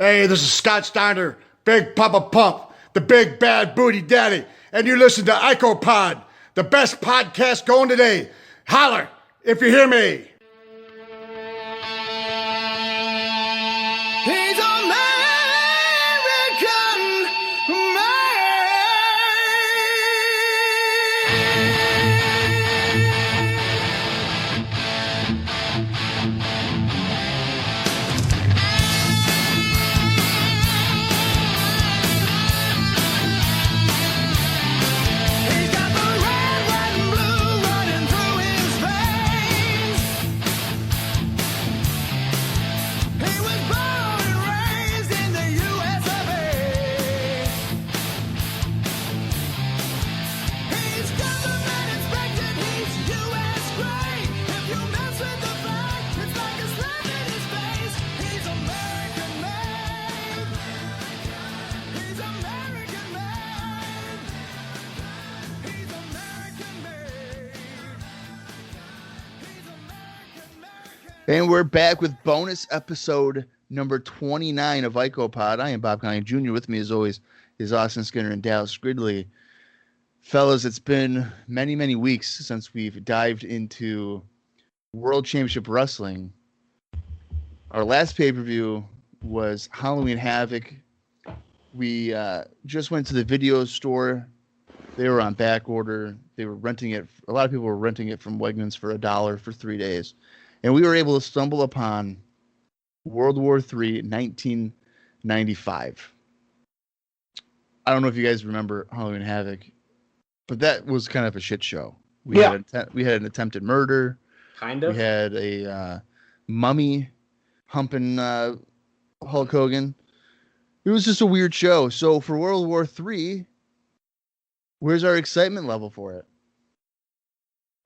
Hey, this is Scott Steiner, Big Papa Pump, the Big Bad Booty Daddy, and you listen to IcoPod, the best podcast going today. Holler if you hear me. He's American And we're back with bonus episode number 29 of IcoPod. I am Bob Conley Jr. With me, as always, is Austin Skinner and Dallas Gridley. Fellas, it's been many, many weeks since we've dived into World Championship Wrestling. Our last pay-per-view was Halloween Havoc. We just went to the video store. They were on back order. They were renting it. A lot of people were renting it from Wegmans for $1 for 3 days. And we were able to stumble upon World War III, 1995. I don't know if you guys remember Halloween Havoc, but that was kind of a shit show. We had an attempted murder. Kind of. We had a mummy humping Hulk Hogan. It was just a weird show. So for World War III, where's our excitement level for it?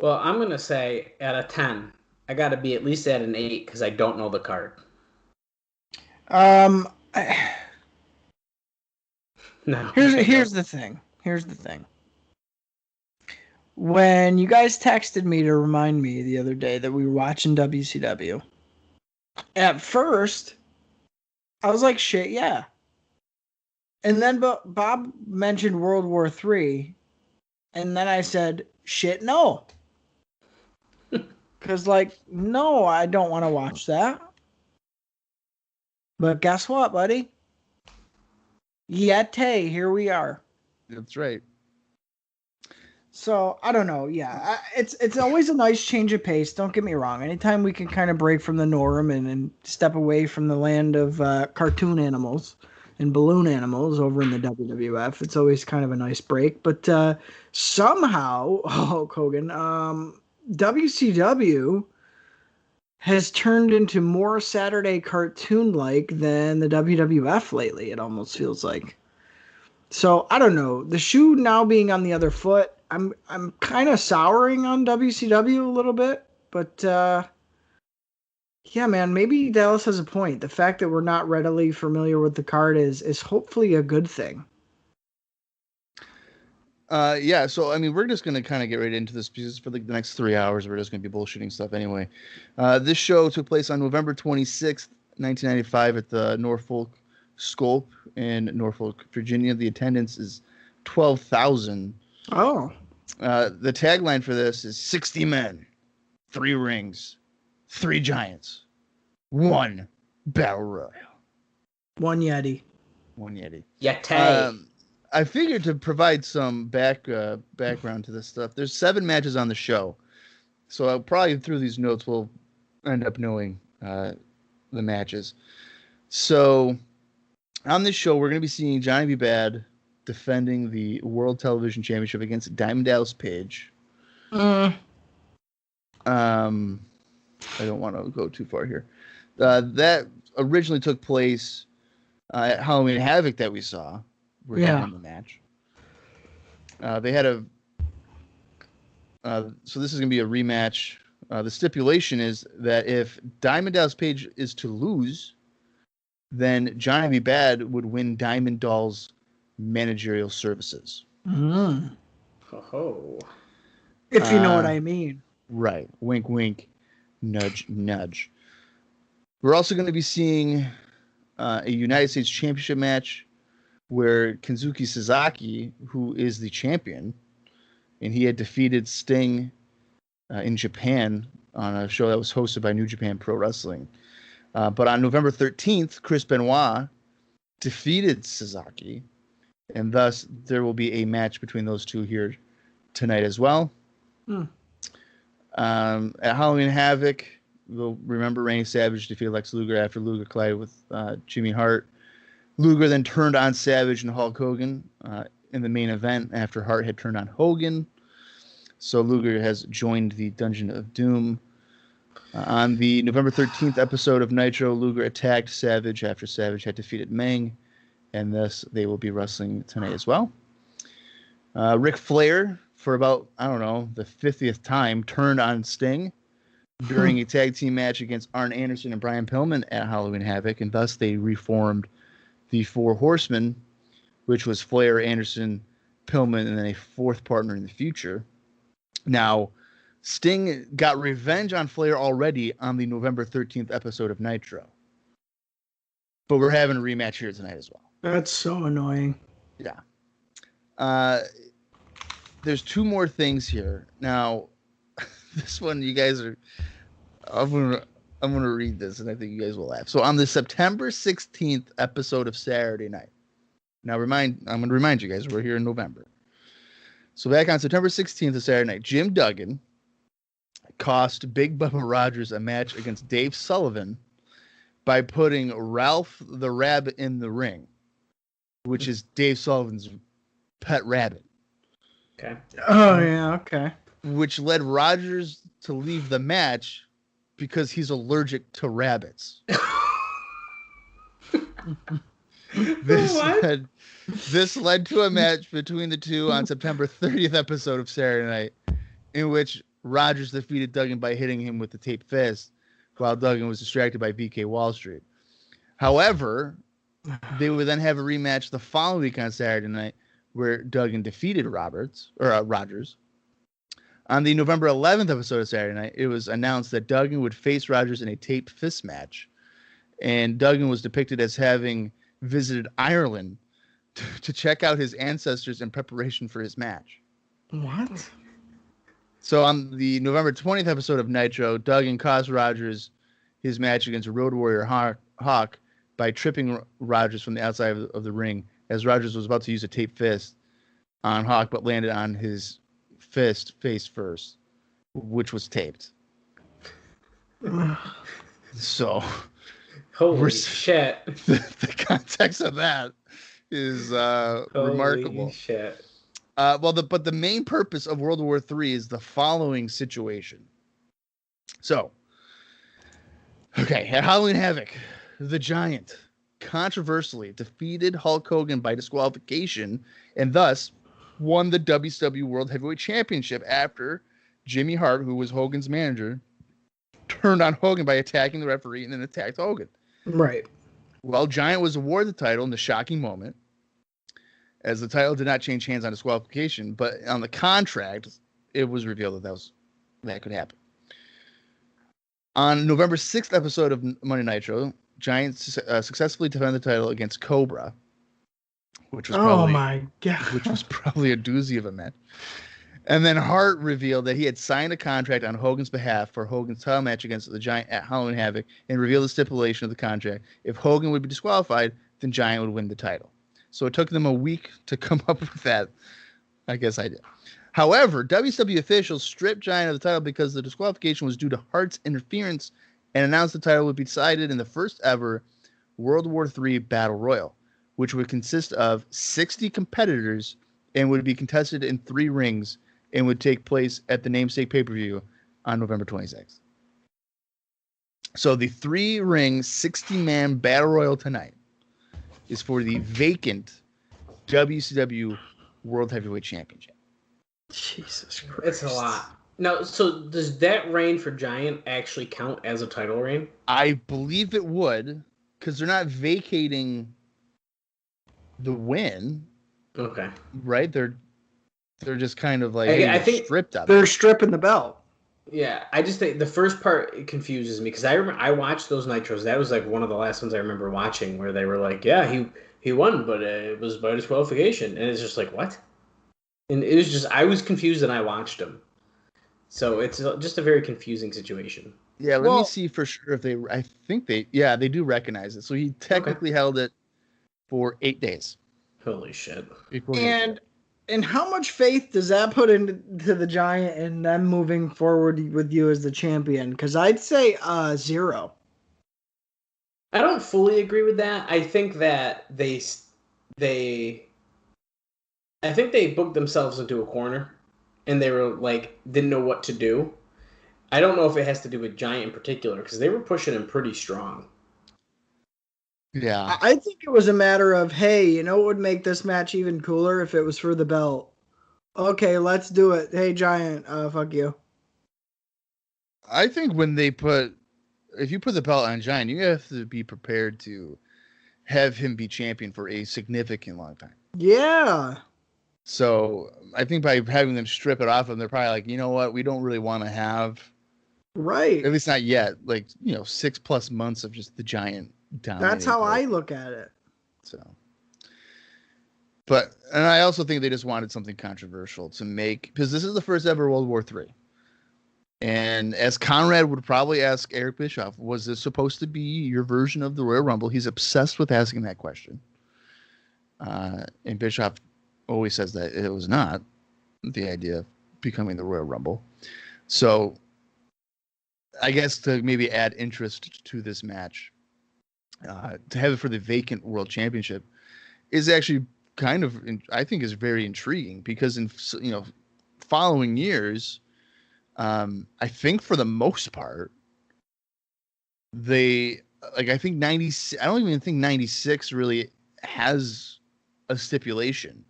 Well, I'm going to say at a 10. I got to be at least at an 8 because I don't know the card. No. Here's the thing. When you guys texted me to remind me the other day that we were watching WCW, at first, I was like, shit, yeah. And then Bob mentioned World War III, and then I said, shit, no. Because, no, I don't want to watch that. But guess what, buddy? Yeti, here we are. That's right. So, I don't know. Yeah, it's always a nice change of pace. Don't get me wrong. Anytime we can kind of break from the norm and step away from the land of cartoon animals and balloon animals over in the WWF, it's always kind of a nice break. But somehow, Hulk Hogan, WCW has turned into more Saturday cartoon-like than the WWF lately, it almost feels like. So, I don't know. The shoe now being on the other foot, I'm kind of souring on WCW a little bit. But, yeah, man, maybe Dallas has a point. The fact that we're not readily familiar with the card is hopefully a good thing. Yeah, so, I mean, we're just going to kind of get right into this because for the next 3 hours, we're just going to be bullshitting stuff anyway. This show took place on November 26th, 1995 at the Norfolk Scope in Norfolk, Virginia. The attendance is 12,000. Oh. The tagline for this is 60 men, 3 rings, 3 giants, 1 battle royal. 1 Yeti. Yeti. I figured to provide some background to this stuff. There's 7 matches on the show, so I'll probably through these notes we'll end up knowing the matches. So on this show, we're going to be seeing Johnny B. Bad defending the World Television Championship against Diamond Dallas Page. I don't want to go too far here. That originally took place at Halloween Havoc that we saw. In the match. They had so this is going to be a rematch. The stipulation is that if Diamond Dallas Page is to lose, then Johnny B. Bad would win Diamond Doll's managerial services. Oh. If you know what I mean. Right. Wink, wink. Nudge, nudge. We're also going to be seeing a United States Championship match where Kensuke Sasaki, who is the champion, and he had defeated Sting in Japan on a show that was hosted by New Japan Pro Wrestling. But on November 13th, Chris Benoit defeated Sasaki, and thus there will be a match between those two here tonight as well. At Halloween Havoc, we'll remember Randy Savage defeated Lex Luger after Luger collided with Jimmy Hart. Luger then turned on Savage and Hulk Hogan in the main event after Hart had turned on Hogan. So Luger has joined the Dungeon of Doom. On the November 13th episode of Nitro, Luger attacked Savage after Savage had defeated Meng, and thus they will be wrestling tonight as well. Ric Flair, for about, the 50th time, turned on Sting during a tag team match against Arn Anderson and Brian Pillman at Halloween Havoc, and thus they reformed the Four Horsemen, which was Flair, Anderson, Pillman, and then a fourth partner in the future. Now, Sting got revenge on Flair already on the November 13th episode of Nitro. But we're having a rematch here tonight as well. That's so annoying. Yeah. There's two more things here. Now, this one you guys are... I'm gonna read this, and I think you guys will laugh. So on the September 16th episode of Saturday Night. Now, I'm going to remind you guys, we're here in November. So back on September 16th of Saturday Night, Jim Duggan cost Big Bubba Rogers a match against Dave Sullivan by putting Ralph the Rabbit in the ring, which is Dave Sullivan's pet rabbit. Okay. Oh, yeah, okay. Which led Rogers to leave the match because he's allergic to rabbits. This led to a match between the two on September 30th episode of Saturday Night, in which Rogers defeated Duggan by hitting him with the taped fist, while Duggan was distracted by VK Wall Street. However, they would then have a rematch the following week on Saturday Night, where Duggan defeated Rogers. On the November 11th episode of Saturday Night, it was announced that Duggan would face Rogers in a taped fist match, and Duggan was depicted as having visited Ireland to check out his ancestors in preparation for his match. What? So on the November 20th episode of Nitro, Duggan cost Rogers his match against Road Warrior Hawk by tripping Rogers from the outside of the ring, as Rogers was about to use a taped fist on Hawk, but landed on his fist face first, which was taped. So, holy shit! The context of that is remarkable. Holy shit! But the main purpose of World War III is the following situation. So, okay, at Halloween Havoc, the Giant controversially defeated Hulk Hogan by disqualification, and thus won the WCW World Heavyweight Championship after Jimmy Hart, who was Hogan's manager, turned on Hogan by attacking the referee and then attacked Hogan. Right. Well, Giant was awarded the title in the shocking moment, as the title did not change hands on disqualification, but on the contract, it was revealed that could happen. On November 6th episode of Monday Nitro, Giant successfully defended the title against Cobra, which was probably a doozy of a match. And then Hart revealed that he had signed a contract on Hogan's behalf for Hogan's title match against the Giant at Halloween Havoc, and revealed the stipulation of the contract. If Hogan would be disqualified, then Giant would win the title. So it took them a week to come up with that. I guess I did. However, WCW officials stripped Giant of the title because the disqualification was due to Hart's interference, and announced the title would be decided in the first ever World War III Battle Royal, which would consist of 60 competitors and would be contested in 3 rings and would take place at the namesake pay-per-view on November 26th. So the 3-ring, 60-man Battle Royal tonight is for the vacant WCW World Heavyweight Championship. Jesus Christ. It's a lot. Now, so does that reign for Giant actually count as a title reign? I believe it would, because they're not vacating the win. Okay. Right? They're just kind of like I think stripped of it. They're stripping the belt. Yeah, I just think the first part it confuses me because I remember I watched those Nitros. That was like one of the last ones I remember watching where they were like, "Yeah, he won, but it was by disqualification," and it's just like, "What?" And it was just I was confused and I watched them, so it's just a very confusing situation. Yeah, let me Well, see for sure if they. I think they do recognize it. So he Okay, technically held it for 8 days holy shit. before he retired. and how much faith does that put into the Giant and them moving forward with you as the champion? Because I'd say 0. I don't fully agree with that. I think that they I think they booked themselves into a corner and they were like didn't know what to do. I don't know if it has to do with Giant in particular because they were pushing him pretty strong. Yeah, I think it was a matter of, hey, you know what would make this match even cooler if it was for the belt? Okay, let's do it. Hey, Giant, fuck you. I think if you put the belt on Giant, you have to be prepared to have him be champion for a significant long time. Yeah, So I think by having them strip it off of them, they're probably like, you know what, we don't really want to have, right. at least not yet, like 6+ months of just the Giant That's dominating. how I look at it. So, and I also think they just wanted something controversial to make, because this is the first ever World War III. And as Conrad would probably ask Eric Bischoff, was this supposed to be your version of the Royal Rumble? He's obsessed with asking that question. And Bischoff always says that it was not the idea of becoming the Royal Rumble. So I guess to maybe add interest to this match, to have it for the vacant World Championship is actually I think is very intriguing, because in following years, I think for the most part, I think 90. I don't even think 96 really has a stipulation.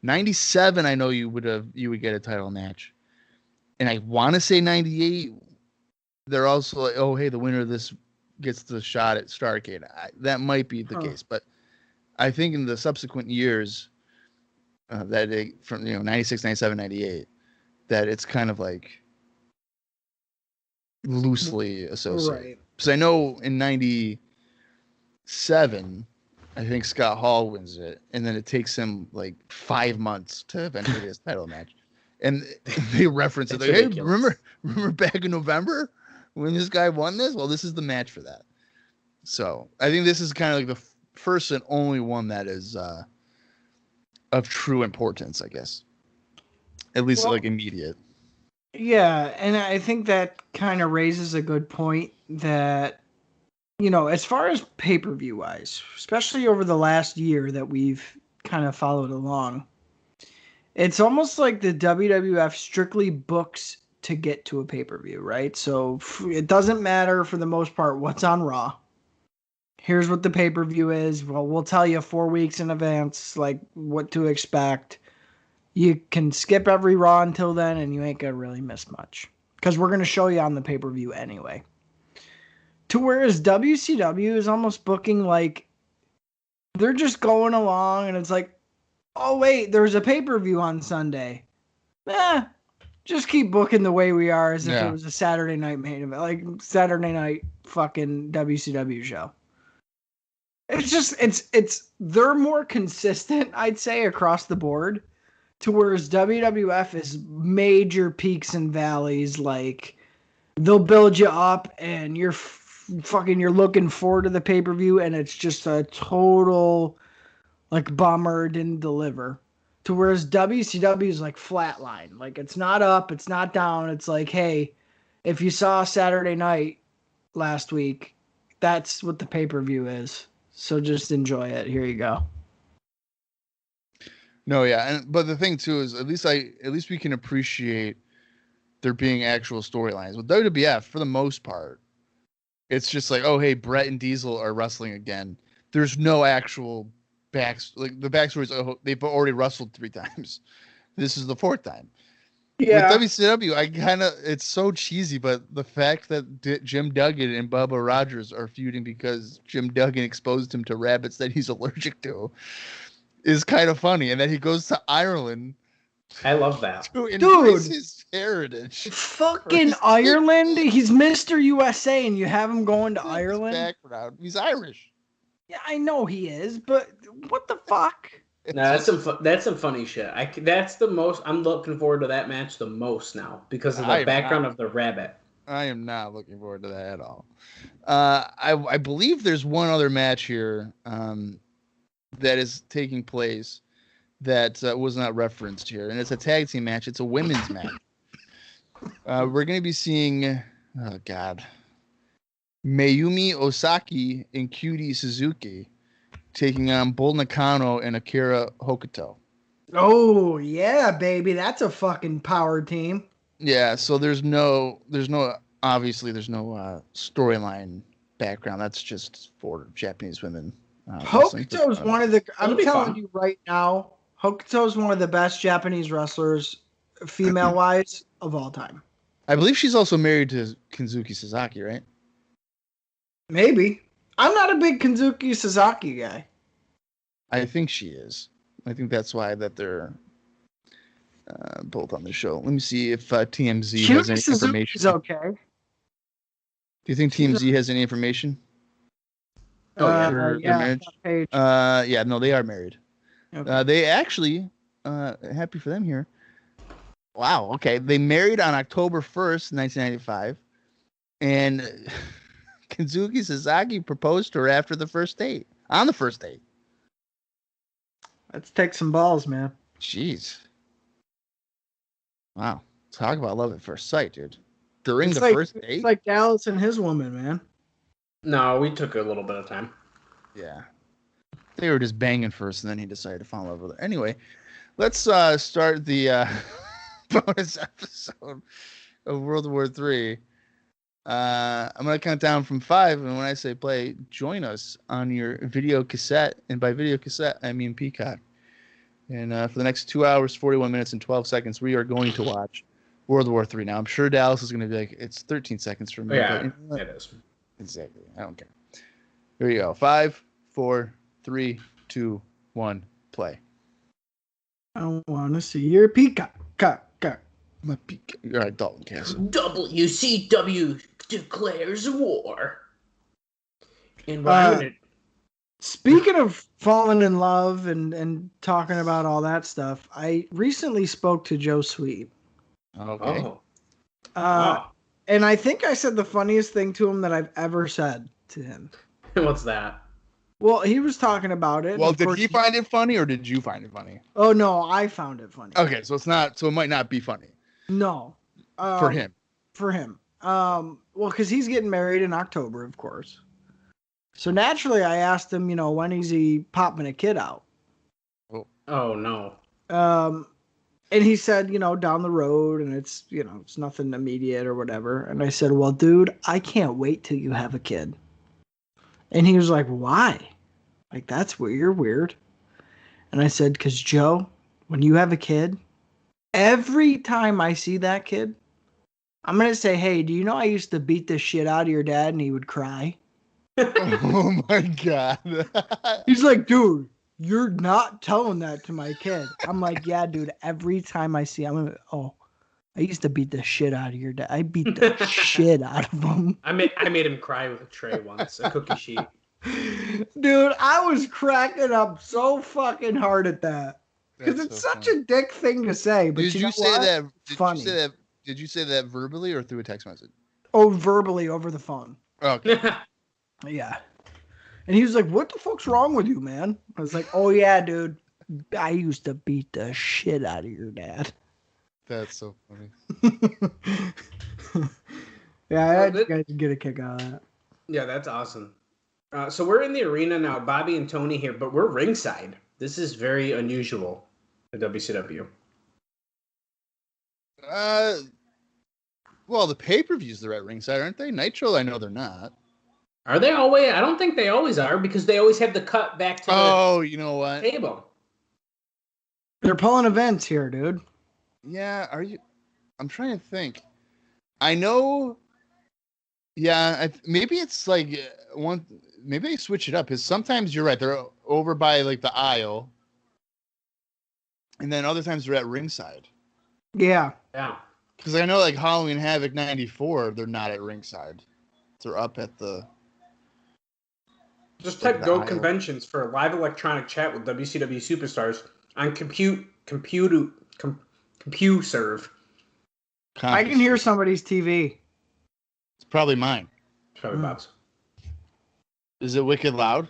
97, I know you would get a title match, and I want to say 98. They're also like, oh hey, the winner of this gets the shot at Starrcade. That might be the case, but I think in the subsequent years, from 96, 97, 98, that it's kind of like loosely associated. Right. Because I know in 97, I think Scott Hall wins it, and then it takes him like 5 months to eventually get his title match. And they reference it like, hey, remember back in November when this guy won this? Well, this is the match for that. So I think this is kind of like the first and only one that is of true importance, I guess. At least like immediate. Yeah, and I think that kind of raises a good point that, as far as pay-per-view wise, especially over the last year that we've kind of followed along, it's almost like the WWF strictly books to get to a pay-per-view, right? So it doesn't matter for the most part what's on Raw. Here's what the pay-per-view is. Well, we'll tell you 4 weeks in advance, like what to expect. You can skip every Raw until then, and you ain't gonna really miss much, because we're gonna show you on the pay-per-view anyway. To whereas WCW is almost booking like they're just going along, and it's like, oh wait, there's a pay-per-view on Sunday. Just keep booking the way we are, as if it was a Saturday night main event, like Saturday night fucking WCW show. It's just it's they're more consistent, I'd say, across the board. To whereas WWF is major peaks and valleys. Like they'll build you up, and you're looking forward to the pay per view, and it's just a total like bummer, didn't deliver. To whereas WCW is like flatline, like it's not up, it's not down. It's like, hey, if you saw Saturday night last week, that's what the pay per view is. So just enjoy it. Here you go. No, yeah, but the thing too is at least we can appreciate there being actual storylines. With WWF, for the most part, it's just like, oh hey, Brett and Diesel are wrestling again. There's no actual the backstory is, oh, they've already wrestled 3 times. This is the 4th time. Yeah. With WCW, it's so cheesy, but the fact that Jim Duggan and Bubba Rogers are feuding because Jim Duggan exposed him to rabbits that he's allergic to is kind of funny. And then he goes to Ireland I love that. To embrace Dude. his heritage. Fucking First- Ireland. He's Mr. USA, and you have him going to His Ireland. background. He's Irish. Yeah, I know he is, but what the fuck? No, that's some funny shit. That's the most I'm looking forward to that match the most now because of I the am background not. of the rabbit. I am not looking forward to that at all. I believe there's one other match here that is taking place that was not referenced here, and it's a tag team match. It's a women's match. We're going to be seeing, oh God, Mayumi Osaki and Cutie Suzuki taking on Bull Nakano and Akira Hokuto. Oh yeah, baby, that's a fucking power team. Yeah, so there's no obviously there's no storyline background. That's just for Japanese women. Hokuto's one of the. I'm be telling fun. you right now, Hokuto's one of the best Japanese wrestlers, female wise, of all time. I believe she's also married to Kenzuki Sasaki, right? Maybe. I'm not a big Kenzuki Sasaki guy. I think she is. I think that's why that they're both on the show. Let me see if TMZ has any information. Suzuki's okay. Do you think TMZ has any information? Oh, yeah. Their yeah. marriage? Page. Yeah, no, they are married. Okay. They actually, happy for them here. Wow, okay. They married on October 1st, 1995. And Kenzuki Sasaki proposed to her after the first date. On the first date. Let's take some balls, man. Jeez. Wow. Talk about love at first sight, dude. During It's the like- first date? It's like Dallas and his woman, man. No, we took a little bit of time. Yeah. They were just banging first, and then he decided to fall in love with her. Anyway, let's start the bonus episode of World War III. I'm going to count down from 5, and when I say play, join us on your video cassette. And by video cassette, I mean Peacock. And for the next 2 hours, 41 minutes, and 12 seconds, we are going to watch World War III. Now, I'm sure Dallas is going to be like, it's 13 seconds for me. Yeah, but you know what? it is. Exactly. I don't care. Here you go. 5, 4, 3, 2, 1, play. I want to see your peacock. My peacock. All right, Dalton Castle. WCW declares war. And we're Speaking of falling in love and talking about all that stuff, I recently spoke to Joe Sweet. Okay. Oh. And I think I said the funniest thing to him that I've ever said to him. What's that? Well, he was talking about it. Well, Of did course he find it funny or did you find it funny? Oh, no, I found it funny. Okay, so it's not. So it might not be funny No. for him. For him. Well, because he's getting married in October, of course. So naturally, I asked him, when is he popping a kid out? Oh, no. And he said, down the road, and it's, it's nothing immediate or whatever. And I said, well, dude, I can't wait till you have a kid. And he was like, why? Like, that's weird. You're weird. And I said, because Joe, when you have a kid, every time I see that kid, I'm going to say, hey, do you know I used to beat the shit out of your dad? And he would cry. Oh my God. He's like, dude, you're not telling that to my kid. I'm like, yeah, dude, every time I see him, I used to beat the shit out of your dad. I beat the shit out of him. I made him cry with a tray once, a cookie sheet. Dude, I was cracking up so fucking hard at that. Because That's it's so such funny. a dick thing to say. But Did you you know say what? that? It's funny. Did you say that verbally or through a text message? Oh, verbally over the phone. Okay. Yeah. And he was like, what the fuck's wrong with you, man? I was like, oh, yeah, dude. I used to beat the shit out of your dad. That's so funny. Yeah, I had you guys get a kick out of that. Yeah, that's awesome. So we're in the arena now, Bobby and Tony here, but we're ringside. This is very unusual at WCW. Well, the pay-per-views they're at ringside, aren't they? Nitro, I know they're not. Are they always? I don't think they always are because they always have the cut back to You know what? the table. They're pulling events here, dude. Yeah, are you? I'm trying to think. I know. Yeah, maybe it's like one. Maybe they switch it up because sometimes you're right. They're over by like the aisle, And then other times they're at ringside. Yeah. Yeah. Because I know like Halloween Havoc 94, they're not at ringside. They're up at the... Just Like type the Go aisle. Conventions for live electronic chat with WCW superstars on CompuServe. I can hear somebody's TV. It's probably mine. Probably Bob's. Is it wicked loud?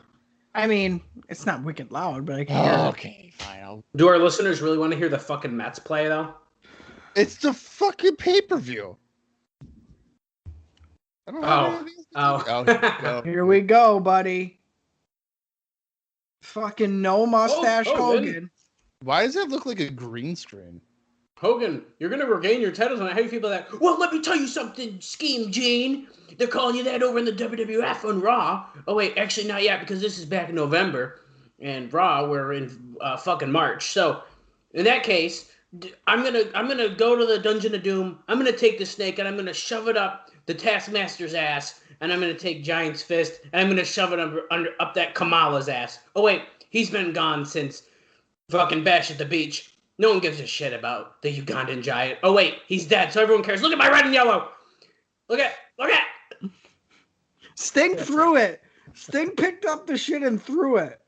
I mean, it's not wicked loud, but I can hear it. Okay, fine. Do our listeners really want to hear the fucking Mets play, though? It's the fucking pay-per-view. I don't have anything else to do. Oh. Go. Here we go, buddy. Fucking no mustache Hogan. Why does that look like a green screen? Hogan, you're going to regain your titles, and how do you feel about that? Well, let me tell you something, Scheme Gene. They're calling you that over in the WWF on Raw. Oh, wait, actually not yet, because this is back in November. And Raw, we're in fucking March. So, in that case, I'm gonna go to the Dungeon of Doom. I'm going to take the snake, and I'm going to shove it up the Taskmaster's ass. And I'm going to take Giant's fist, and I'm going to shove it up that Kamala's ass. Oh, wait, he's been gone since fucking Bash at the Beach. No one gives a shit about the Ugandan giant. Oh, wait, he's dead, so everyone cares. Look at my red and yellow. Look at. Sting threw it. Sting picked up the shit and threw it.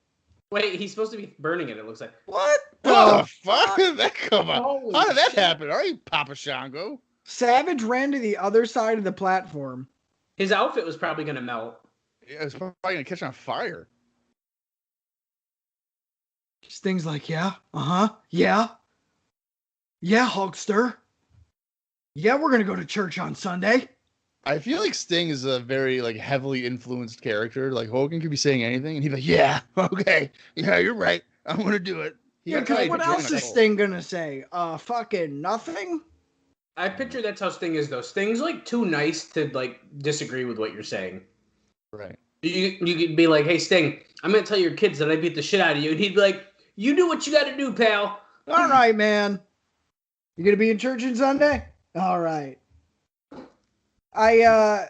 Wait, he's supposed to be burning it looks like. What? What the fuck did that come out? Holy How did that shit. happen? All right, Papa Shango. Savage ran to the other side of the platform. His outfit was probably going to melt. Yeah, it's probably going to catch on fire. Sting's like, yeah, yeah. Yeah, Hulkster. Yeah, we're going to go to church on Sunday. I feel like Sting is a very like heavily influenced character. Like Hogan could be saying anything, and he's like, "Yeah, okay, yeah, you're right. I'm gonna do it." Yeah, because what else is Sting going to say? Fucking nothing? I picture that's how Sting is, though. Sting's, like, too nice to, like, disagree with what you're saying. Right. You could be like, hey, Sting, I'm going to tell your kids that I beat the shit out of you. And he'd be like, you do what you got to do, pal. All right, man. You going to be in church on Sunday? All right. All right.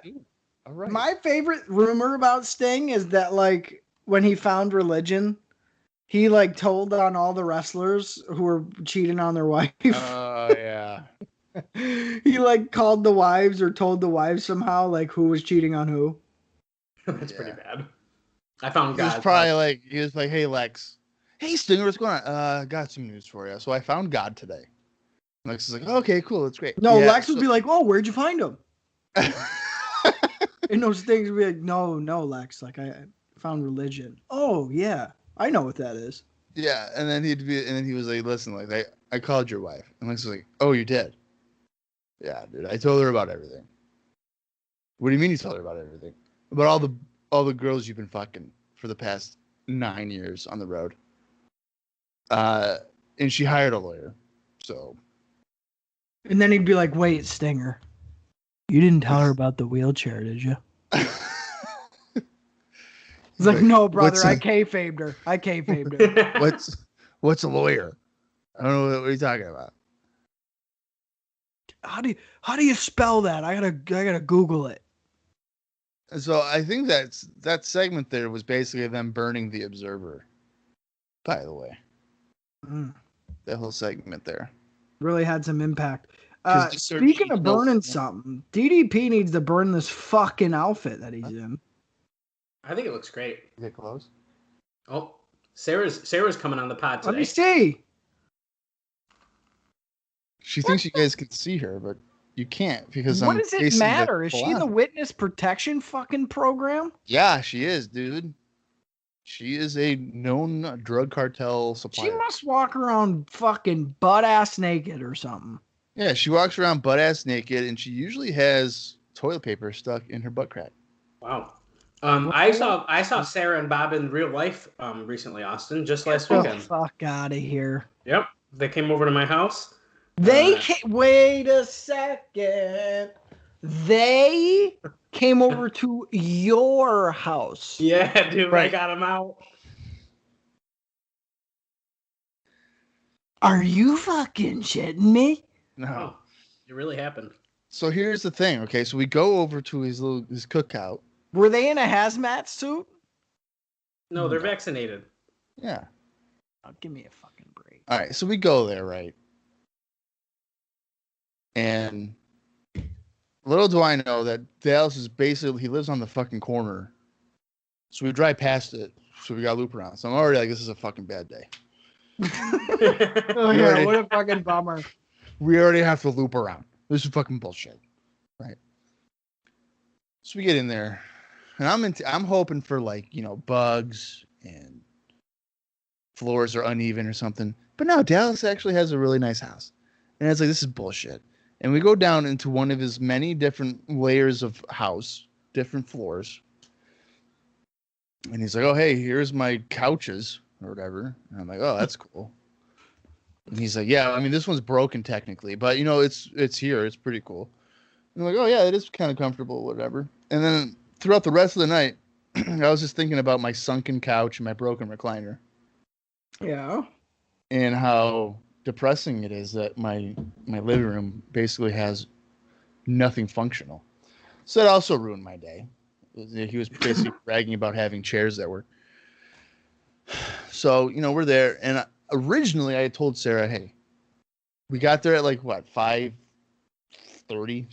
My favorite rumor about Sting is that, like, when he found religion, he, like, told on all the wrestlers who were cheating on their wife. Yeah. He, like, called the wives or told the wives somehow, like, who was cheating on who. That's pretty bad. I found He was God. probably he was like, "Hey Lex, hey Stinger, what's going on? Got some news for you. So I found God today." And Lex is like, "Okay, cool, that's great." No, Yeah, Lex would be like, oh, where'd you find him? And those things would be like, no, Lex, like, I found religion. Oh, yeah, I know what that is. Yeah, and then he was like, "Listen, like I called your wife," and Lex was like, "Oh, you did?" Yeah, dude, I told her about everything. What do you mean you told her about everything? About all the girls you've been fucking for the past 9 years on the road. And she hired a lawyer, so. And then he'd be like, wait, Stinger, you didn't tell her about the wheelchair, did you? He's like, no, brother, I kayfabed her. What's a lawyer? I don't know what are you talking about. How do you spell that? I gotta Google it. And so I think that segment there was basically them burning the Observer. By the way, that whole segment there really had some impact. 'Cause the Speaking of burning something, DDP needs to burn this fucking outfit that he's in. I think it looks great. Is it close? Oh, Sarah's coming on the pod today. Let me see. She thinks you guys can see her, but you can't because What does it matter? Is she in the witness protection fucking program? Yeah, she is, dude. She is a known drug cartel supplier. She must walk around fucking butt ass naked or something. Yeah, she walks around butt ass naked, and she usually has toilet paper stuck in her butt crack. Wow. I saw Sarah and Bob in real life recently, Austin, just last weekend. Fuck out of here. Yep, they came over to my house. Wait a second. They came over to your house. Yeah, dude, Right. I got them out. Are you fucking shitting me? No. Oh, it really happened. So here's the thing, okay? So we go over to his cookout. Were they in a hazmat suit? No, they're vaccinated. Yeah. give me a fucking break. All right, so we go there, right? And little do I know that Dallas is basically, he lives on the fucking corner. So we drive past it. So we got to loop around. So I'm already like, this is a fucking bad day. Oh, yeah, what a fucking bummer. We already have to loop around. This is fucking bullshit. Right? So we get in there. And I'm hoping for like, bugs and floors are uneven or something. But no, Dallas actually has a really nice house. And it's like, this is bullshit. And we go down into one of his many different layers of house, different floors. And he's like, oh, hey, here's my couches or whatever. And I'm like, oh, that's cool. And he's like, yeah, I mean, this one's broken technically, but it's here. It's pretty cool. And I'm like, oh yeah, it is kind of comfortable, whatever. And then throughout the rest of the night, I was just thinking about my sunken couch and my broken recliner. Yeah. And how depressing it is that my living room basically has nothing functional. So that also ruined my day. He was basically bragging about having chairs that work. So, we're there. And originally I had told Sarah, hey, we got there at like, what, 5:30,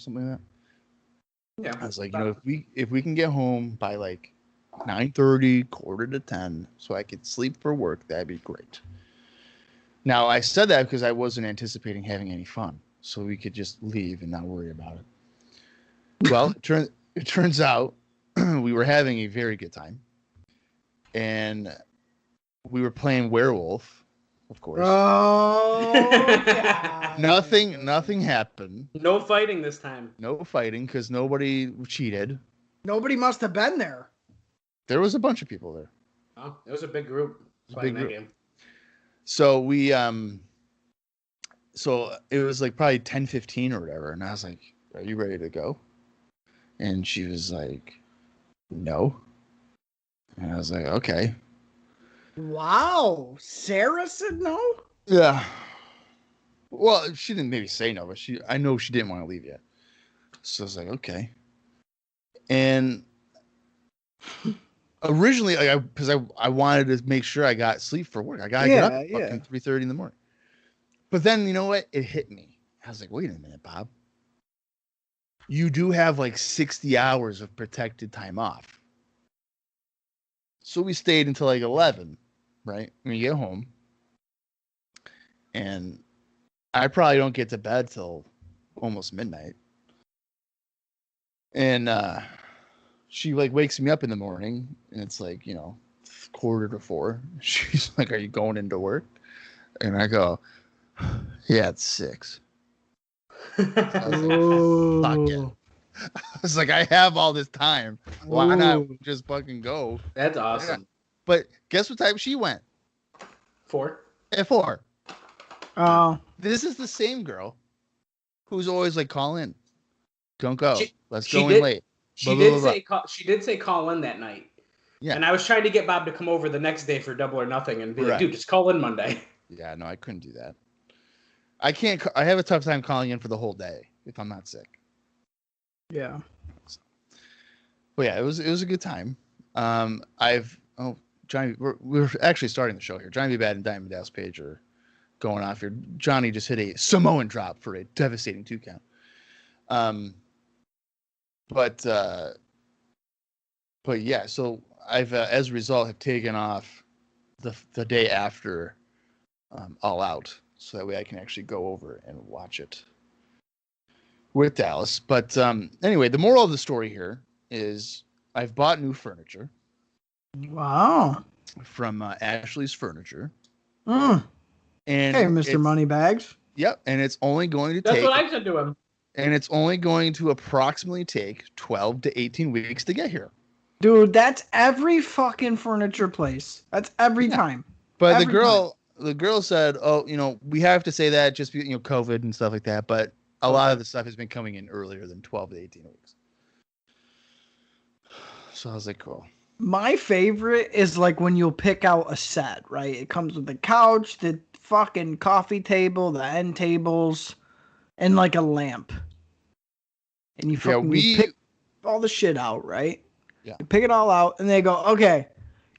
something like that? Yeah. I was like, if we can get home by like 9:30, 9:45, so I could sleep for work, that'd be great. Now, I said that because I wasn't anticipating having any fun, so we could just leave and not worry about it. Well, it turns out we were having a very good time, and we were playing werewolf, of course. Oh, yeah. Nothing happened. No fighting this time. No fighting because nobody cheated. Nobody must have been there. There was a bunch of people there. Oh, it was a big group playing that game. So we so it was like probably 10:15 or whatever, and I was like, are you ready to go? And she was like, no. And I was like, okay. Wow. Sarah said no? Yeah. Well, she didn't maybe say no, but I know she didn't want to leave yet. So I was like, okay. And originally, because I wanted to make sure I got sleep for work. I gotta get up at fucking 3:30 in the morning. But then you know what? It hit me. I was like, wait a minute, Bob. You do have like 60 hours of protected time off. So we stayed until like 11, right? When you get home. And I probably don't get to bed till almost midnight. And she like wakes me up in the morning and it's like, 3:45. She's like, are you going into work? And I go, yeah, it's 6. I was like, fuck it. I was like, I have all this time. Why not just fucking go? That's awesome. Yeah. But guess what time she went? 4. At 4. Oh. This is the same girl who's always like, call in. Don't go. Let's go in late. She did say call in that night. Yeah. And I was trying to get Bob to come over the next day for Double or Nothing and be like, dude, just call in Monday. Yeah, no, I couldn't do that. I can't. I have a tough time calling in for the whole day if I'm not sick. Yeah. But yeah, it was a good time. Johnny, we're actually starting the show here. Johnny B. Bad and Diamond Dallas Page are going off here. Johnny just hit a Samoan drop for a devastating 2 count. But yeah, so I've as a result have taken off the day after All Out, so that way I can actually go over and watch it with Dallas. But anyway, the moral of the story here is I've bought new furniture. Wow. From Ashley's Furniture. And hey, Mr. Moneybags. Yep, and it's only going to That's take. That's what I said to him. And it's only going to approximately take 12 to 18 weeks to get here. Dude, that's every fucking furniture place. That's every time. But the girl said, "Oh, we have to say that just because COVID and stuff like that." But a lot of the stuff has been coming in earlier than 12 to 18 weeks. So I was like, cool. My favorite is like when you'll pick out a set, right? It comes with the couch, the fucking coffee table, the end tables, and like a lamp. And you fucking you pick all the shit out, right? Yeah. You pick it all out, and they go, okay,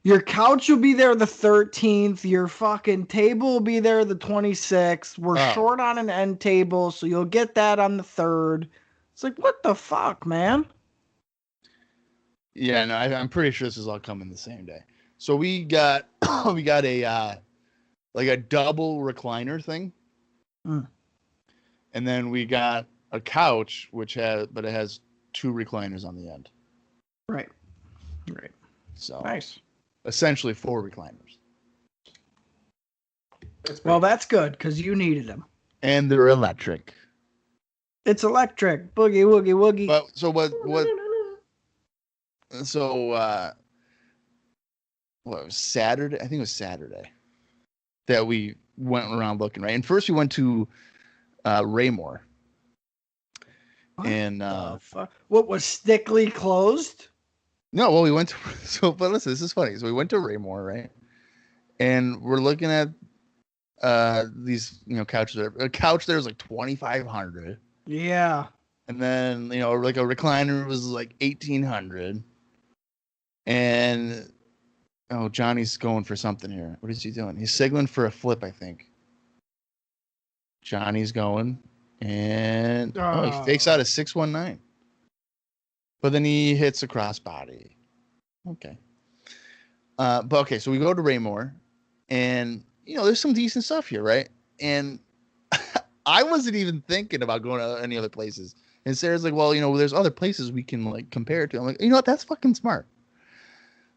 Your couch will be there the 13th. Your fucking table will be there the 26th. We're short on an end table, so you'll get that on the 3rd. It's like, what the fuck, man? Yeah, no, I'm pretty sure this is all coming the same day. So we got we got a like a double recliner thing, and then we got a couch which has 2 recliners on the end. Right. So Nice. Essentially 4 recliners. Well, that's good because you needed them. And they're electric. It's electric. Boogie woogie woogie. But so what was Saturday? I think it was Saturday that we went around looking, right? And first we went to Raymore. What was Stickley closed? No, well, we went to but listen, this is funny. So we went to Raymore, right? And we're looking at these couches. A couch there was like $2,500. Yeah. And then like a recliner was like $1,800. And Johnny's going for something here. What is he doing? He's signaling for a flip, I think. Johnny's going, and he fakes out a 619. But then he hits a crossbody. Okay. But okay, so we go to Raymore, and there's some decent stuff here, right? And I wasn't even thinking about going to any other places. And Sarah's like, well, there's other places we can like compare it to. I'm like, you know what? That's fucking smart.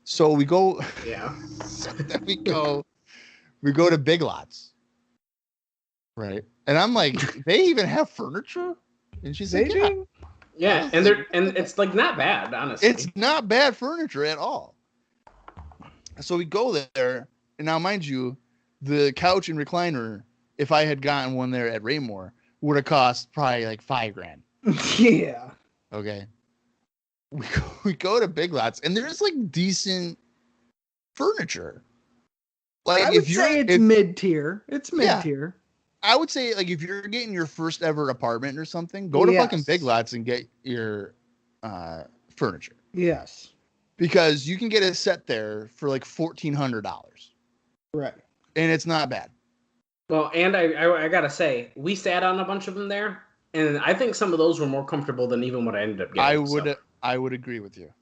So we go. Yeah. Then we go to Big Lots. Right. And I'm like, they even have furniture? And she's like, yeah. Yeah, and it's like not bad, honestly. It's not bad furniture at all. So we go there, and now mind you, the couch and recliner, if I had gotten one there at Raymore, would have cost probably like $5,000. Yeah. Okay. We go to Big Lots, and there's like decent furniture. Like I would say it's mid-tier. It's mid-tier. Yeah. I would say, like, if you're getting your first ever apartment or something, go to fucking Big Lots and get your furniture. Yes. Because you can get a set there for like $1,400. Right. And it's not bad. Well, and I gotta say, we sat on a bunch of them there, and I think some of those were more comfortable than even what I ended up getting. I would agree with you.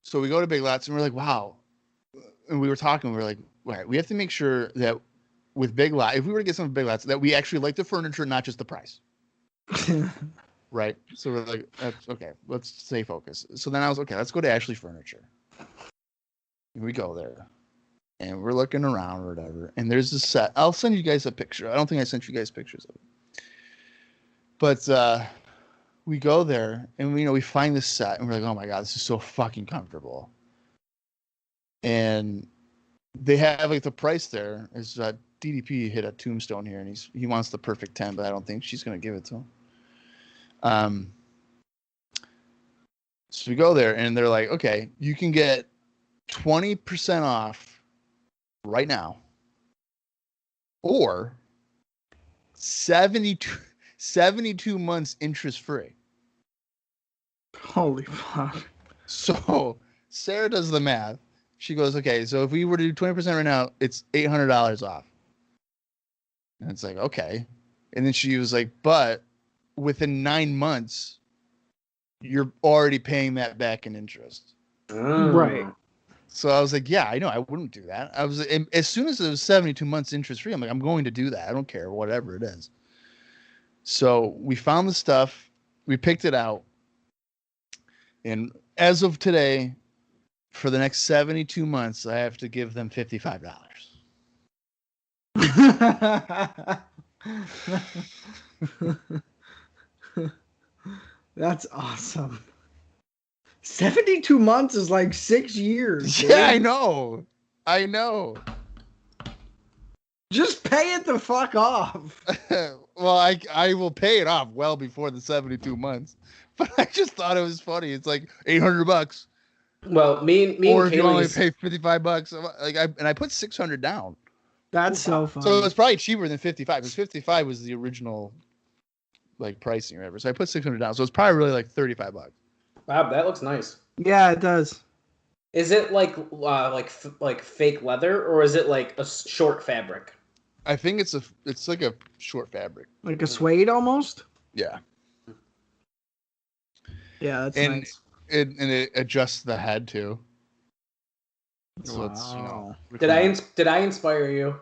So we go to Big Lots, and we're like, wow. And we were talking, we were like, all right, we have to make sure that with Big Lots, if we were to get some Big Lots, that we actually like the furniture, not just the price. Right? So we're like, that's okay, let's stay focused. So then I was, okay, let's go to Ashley Furniture. And we go there. And we're looking around or whatever. And there's this set. I'll send you guys a picture. I don't think I sent you guys pictures of it. But we go there, and we find this set, and we're like, oh my God, this is so fucking comfortable. And they have like the price there is DDP hit a tombstone here, and he wants the perfect 10, but I don't think she's going to give it to him. So we go there, and they're like, okay, you can get 20% off right now, or 72 months interest free. Holy fuck. So Sarah does the math. She goes, okay, so if we were to do 20% right now, it's $800 off. And it's like, okay. And then she was like, but within 9 months, you're already paying that back in interest. Right. So I was like, yeah, I know, I wouldn't do that. As soon as it was 72 months interest free, I'm like, I'm going to do that. I don't care, whatever it is. So we found the stuff, we picked it out. And as of today, for the next 72 months, I have to give them $55. That's awesome. 72 months is like 6 years. Yeah, dude. I know. Just pay it the fuck off. Well, I will pay it off well before the 72 months. But I just thought it was funny. It's like $800. Well, me or and if you only Kaylee's... pay $55, like I put $600 down. That's so funny. So it was probably cheaper than $55 because $55 was the original like pricing or whatever. So I put $600 down. So it's probably really like $35. Bob, that looks nice. Yeah, it does. Is it like fake leather, or is it like a short fabric? I think it's like a short fabric. Like a suede almost? Yeah. Yeah, that's And nice. it adjusts the head too. So Wow. it's, you know. Did I inspire you?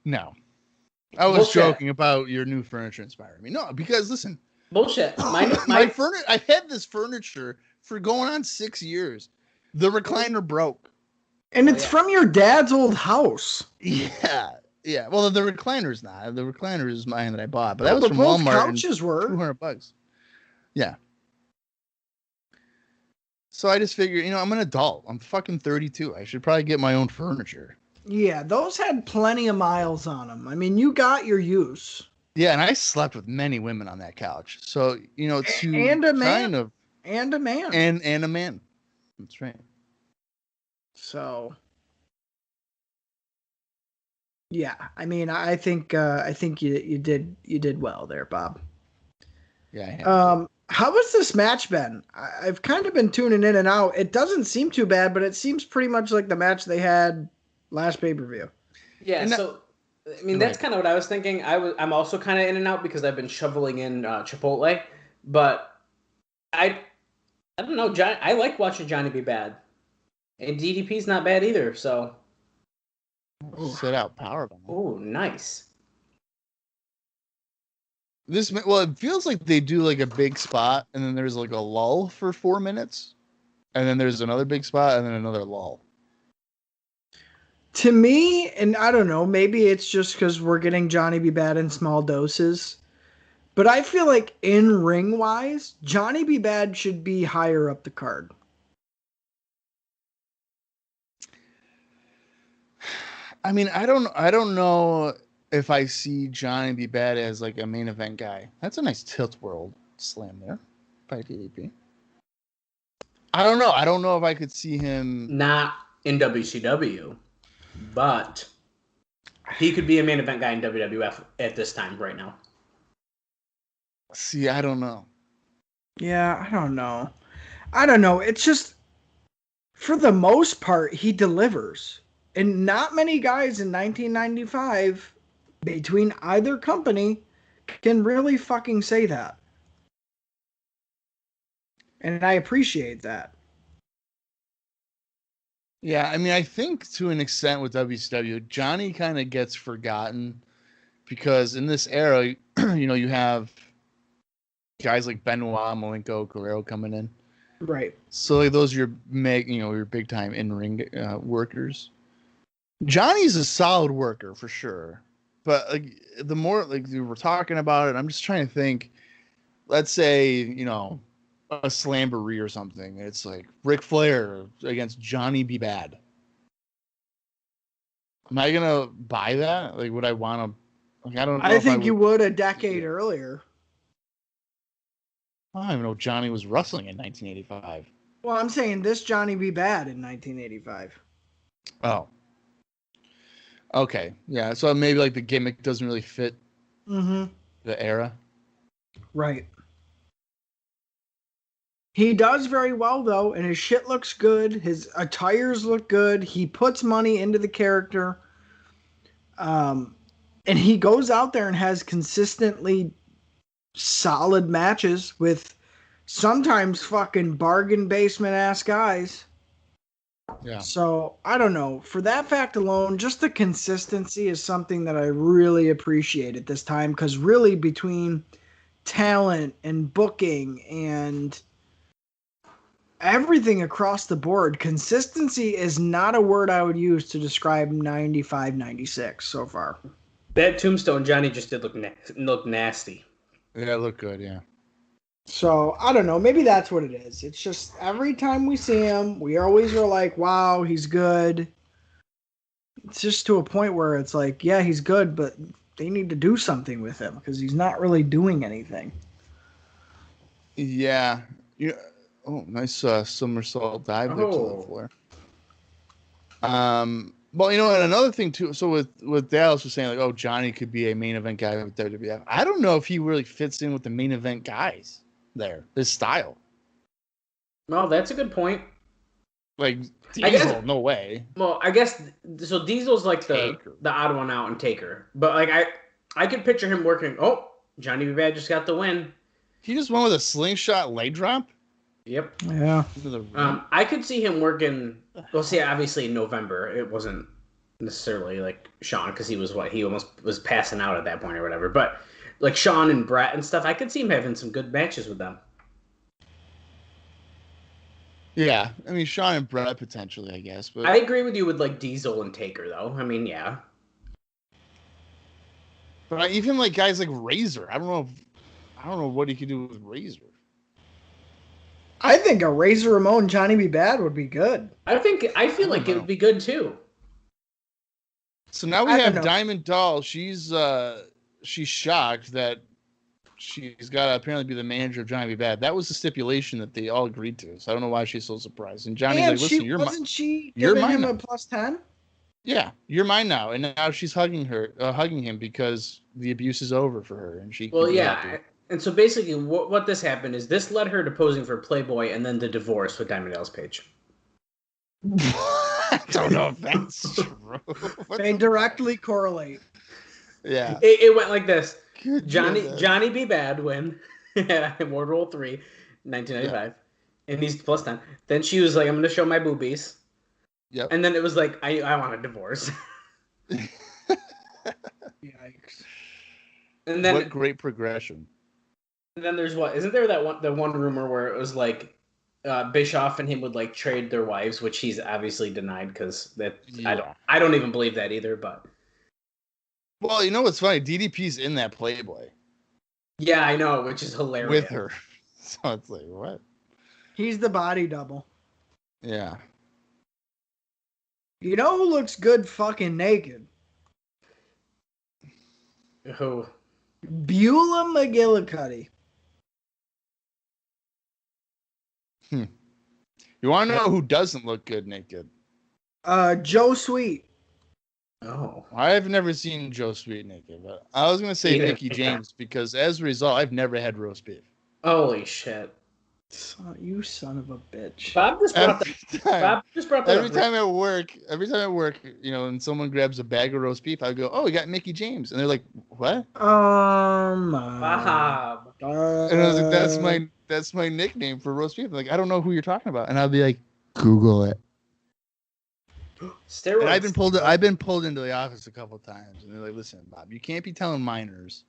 No. I was Bullshit. joking about your new furniture inspiring me. No, because listen, Bullshit. my furniture. I've had this furniture for going on 6 years. The recliner broke. And it's from your dad's old house. Yeah, yeah. Well, the recliner's not. The recliner is mine that I bought, but that was But from both Walmart. couches were. $200. Yeah. So I just figured, you know, I'm an adult. I'm fucking 32. I should probably get my own furniture. Yeah, those had plenty of miles on them. I mean, you got your use. Yeah, and I slept with many women on that couch. So, you know, to And a man. kind of And a man. and a man. That's right. So, yeah, I mean, I think you did well there, Bob. Yeah. How has this match been? I've kind of been tuning in and out. It doesn't seem too bad, but it seems pretty much like the match they had last pay-per-view. Yeah, so I mean that's kind of what I was thinking. I'm also kind of in and out because I've been shoveling in Chipotle, but I don't know. I like watching Johnny be bad, and DDP's not bad either. So Sit out powerbomb. oh, nice. It feels like they do like a big spot, and then there's like a lull for 4 minutes, and then there's another big spot, and then another lull. To me, and I don't know, maybe it's just because we're getting Johnny B. Bad in small doses, but I feel like in ring wise, Johnny B. Bad should be higher up the card. I mean, I don't know if I see Johnny B. Bad as like a main event guy. That's a nice tilt world slam there by DDP. I don't know. I don't know if I could see him Not in WCW, but he could be a main event guy in WWF at this time right now. See, I don't know. Yeah, I don't know. It's just, for the most part, he delivers. And not many guys in 1995 between either company can really fucking say that. And I appreciate that. Yeah, I mean, I think to an extent with WCW, Johnny kind of gets forgotten because in this era, you know, you have guys like Benoit, Malenko, Guerrero coming in. Right. So like those are your big time in ring workers. Johnny's a solid worker for sure, but like the more like we were talking about it, I'm just trying to think. Let's say, you know, a slamboree or something. It's like Ric Flair against Johnny B. Bad. Am I gonna buy that? Like, would I want to? Like, I don't know. I think you would a decade earlier. I don't even know Johnny was wrestling in 1985. Well, I'm saying this Johnny B. Bad in 1985. Oh. Okay. Yeah. So maybe like the gimmick doesn't really fit the era. Right. He does very well though, and his shit looks good. His attires look good. He puts money into the character. And he goes out there and has consistently solid matches with sometimes fucking bargain basement ass guys. Yeah. So I don't know. For that fact alone, just the consistency is something that I really appreciate at this time, because really between talent and booking and everything across the board, consistency is not a word I would use to describe 95, 96 so far. That Tombstone Johnny just did look nasty. Yeah, look good. Yeah. So, I don't know. Maybe that's what it is. It's just every time we see him, we always are like, wow, he's good. It's just to a point where it's like, yeah, he's good, but they need to do something with him because he's not really doing anything. Yeah. Yeah. Oh, nice somersault dive there to the floor. Well, you know, and another thing too. So with Dallas was saying like, oh, Johnny could be a main event guy with WWF. I don't know if he really fits in with the main event guys there. His style. Well, that's a good point. Like I guess- Diesel, no way. Well, I guess so. Diesel's like Taker. the odd one out and Taker, but like I could picture him working. Oh, Johnny B. Bad just got the win. He just went with a slingshot leg drop. Yep. Yeah. Into the I could see him working. Well, see, obviously in November it wasn't necessarily like Sean because he almost was passing out at that point or whatever. But like Sean and Brett and stuff, I could see him having some good matches with them. Yeah, I mean Sean and Brett potentially, I guess. But I agree with you with like Diesel and Taker though. I mean, yeah. But even like guys like Razor, I don't know what he could do with Razor. I think a Razor Ramon Johnny B. Bad would be good. I feel like it would be good too. So now we I don't have know. Diamond Doll. She's shocked that she's got to apparently be the manager of Johnny B. Bad. That was the stipulation that they all agreed to. So I don't know why she's so surprised. And Johnny's And like, listen, wasn't she you're giving mine him now. a +10? Yeah, you're mine now. And now she's hugging him because the abuse is over for her, and she. Well, can be yeah. happy. And so basically, what this happened is this led her to posing for Playboy and then the divorce with Diamond Dallas Page. I don't know if that's true. They directly correlate. Yeah. It went like this. Good Johnny job. B. Bad win in World War 3, 1995. And he's +10. Then she was like, I'm going to show my boobies. Yep. And then it was like, I want a divorce. Yikes. And then What great progression. there's what? Isn't there the one rumor where it was like Bischoff and him would like trade their wives, which he's obviously denied because Yeah. I don't even believe that either. But Well, you know what's funny? DDP's in that Playboy yeah, I know, which is hilarious. with her. So it's like, what? He's the body double. Yeah. You know who looks good fucking naked? Who? Beulah McGillicuddy. You want to know who doesn't look good naked? Joe Sweet. Oh, I've never seen Joe Sweet naked, but I was going to say Either. Mickey James because as a result, I've never had roast beef. holy shit! You son of a bitch. Bob just brought that Every up. time at work, you know, and someone grabs a bag of roast beef, I go, "Oh, we got Mickey James," and they're like, "What?" Bob. And I was like, "That's my nickname for roast beef." I'm like, I don't know who you're talking about, and I'll be like, "Google it." Steroids. And I've been pulled into the office a couple times, and they're like, "Listen, Bob, you can't be telling minors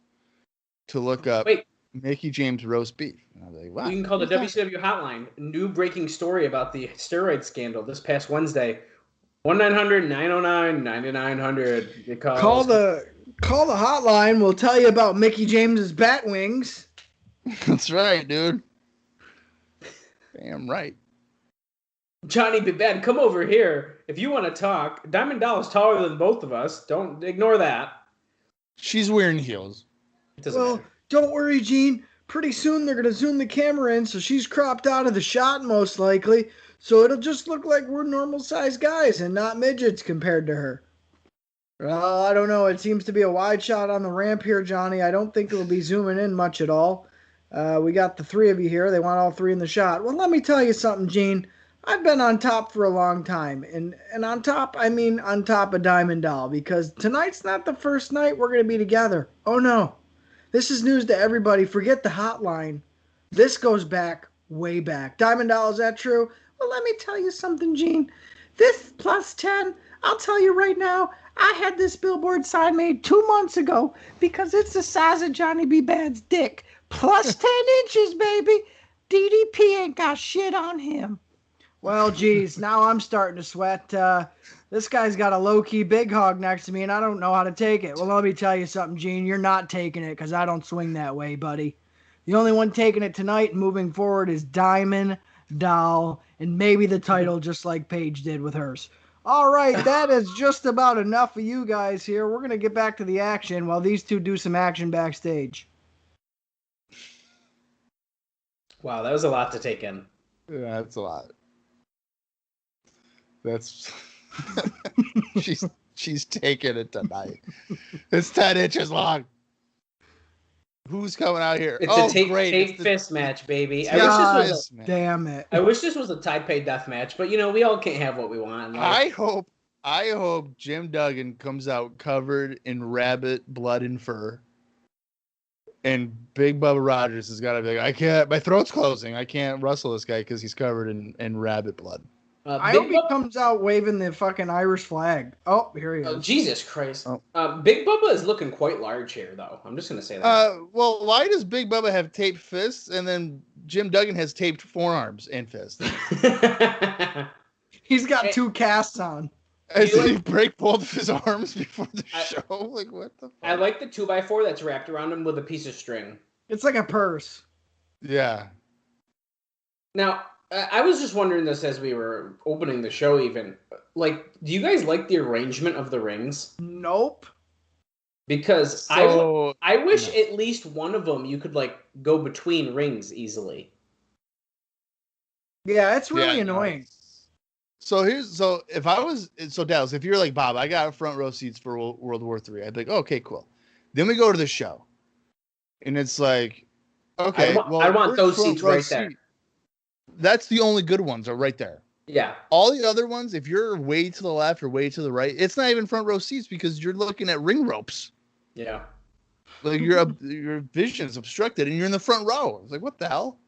to look up Wait. Mickey James roast beef." And I'm like, "Wow." You can call the WCW hotline. New breaking story about the steroid scandal this past Wednesday. 1-900-909-9900. Call the hotline. We'll tell you about Mickey James's bat wings. That's right, dude. Damn right. Johnny B. Bad, come over here. If you want to talk, Diamond Doll's taller than both of us. Don't ignore that. She's wearing heels. It doesn't Well, matter. don't worry, Gene. Pretty soon they're going to zoom the camera in, so she's cropped out of the shot most likely. So it'll just look like we're normal-sized guys and not midgets compared to her. Well, I don't know. It seems to be a wide shot on the ramp here, Johnny. I don't think it'll be zooming in much at all. We got the three of you here. They want all three in the shot. Well, let me tell you something, Gene. I've been on top for a long time. And on top, I mean on top of Diamond Doll, because tonight's not the first night we're going to be together. Oh, no. This is news to everybody. Forget the hotline. This goes back, way back. Diamond Doll, is that true? Well, let me tell you something, Gene. This +10, I'll tell you right now, I had this billboard sign made 2 months ago because it's the size of Johnny B. Bad's dick. +10 inches, baby. DDP ain't got shit on him. Well, geez, now I'm starting to sweat. This guy's got a low-key big hog next to me, and I don't know how to take it. Well, let me tell you something, Gene. You're not taking it because I don't swing that way, buddy. The only one taking it tonight and moving forward is Diamond Doll, and maybe the title just like Paige did with hers. All right, that is just about enough of you guys here. We're going to get back to the action while these two do some action backstage. Wow, that was a lot to take in. Yeah, that's a lot. That's she's taking it tonight. It's 10 inches long. Who's coming out here? It's a tape fist match, baby. Damn it. I wish this was a Taipei death match, but we all can't have what we want. I hope Jim Duggan comes out covered in rabbit blood and fur. And Big Bubba Rogers has got to be like, my throat's closing. I can't wrestle this guy because he's covered in rabbit blood. I hope he comes out waving the fucking Irish flag. Oh, here he is. Oh, Jesus Christ. Big Bubba is looking quite large here, though. I'm just going to say that. Well, why does Big Bubba have taped fists and then Jim Duggan has taped forearms and fists? He's got 2 casts on. Did he break both of his arms before the show? Like, what the fuck? I like the 2x4 that's wrapped around him with a piece of string. It's like a purse. Yeah. Now, I was just wondering this as we were opening the show even. Like, do you guys like the arrangement of the rings? Nope. Because I wish at least one of them you could, like, go between rings easily. Yeah, it's really annoying. So Dallas, if you're like, Bob, I got front row seats for World War III, I'd be like, okay, cool. Then we go to the show. And it's like, okay, I want those seats right there. That's the only good ones are right there. Yeah. All the other ones, if you're way to the left or way to the right, it's not even front row seats because you're looking at ring ropes. Yeah. Like your vision is obstructed and you're in the front row. It's like, what the hell?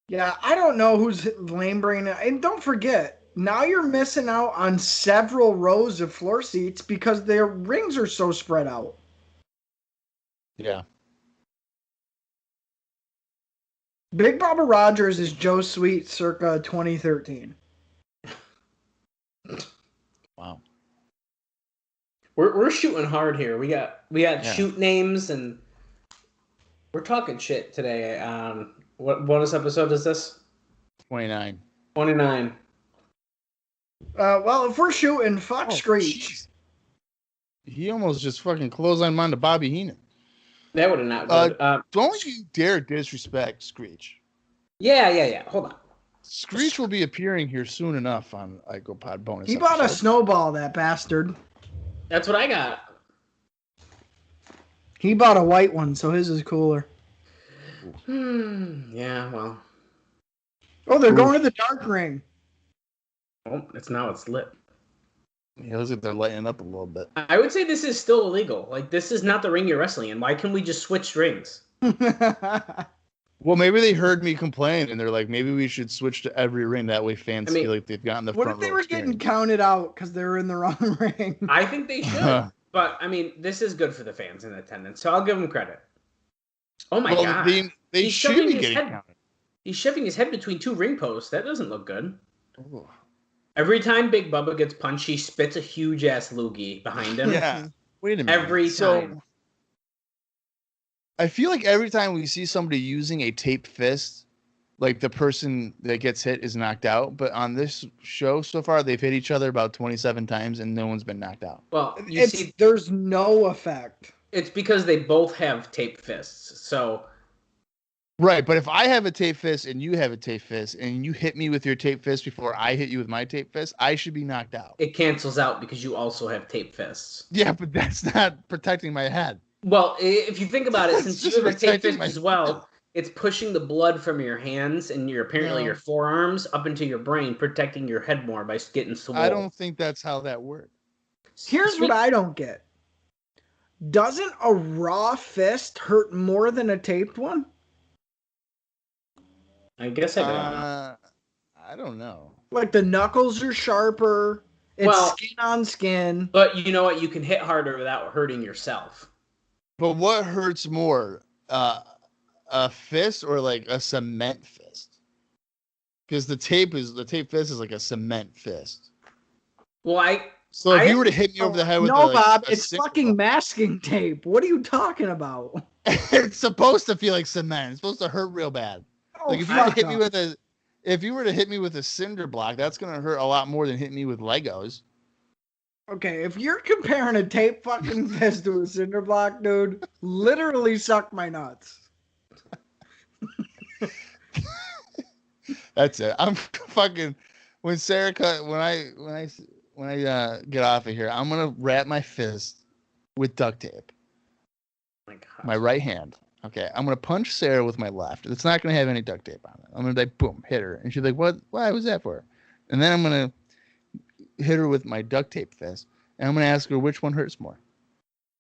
Yeah, I don't know who's lame brain. And don't forget, now you're missing out on several rows of floor seats because their rings are so spread out. Yeah. Big Bubba Rogers is Joe Sweet circa 2013. Wow. We're shooting hard here. We got shoot names and we're talking shit today. What bonus episode is this? 29. 29. Well, if we're shooting, fuck Screech. Geez. He almost just fucking clotheslined mine to Bobby Heenan. That would have not good. Don't you dare disrespect Screech. Yeah. Hold on. Screech will be appearing here soon enough on IcoPod bonus. He bought a snowball, that bastard. That's what I got. He bought a white one, so his is cooler. Yeah, well. Oh, they're going to the dark ring. Oh, it's lit. Yeah, looks like they're lighting up a little bit. I would say this is still illegal. Like, this is not the ring you're wrestling in. Why can't we just switch rings? Well, maybe they heard me complain, and they're like, maybe we should switch to every ring. That way fans feel like they've gotten the front row. What if they were getting counted out because they were in the wrong ring? I think they should. But, this is good for the fans in attendance, so I'll give them credit. Oh, my God. They should be getting counted. He's shoving his head between 2 ring posts. That doesn't look good. Ooh. Every time Big Bubba gets punched, he spits a huge-ass loogie behind him. Yeah. Wait a minute. Every time. I feel like every time we see somebody using a taped fist, like the person that gets hit is knocked out. But on this show so far, they've hit each other about 27 times and no one's been knocked out. Well, there's no effect. It's because they both have taped fists. So. Right, but if I have a tape fist and you have a tape fist and you hit me with your tape fist before I hit you with my tape fist, I should be knocked out. It cancels out because you also have tape fists. Yeah, but that's not protecting my head. Well, if you think about it, since you have a tape fist as well, it's pushing the blood from your hands and your forearms up into your brain, protecting your head more by getting swole. I don't think that's how that works. Here's what I don't get. Doesn't a raw fist hurt more than a taped one? I guess I don't know. I don't know. Like the knuckles are sharper. It's skin on skin. But you know what? You can hit harder without hurting yourself. But what hurts more? A fist or like a cement fist? Because the tape fist is like a cement fist. Well, if you were to hit me over the head with Bob, it's fucking masking tape. What are you talking about? It's supposed to feel like cement. It's supposed to hurt real bad. Like if you were to hit me with a cinder block, that's gonna hurt a lot more than hitting me with Legos. Okay, if you're comparing a tape fucking fist to a cinder block, dude, literally suck my nuts. That's it. I'm fucking when I get off of here, I'm gonna wrap my fist with duct tape. My God. my right hand. Okay, I'm gonna punch Sarah with my left. It's not gonna have any duct tape on it. I'm gonna like boom, hit her, and she's like, "What? Why was that for?" And then I'm gonna hit her with my duct tape fist, and I'm gonna ask her which one hurts more.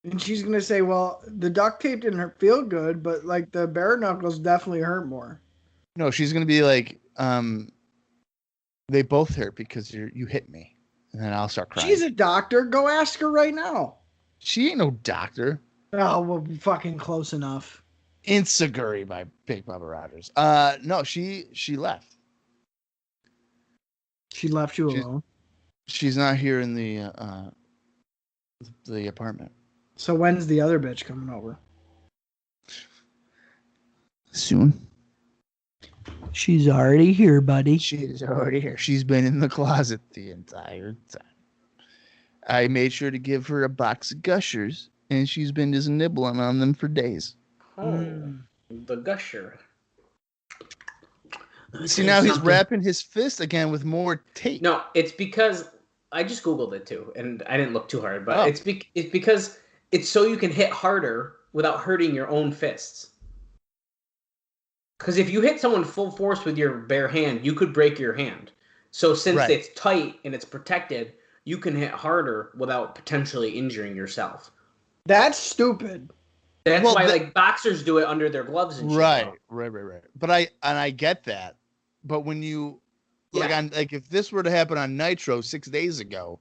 And she's gonna say, "Well, the duct tape didn't feel good, but like the bare knuckles definitely hurt more." No, she's gonna be like, they both hurt because you hit me, and then I'll start crying. She's a doctor. Go ask her right now. She ain't no doctor. Oh, well, fucking close enough. Insecurity by Big Bubba Rogers. No, she left. She left you alone. She's not here in the apartment. So when's the other bitch coming over? Soon. She's already here, buddy. She's already here. She's been in the closet the entire time. I made sure to give her a box of Gushers, and she's been just nibbling on them for days. Oh, the Gusher. See, now he's wrapping his fist again with more tape. No, it's because I just Googled it too, and I didn't look too hard, but it's because it's so you can hit harder without hurting your own fists. Because if you hit someone full force with your bare hand, you could break your hand. So since it's tight and it's protected, you can hit harder without potentially injuring yourself. That's stupid. That's why like boxers do it under their gloves and shit. Right. But I get that. But when you if this were to happen on Nitro 6 days ago,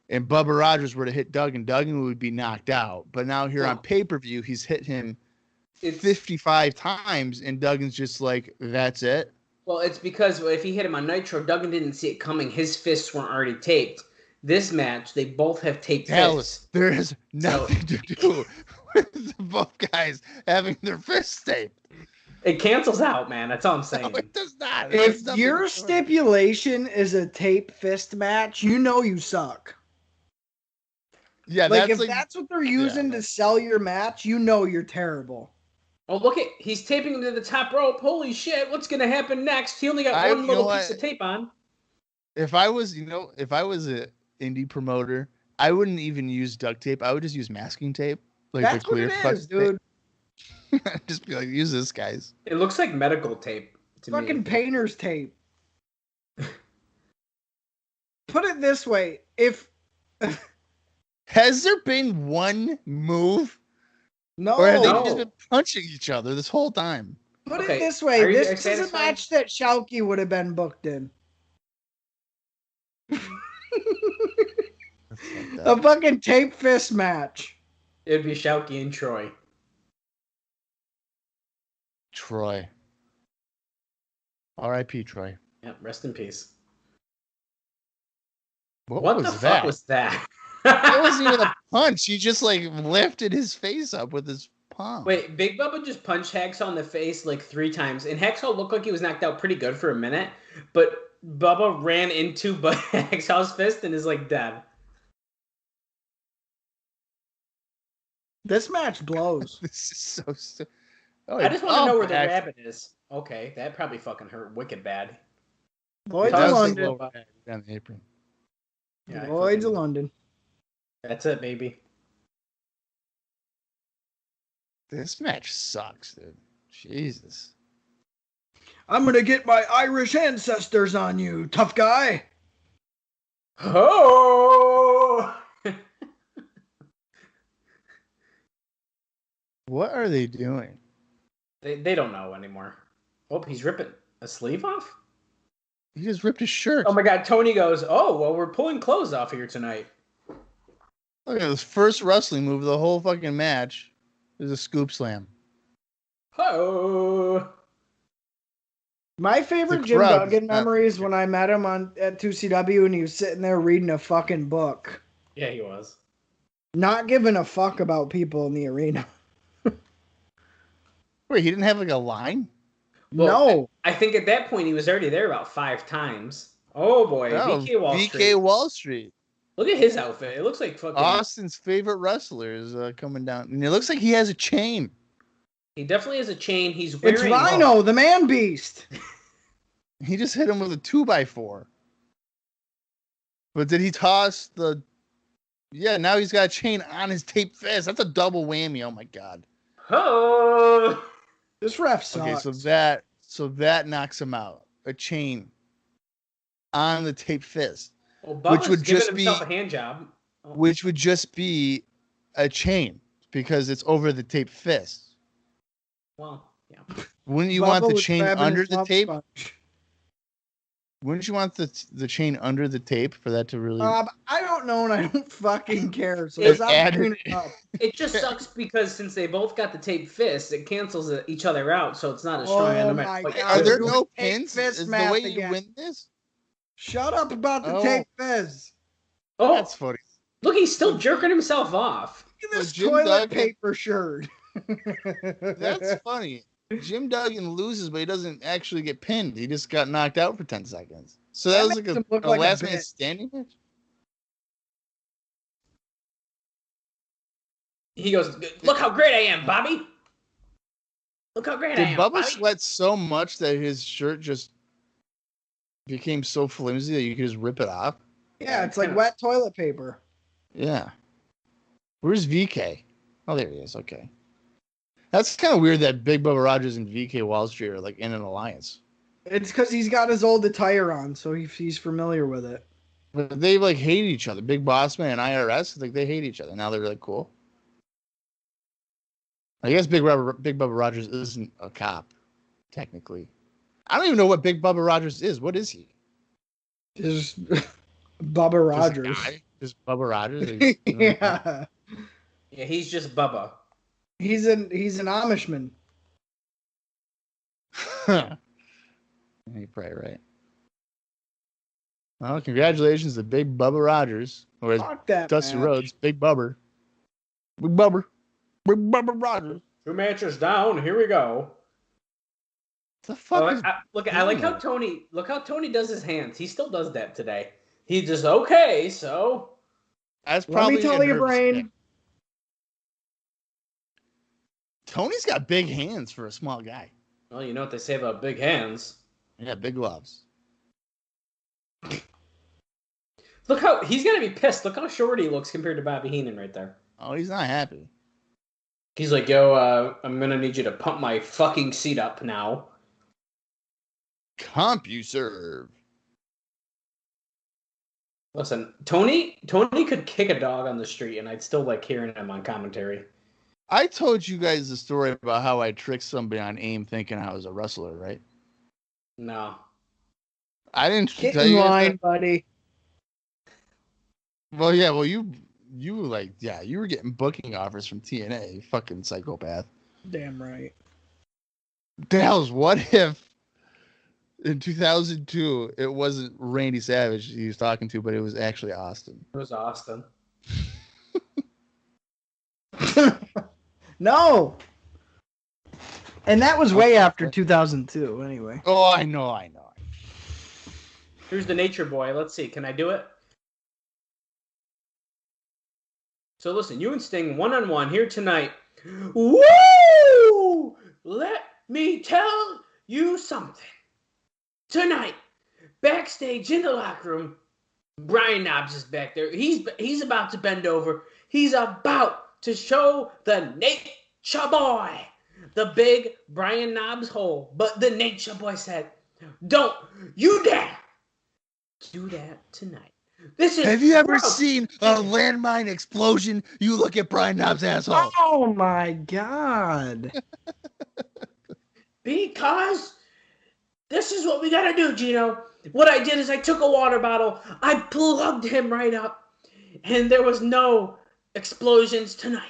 and Bubba Rogers were to hit Duggan, Duggan would be knocked out. But now here on pay-per-view, he's hit him 55 times, and Duggan's just like, that's it. Well, it's because if he hit him on Nitro, Duggan didn't see it coming. His fists weren't already taped. This match, they both have taped fists. There is nothing to do with both guys having their fists taped. It cancels out, man. That's all I'm saying. No, it does not. If your stipulation is a tape fist match, you know you suck. Yeah, like that's what they're using to sell your match, you know you're terrible. Oh, look at he's taping him to the top rope. Holy shit! What's gonna happen next? He only got one little piece of tape on. If I was an indie promoter, I wouldn't even use duct tape. I would just use masking tape, like that's the clear what it is, dude. Just be like, use this, guys. It looks like medical tape to fucking me. Painter's tape. Put it this way: if has there been one move? No. Or have they just been punching each other this whole time? Put it this way: this is a match that Schalke would have been booked in. A fucking tape fist match. It'd be Schalke and Troy. Troy. R.I.P. Troy. Yep, rest in peace. What the fuck was that? It wasn't even a punch. He just like lifted his face up with his palm. Wait, Big Bubba just punched Hacksaw in the face like 3 times, and Hacksaw looked like he was knocked out pretty good for a minute, but Bubba ran into Hacksaw's fist and is like dead. This match blows. This is so stupid. I just want to know where the rabbit is. Okay, that probably fucking hurt wicked bad. Lloyd's of London. Down the apron. Yeah, Lloyd's of London. That's it, baby. This match sucks, dude. Jesus. I'm gonna get my Irish ancestors on you, tough guy. Oh! What are they doing? They don't know anymore. Oh, he's ripping a sleeve off? He just ripped his shirt. Oh my god, Tony goes, oh, well, we're pulling clothes off here tonight. Look at this first wrestling move of the whole fucking match. Is a scoop slam. Oh. My favorite Jim Duggan memory is when I met him at 2CW and he was sitting there reading a fucking book. Yeah, he was. Not giving a fuck about people in the arena. Wait, he didn't have like a line? Well, no. I think at that point he was already there about 5 times. Oh boy, VK Wall Street. VK Wall Street. Look at his outfit. It looks like fucking Austin's favorite wrestler is coming down. And it looks like he has a chain. He definitely has a chain. He's wearing It's Rhino, the man beast. He just hit him with a 2x4. But did he toss the... Yeah, now he's got a chain on his tape fist. That's a double whammy. Oh, my God. Oh. This ref Okay, sucks. so that knocks him out. A chain on the taped fist, Well, Bubba's would giving just himself be- a hand job. Oh. which would just be a chain because it's over the taped fist. Well, yeah. Wouldn't you Bubba want the was chain grabbing under his the love tape? sponge. Wouldn't you want the chain under the tape for that to really? I don't know, and I don't fucking care. So It stop added- bringing it up. It just sucks because since they both got the taped fists, it cancels each other out, so it's not as strong. Oh no matter my what you God. Are there do. doing no tape pins? fist Is the math way you again. win this? Shut up about the Oh. tape fizz. Oh, That's funny. look, he's still jerking himself off. Look at this So Jim toilet Duggan- paper shirt. That's funny. Jim Duggan loses, but he doesn't actually get pinned. He just got knocked out for 10 seconds. So that That was like makes a, him look a like a last man bitch. standing match. He goes, "Look how great I am, Bobby. Look how great I Did am, Bubba Bobby." sweat so much that his shirt just became so flimsy that you could just rip it off? Yeah, it's like wet toilet paper. Yeah. Where's VK? Oh, there he is. Okay. That's kind of weird that Big Bubba Rogers and VK Wall Street are like in an alliance. It's because he's got his old attire on, so he's familiar with it. But they like hate each other. Big Boss Man and IRS, like they hate each other. Now they're like cool. I guess Big Bubba Rogers isn't a cop, technically. I don't even know what Big Bubba Rogers is. What is he? Just Just Bubba a Rogers. guy? Just Bubba Rogers? Like, Yeah. Yeah, he's just Bubba. He's an Amishman. You're probably right. Well, congratulations to Big Bubba Rogers, or as Fuck that Dusty match. Rhodes, Big Bubba. Big Bubba. Big Bubba Rogers. 2 matches down. Here we go. The fuck is I like how Tony does his hands. He still does that today. He just okay. So That's Let probably me tell a your nervous brain. tick. Tony's got big hands for a small guy. well, you know what they say about big hands. Yeah, big gloves. Look how he's gonna be pissed. Look how short he looks compared to Bobby Heenan right there. Oh, he's not happy. He's like, yo, I'm gonna need you to pump my fucking seat up now. CompuServe. Listen, Tony could kick a dog on the street, and I'd still like hearing him on commentary. I told you guys the story about how I tricked somebody on AIM thinking I was a wrestler, right? No, I didn't Get tell in you guys line, that? buddy. Well, yeah, well, you like, yeah, you were getting booking offers from TNA, you fucking psychopath. Damn right. Dallas, what if in 2002 it wasn't Randy Savage he was talking to, but it was actually Austin? it was Austin. No. And that was way after 2002, anyway. Oh, I know. Here's the Nature Boy. Let's see. Can I do it? So listen, you and Sting 1-on-1 here tonight. Woo! Let me tell you something. Tonight, backstage in the locker room, Brian Knobbs is back there. He's about to bend over. He's about to show the Nature Boy the big Brian Knobbs hole. But the Nature Boy said, "Don't you dare do that tonight." This is Have you ever gross. seen a landmine explosion? You look at Brian Knobbs' asshole. Oh my God. Because this is what we gotta do, Gino. What I did is I took a water bottle, I plugged him right up, and there was no explosions tonight.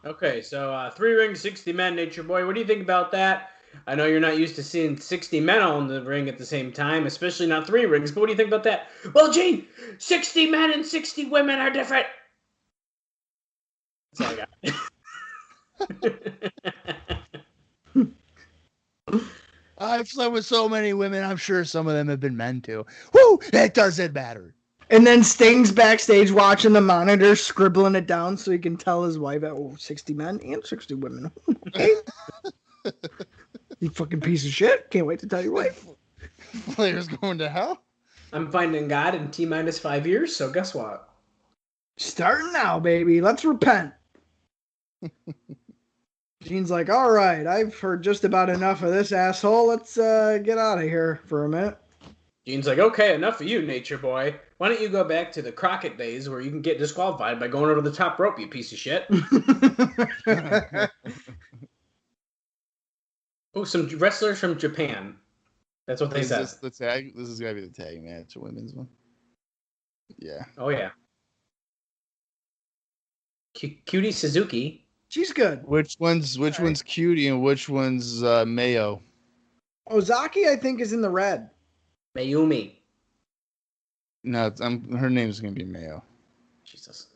Okay, so 3 rings, 60 men, Nature Boy. What do you think about that? I know you're not used to seeing 60 men on the ring at the same time, especially not 3 rings, but what do you think about that? Well, Gene, 60 men and 60 women are different. That's all I got. I've slept with so many women. I'm sure some of them have been men too. Woo! It doesn't matter. And then Sting's backstage watching the monitor, scribbling it down so he can tell his wife, 60 men and 60 women. Okay. You fucking piece of shit. Can't wait to tell your wife. Players going to hell. I'm finding God in T-minus 5 years, so guess what? Starting now, baby. Let's repent. Gene's like, all right, I've heard just about enough of this asshole. Let's get out of here for a minute. Gene's like, okay, enough of you, Nature Boy. Why don't you go back to the Crockett days where you can get disqualified by going over the top rope, you piece of shit? Oh, some wrestlers from Japan. That's what they said. This the tag? This is gonna be the tag match, a women's one. Yeah. Oh yeah. Cutie Suzuki. She's good. Which one's Cutie and which one's Mayo? Ozaki, I think, is in the red. Mayumi. No, her name's gonna be Mayo. Jesus.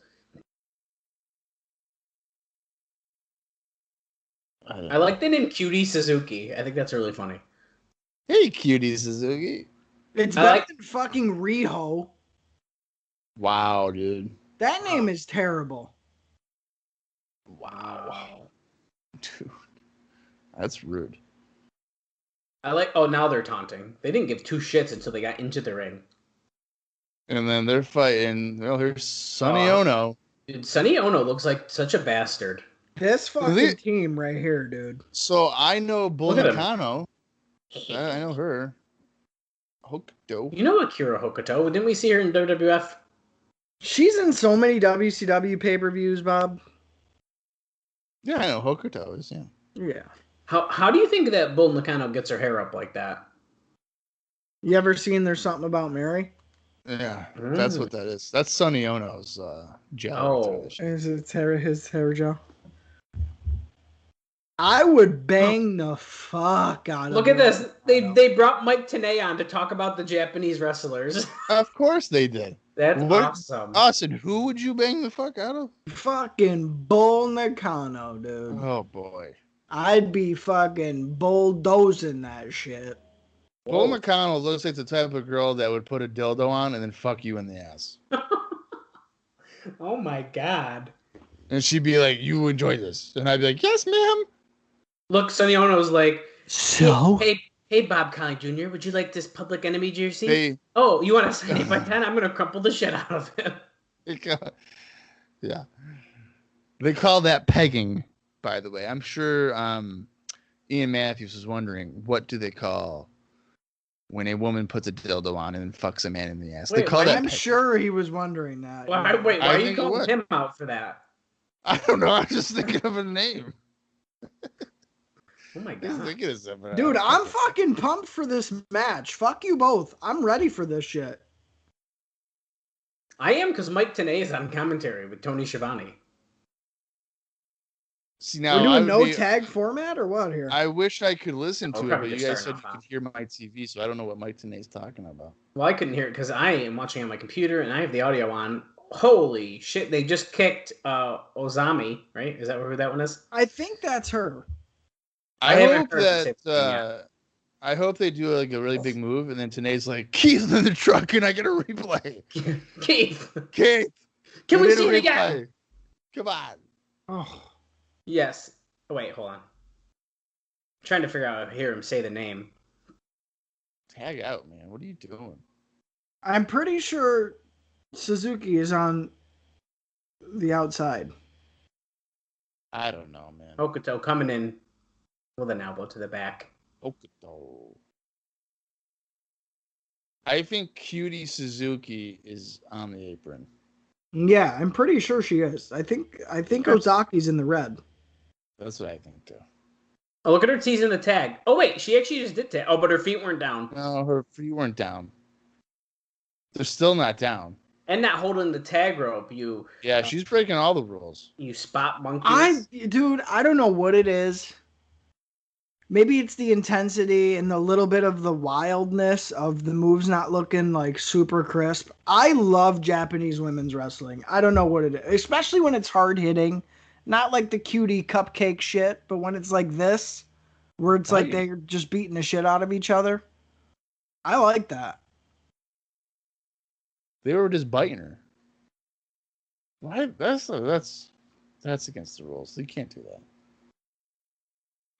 I like the name Cutie Suzuki. I think that's really funny. Hey, Cutie Suzuki. It's better than fucking Riho. Wow, dude. That name is terrible. Wow. Dude. That's rude. Now they're taunting. They didn't give two shits until they got into the ring. And then they're fighting. Well, here's Sonny Ono. Dude, Sonny Ono looks like such a bastard. This fucking team right here, dude. So I know Bull Nakano. I know her. Hokuto. You know Akira Hokuto? Didn't we see her in WWF? She's in so many WCW pay-per-views, Bob. Yeah, I know Hokuto is, yeah. Yeah. How do you think that Bull Nakano gets her hair up like that? You ever seen There's Something About Mary? Yeah, that's what that is. That's Sonny Ono's gel. Oh, is it his hair gel? I would bang the fuck out of Look at this. They brought Mike Tenay on to talk about the Japanese wrestlers. Of course they did. That's awesome. Austin, who would you bang the fuck out of? Fucking Bull Nakano, dude. Oh, boy. I'd be fucking bulldozing that shit. Bull Nakano looks like the type of girl that would put a dildo on and then fuck you in the ass. Oh, my God. And she'd be like, you enjoy this. And I'd be like, yes, ma'am. Look, Sonny Ono's like, so? Hey, Bob Conley Jr., would you like this Public Enemy jersey? Hey. Oh, you want to sign it by 10? I'm going to crumple the shit out of him. Yeah. They call that pegging, by the way. I'm sure Ian Matthews was wondering, what do they call when a woman puts a dildo on and fucks a man in the ass? Wait, they call that I'm sure he was wondering that. Why are you calling him out for that? I don't know. I'm just thinking of a name. Oh my God. Dude, I'm fucking pumped for this match. Fuck you both. I'm ready for this shit. I am, because Mike Tenay is on commentary with Tony Schiavone. See, now we're doing tag format or what here? I wish I could listen to it, but you guys said you could hear my TV, so I don't know what Mike Tenay's talking about. Well, I couldn't hear it because I am watching on my computer and I have the audio on. Holy shit, they just kicked Ozami, right? Is that who that one is? I think that's her. I hope they do like a really big move, and then Tenay's like, Keith in the truck, and I get a replay. Keith, can we see it again? Come on. Oh, yes. Oh, wait, hold on. I'm trying to figure out how to hear him say the name. Tag out, man. What are you doing? I'm pretty sure Suzuki is on the outside. I don't know, man. Hokuto coming in with an elbow to the back. Hokuto. I think Cutie Suzuki is on the apron. Yeah, I'm pretty sure she is. I think Ozaki's in the red. That's what I think too. Oh, look at her teasing the tag. Oh wait, she actually just did tag. Oh, but her feet weren't down. No, her feet weren't down. They're still not down. And not holding the tag rope. Yeah, she's breaking all the rules. You spot monkeys. I don't know what it is. Maybe it's the intensity and the little bit of the wildness of the moves not looking like super crisp. I love Japanese women's wrestling. I don't know what it is, especially when it's hard hitting, not like the cutie cupcake shit, but when it's like this, where it's like they're just beating the shit out of each other. I like that. They were just biting her. Why? That's against the rules. You can't do that.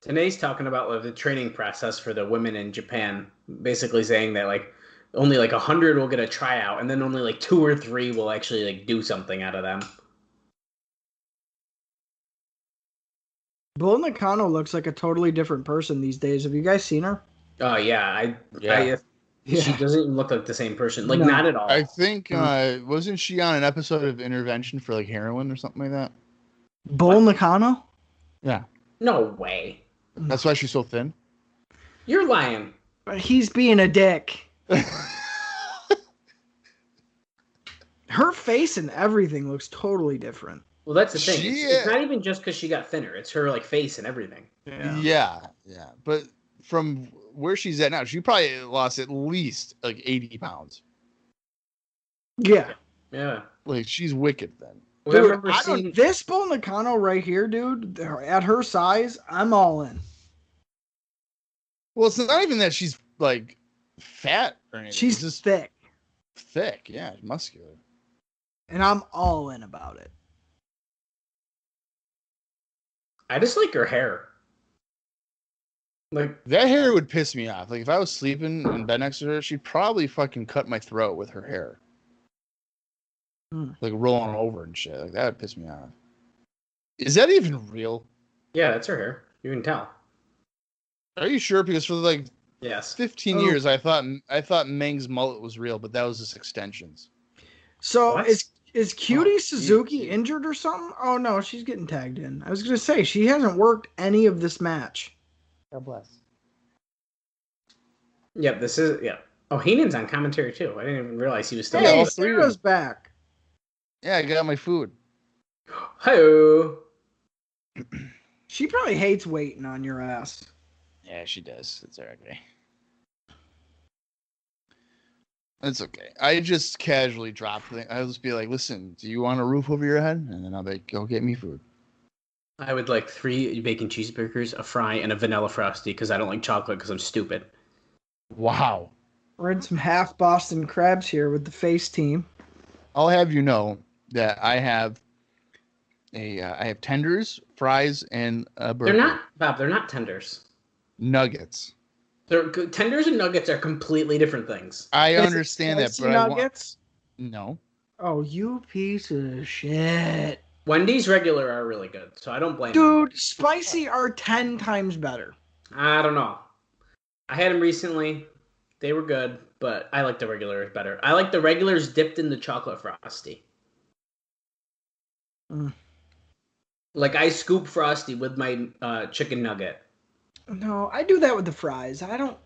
Tenay's talking about the training process for the women in Japan, basically saying that only 100 will get a tryout, and then only 2 or 3 will actually do something out of them. Bull Nakano looks like a totally different person these days. Have you guys seen her? Oh yeah, Yeah. she Yeah. doesn't even look like the same person. Like No. not at all. I think wasn't she on an episode of Intervention for like heroin or something like that? Bull Nakano? Yeah. No way. That's why she's so thin. You're lying. He's being a dick. Her face and everything looks totally different. Well, that's the thing. She, It's not even just because she got thinner. It's her like face and everything. Yeah. But from where she's at now, she probably lost at least like 80 pounds. Yeah. Yeah. Like she's wicked then. Well, I Dude, remember seeing. this Bull Nakano right here, dude, at her size, I'm all in. Well, it's not even that she's like fat or anything. She's It's just thick, thick. Yeah, muscular. and I'm all in about it. I just like her hair. Like That hair would piss me off. Like if I was sleeping in bed next to her, she'd probably fucking cut my throat with her hair. Like rolling over and shit. Like that would piss me off. Is that even real? yeah, that's her hair. You can tell. Are you sure? Because for like Yes. 15 years, I thought Meng's mullet was real, but that was just extensions. So What? is Cutie Suzuki injured or something? Oh no, she's getting tagged in. I was gonna say she hasn't worked any of this match. God bless. Yep. This is yeah. Oh, Heenan's on commentary too. I didn't even realize he was still. Yeah, Hey, all three of Sarah's back. Yeah, I got my food. Hi-oh. She probably hates waiting on your ass. Yeah, she does. It's okay. It's okay. I just casually drop things. I'll just be like, listen, do you want a roof over your head? And then I'll be like, go get me food. I would like 3 bacon cheeseburgers, a fry, and a vanilla frosty because I don't like chocolate because I'm stupid. Wow. We're in some half Boston crabs here with the face team. I'll have you know that I have I have tenders, fries, and a burger. They're not, Bob. They're not tenders. Nuggets. Tenders and nuggets are completely different things. I Is it understand that, spicy but nuggets? no. Oh, you piece of shit. Wendy's regular are really good, so I don't blame them. Dude, spicy are 10 times better. I don't know. I had them recently. They were good, but I like the regulars better. I like the regulars dipped in the chocolate frosty. Like I scoop frosty with my chicken nugget. No, I do that with the fries. I don't.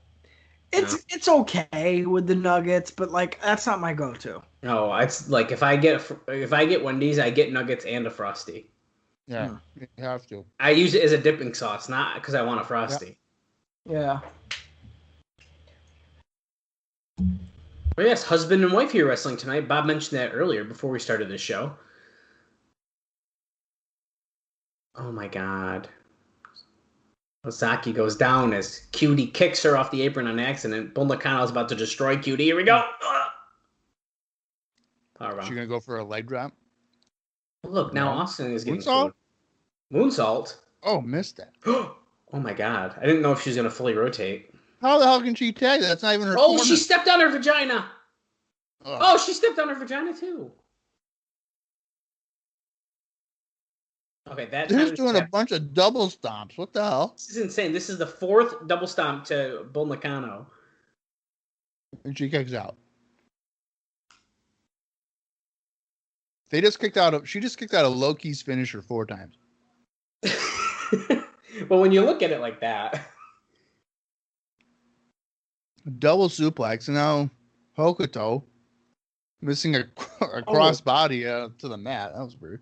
It's okay with the nuggets, but like that's not my go-to. No, it's like if I get Wendy's, I get nuggets and a frosty. Yeah, you have to. I use it as a dipping sauce, not because I want a frosty. Yeah. But yes, husband and wife here wrestling tonight. Bob mentioned that earlier before we started this show. Oh my God. Ozaki goes down as Cutie kicks her off the apron on accident. Bull Nakano's about to destroy Cutie. Here we go. She's gonna go for a leg drop. Look, now Austin is getting Moonsault? Moonsault? Oh, missed that. Oh my God. I didn't know if she was going to fully rotate. How the hell can she tag? That's not even her. Oh, corner. she stepped on her vagina. Ugh. Oh, she stepped on her vagina too. Okay, that They're just doing a bunch of double stomps. What the hell? This is insane. This is the 4th double stomp to Bull Nakano. And she kicks out. She just kicked out a Loki's finisher 4 times. But when you look at it like that, Double suplex, and now Hokuto missing a cross body to the mat. That was weird.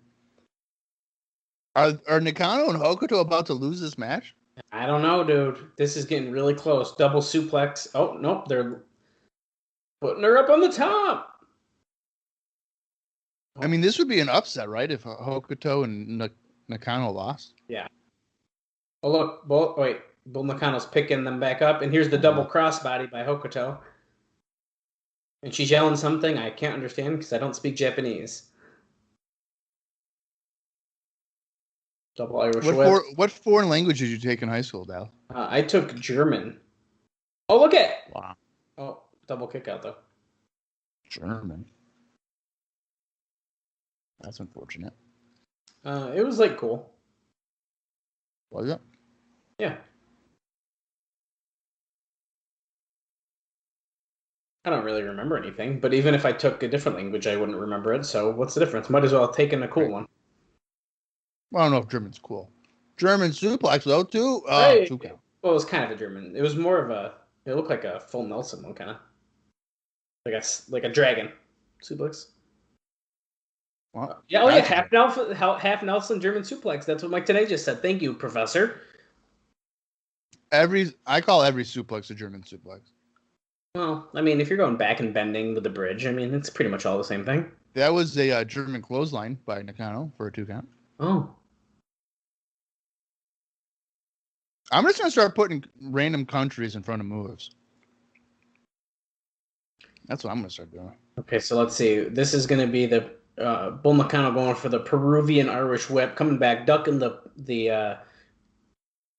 Are Nakano and Hokuto about to lose this match? I don't know, dude. This is getting really close. Double suplex. Oh, nope. They're putting her up on the top. I mean, this would be an upset, right? If Hokuto and Nakano lost. Yeah. Oh, look. Bull Nakano's picking them back up. And here's the double crossbody by Hokuto. And she's yelling something I can't understand because I don't speak Japanese. Double Irish whip. What foreign language did you take in high school, Dal? I took German. Oh, look at. Wow. Oh, double kick out, though. German. That's unfortunate. It was, like, cool. Was it? Yeah. I don't really remember anything, but even if I took a different language, I wouldn't remember it. So what's the difference? Might as well have taken a cool one. Well, I don't know if German's cool. German suplex though too. Hey. 2 count. Well, it was kind of a German. It was more of a. It looked like a full Nelson one, kind of like a dragon suplex. Well, Yeah. Oh yeah, half Nelson German suplex. That's what Mike today just said. Thank you, Professor. I call every suplex a German suplex. Well, I mean, if you're going back and bending with the bridge, I mean, it's pretty much all the same thing. That was a German clothesline by Nakano for a 2 count. Oh. I'm just gonna start putting random countries in front of moves. That's what I'm gonna start doing. Okay, so let's see. This is going to be the Bull Nakano going for the Peruvian Irish whip, coming back, ducking the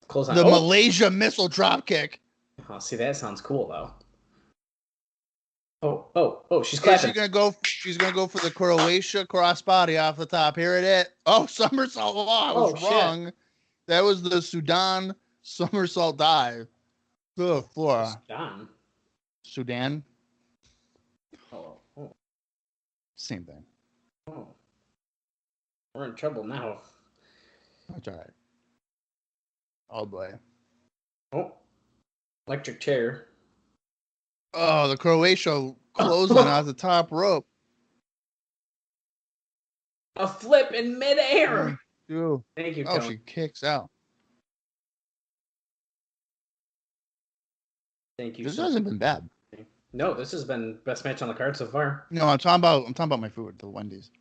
clothesline. The Malaysia missile drop kick. Oh, see, that sounds cool though. Oh! She's clapping. She's gonna go for the Croatia crossbody off the top. Here it is. Oh, somersault. Oh, I was wrong. Shit. That was the Sudan somersault dive to the floor. Sudan. Oh. Same thing. Oh. We're in trouble now. That's all right. Oh boy. Oh. Electric chair. Oh, the Croatia clothesline off the top rope. A flip in midair. Dude. Thank you, Oh, Tony. she kicks out. Thank you. This hasn't been bad. No, this has been best match on the card so far. No, I'm talking about my food, the Wendy's.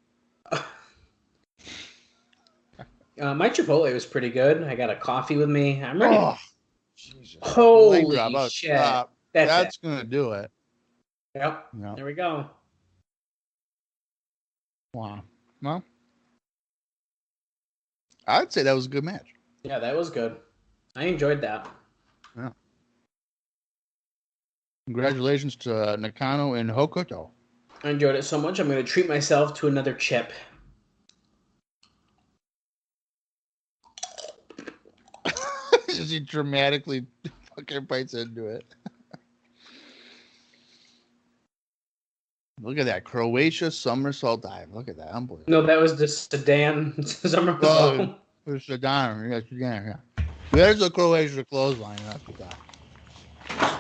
My Chipotle was pretty good. I got a coffee with me. I'm ready. Oh, Jesus. Holy Leg drop out shit. top. That's gonna do it. Yep. Yep. There we go. Wow. Well, I'd say that was a good match. Yeah, that was good. I enjoyed that. Yeah. Congratulations to Nakano and Hokuto. I enjoyed it so much, I'm going to treat myself to another chip. As he dramatically fucking bites into it. Look at that. Croatia somersault dive. Look at that. Unbelievable. No, that was the Sedan somersault. Oh, it's Sedan. Yes, yeah. There's a Croatia clothesline. That's what that.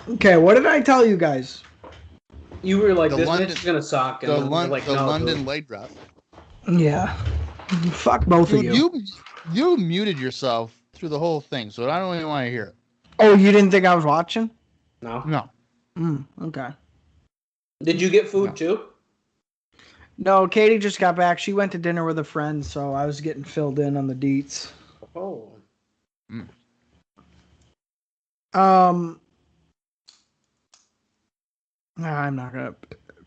Okay, what did I tell you guys? You were like, The this London- match is going to suck. And The, then you're like, no, London dude. leg drop. Yeah. Fuck both of Dude, you. you muted yourself through the whole thing, so I don't even want to hear it. Oh, you didn't think I was watching? No. No. Okay. Did you get food No. too? No, Katie just got back. She went to dinner with a friend, so I was getting filled in on the deets. Oh. I'm not gonna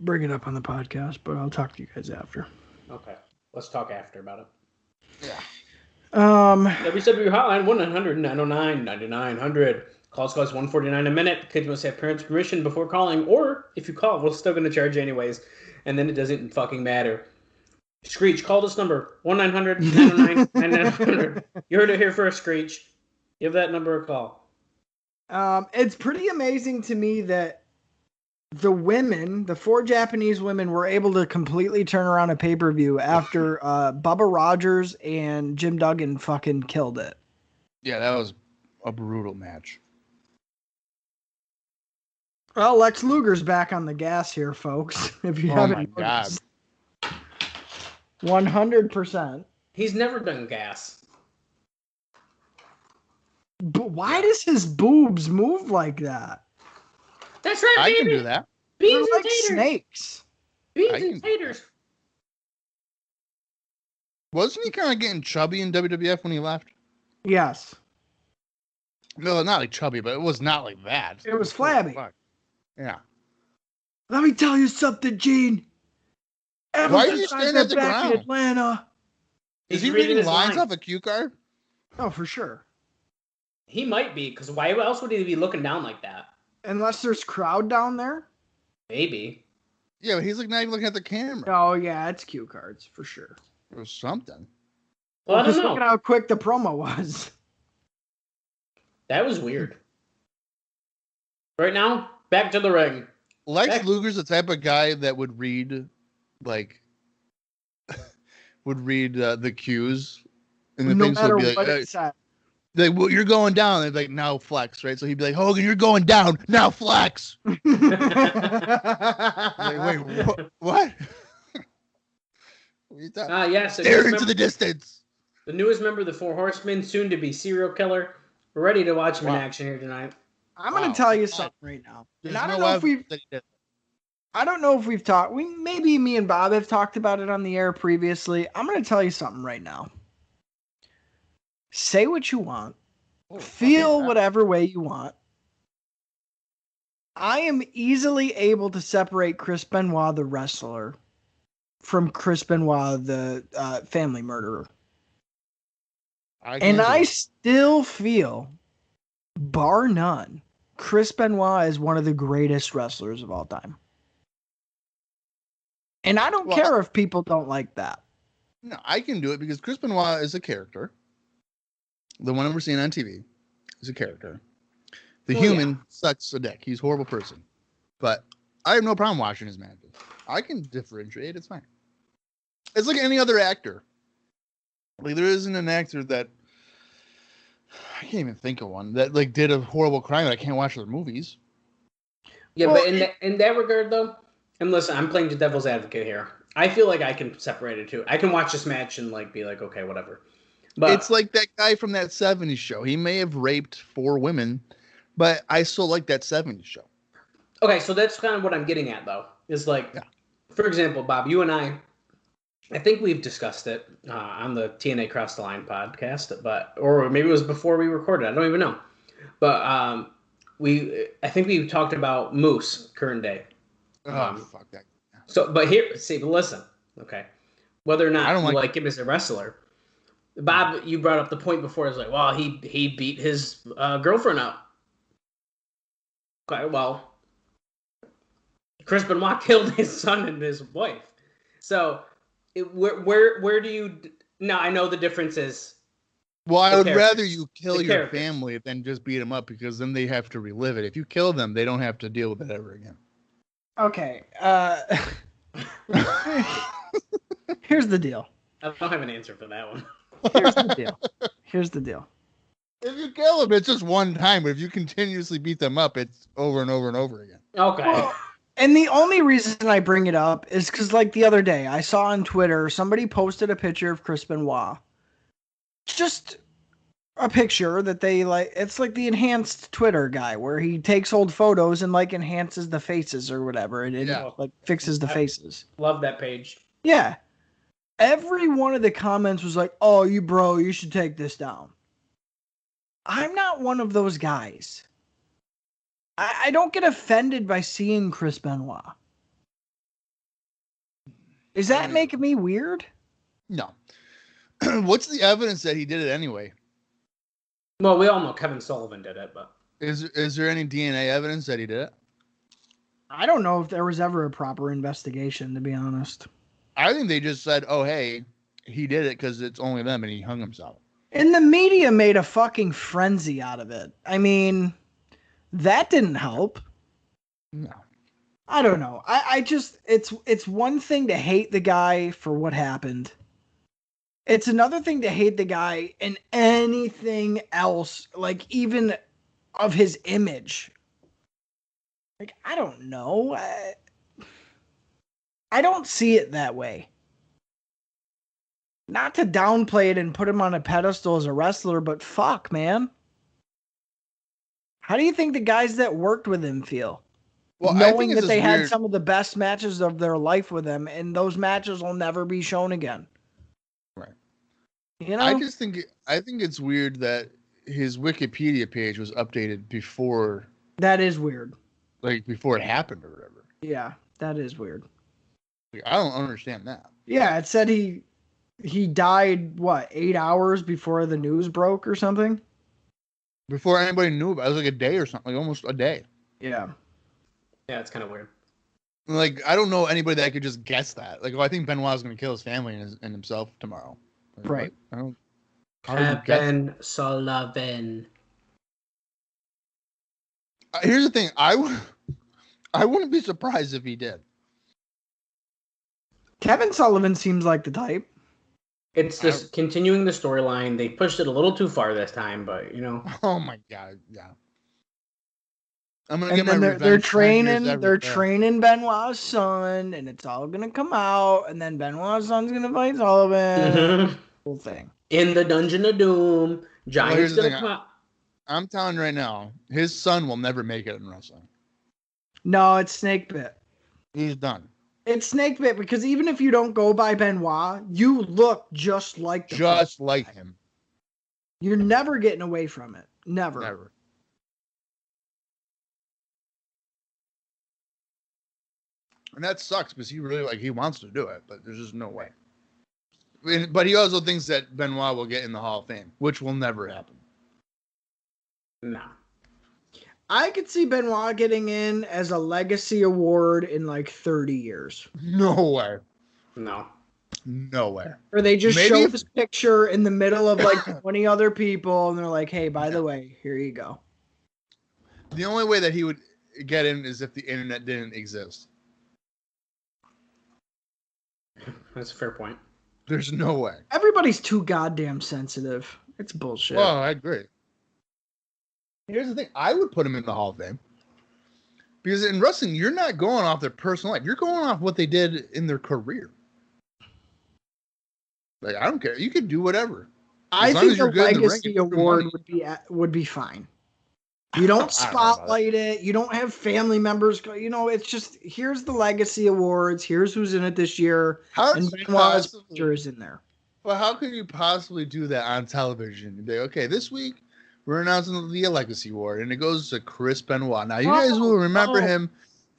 bring it up on the podcast, but I'll talk to you guys after. Okay. Let's talk after about it. Yeah. WCW Hotline 1-900-909-9900. Calls cost $149 a minute. Kids must have parents' permission before calling, or if you call, we're still going to charge you anyways, and then it doesn't fucking matter. Screech, call this number 1-900-909-9900. You heard it here first, Screech. Give that number a call. It's pretty amazing to me that the 4 Japanese women were able to completely turn around a pay-per-view after Bubba Rogers and Jim Duggan fucking killed it. Yeah, that was a brutal match. Well, Lex Luger's back on the gas here, folks. If you Oh haven't my God. noticed. 100%. He's never done gas. But why does his boobs move like that? That's right, I baby. can do that. They're Beans and like taters. snakes. Beans I and can- taters. Wasn't he kind of getting chubby in WWF when he left? Yes. No, not like chubby, but it was not like that. It was flabby. Fuck. Yeah. Let me tell you something, Gene. Ever Why are you since I staring got at the back ground? in Atlanta. Is He's he reading reading his lines lines. off a cue card? Oh, for sure. He might be, because why else would he be looking down like that? Unless there's crowd down there. Maybe. Yeah, but he's like not even looking at the camera. Oh, yeah, it's cue cards for sure. Or something. Well, I Just don't look at know. how quick the promo was. That was weird. Right now, back to the ring. Lex Luger's the type of guy that would read, the cues and the No things. matter Would be what like, it said. like, well, you're going down. They'd be like, now flex, right? So he'd be like, Hogan, you're going down. Now flex. Like, wait, what? Yes. Stare into the distance. The newest member of the Four Horsemen, soon to be serial killer. We're ready to watch him in action here tonight. I'm going to tell you something right now. And I don't know if we've talked. Maybe me and Bob have talked about it on the air previously. I'm going to tell you something right now. Say what you want. Feel whatever way you want. I am easily able to separate Chris Benoit, the wrestler, from Chris Benoit, the family murderer. I still feel, bar none, Chris Benoit is one of the greatest wrestlers of all time. And I don't care if people don't like that. No, I can do it because Chris Benoit is a character. The one we're seeing on TV is a character. The human sucks a dick. He's a horrible person. But I have no problem watching his matches. I can differentiate. It's fine. It's like any other actor. Like, there isn't an actor that I can't even think of one that like did a horrible crime that I can't watch their movies. Yeah, but in that regard though, and listen, I'm playing the devil's advocate here. I feel like I can separate it too. I can watch this match and like be like, okay, whatever. But it's like that guy from that 70s show. He may have raped 4 women, but I still like that 70s show. Okay, so that's kind of what I'm getting at though. Is like, for example, Bob, you and I think we've discussed it on the TNA Cross the Line podcast, or maybe it was before we recorded. I don't even know. But I think we talked about Moose current day. Fuck that. So, but listen, okay. Whether or not I don't like him as a wrestler, Bob, you brought up the point before. It's like, well, he beat his girlfriend up. Okay, well, Chris Benoit killed his son and his wife. So, where do you? Now I know the difference is. Well, I would rather you kill your family than just beat them up because then they have to relive it. If you kill them, they don't have to deal with it ever again. Okay. Here's the deal. I don't have an answer for that one. Here's the deal. If you kill them, it's just one time. But if you continuously beat them up, it's over and over and over again. Okay. Well, and the only reason I bring it up is because, like, the other day, I saw on Twitter, somebody posted a picture of Chris Benoit. Just a picture that they, like, it's like the enhanced Twitter guy, where he takes old photos and, like, enhances the faces or whatever, and like, fixes the faces. Love that page. Yeah. Every one of the comments was like, oh, you should take this down. I'm not one of those guys. I don't get offended by seeing Chris Benoit. Is that making me weird? No. What's the evidence that he did it anyway? Well, we all know Kevin Sullivan did it, but is there any DNA evidence that he did it? I don't know if there was ever a proper investigation, to be honest. I think they just said, oh, hey, he did it because it's only them and he hung himself. And the media made a fucking frenzy out of it. I mean, that didn't help. No. I don't know. I just, it's one thing to hate the guy for what happened. It's another thing to hate the guy in anything else, like even of his image. Like, I don't know. I don't see it that way. Not to downplay it and put him on a pedestal as a wrestler, but fuck, man. How do you think the guys that worked with him feel? Well, knowing that they had some of the best matches of their life with him, and those matches will never be shown again. Right. You know? I think it's weird that his Wikipedia page was updated before. That is weird. Like, before it happened or whatever. Yeah, that is weird. Like, I don't understand that. Yeah, it said he died, 8 hours before the news broke or something? Before anybody knew about it. It was like a day or something, like almost a day. Yeah. Yeah, it's kind of weird. Like, I don't know anybody that could just guess that. Like, I think Benoit's going to kill his family and himself tomorrow. Like, right. I don't. Kevin Sullivan. Here's the thing. I wouldn't be surprised if he did. Kevin Sullivan seems like the type. It's just continuing the storyline. They pushed it a little too far this time, but Oh my god, yeah. I'm gonna And get my then revenge. they're 10 years training. every They're day. training Benoit's son, and it's all gonna come out. And then Benoit's son's gonna fight Sullivan. Whole thing. in the Dungeon of Doom, Giant's here's the gonna thing. come out. I'm telling you right now, his son will never make it in wrestling. No, it's Snakebit. He's done. It's Snakebit because even if you don't go by Benoit, you look just like the Just fuck. like him. You're never getting away from it. Never. Never. And that sucks because he really he wants to do it, but there's just no way. But he also thinks that Benoit will get in the Hall of Fame, which will never happen. No. I could see Benoit getting in as a legacy award in like 30 years. No way. No. No way. Or they just Maybe show if- this picture in the middle of like 20 other people and they're like, hey, by the way, here you go. The only way that he would get in is if the internet didn't exist. That's a fair point. There's no way. Everybody's too goddamn sensitive. It's bullshit. Well, I agree. Here's the thing. I would put him in the Hall of Fame. Because in wrestling, you're not going off their personal life. You're going off what they did in their career. Like, I don't care. You can do whatever. I long think as the you're good in the ring, legacy you put your award money. would be fine. You don't I don't know about spotlight it. You don't have family members. It's just, here's the legacy awards. Here's who's in it this year. How And could you Benoit's possibly- picture is in there. Well, how could you possibly do that on television? You'd be like, okay, this week we're announcing the Legacy Award, and it goes to Chris Benoit. Now, you guys will remember him.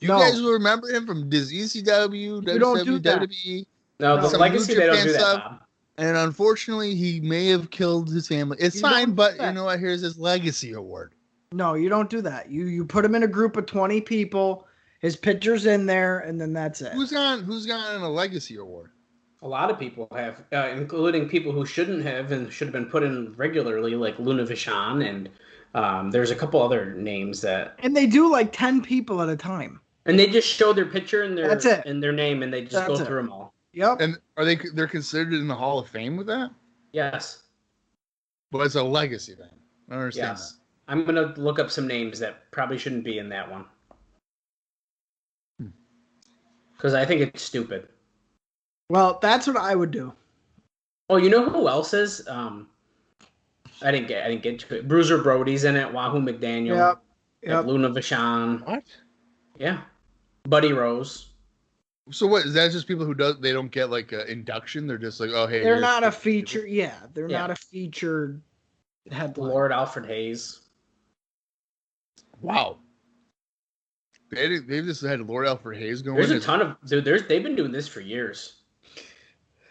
You guys will remember him from this ECW, You don't do WCW, that. WWE. No, the Some legacy, Lucha they don't fan do that, stuff. Bob. And unfortunately, he may have killed his family. It's You fine, don't but do that. you know what? Here's his Legacy Award. No, you don't do that. You put him in a group of 20 people. His picture's in there, and then that's it. Who's gotten a Legacy Award? A lot of people have, including people who shouldn't have and should have been put in regularly, like Luna Vachon, and there's a couple other names that. And they do like 10 people at a time. And they just show their picture and That's it. their name, and they just go That's it. through them all. Yep. And they're considered in the Hall of Fame with that? Yes. But it's a legacy thing. I don't understand Yes. I'm gonna look up some names that probably shouldn't be in that one. Because I think it's stupid. Well, that's what I would do. Oh, you know who else is? I didn't get to it. Bruiser Brody's in it. Wahoo McDaniel. Yep. Luna Vachon. that. What? Yeah. Buddy Rose. So what, is that just people who they don't get like an induction? They're just like, oh, hey. They're here's not a 50 feature. people. Yeah, they're Yeah. not a featured headline. Lord Alfred Hayes. Wow. They've just had Lord Alfred Hayes going. There's a ton of dude. They've been doing this for years.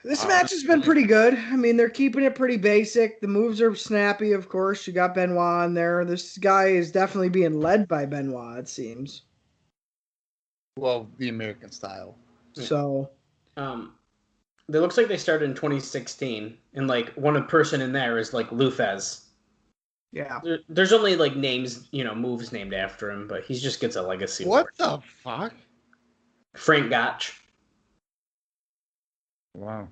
This Wow, match that's has been funny. pretty good. I mean, they're keeping it pretty basic. The moves are snappy, of course. You got Benoit in there. This guy is definitely being led by Benoit, it seems. Well, the American style. So, It looks like they started in 2016, and like one person in there is like Luthez. yeah. There's only like names, moves named after him, but he just gets a legacy What award. the fuck? Frank Gotch. Wow.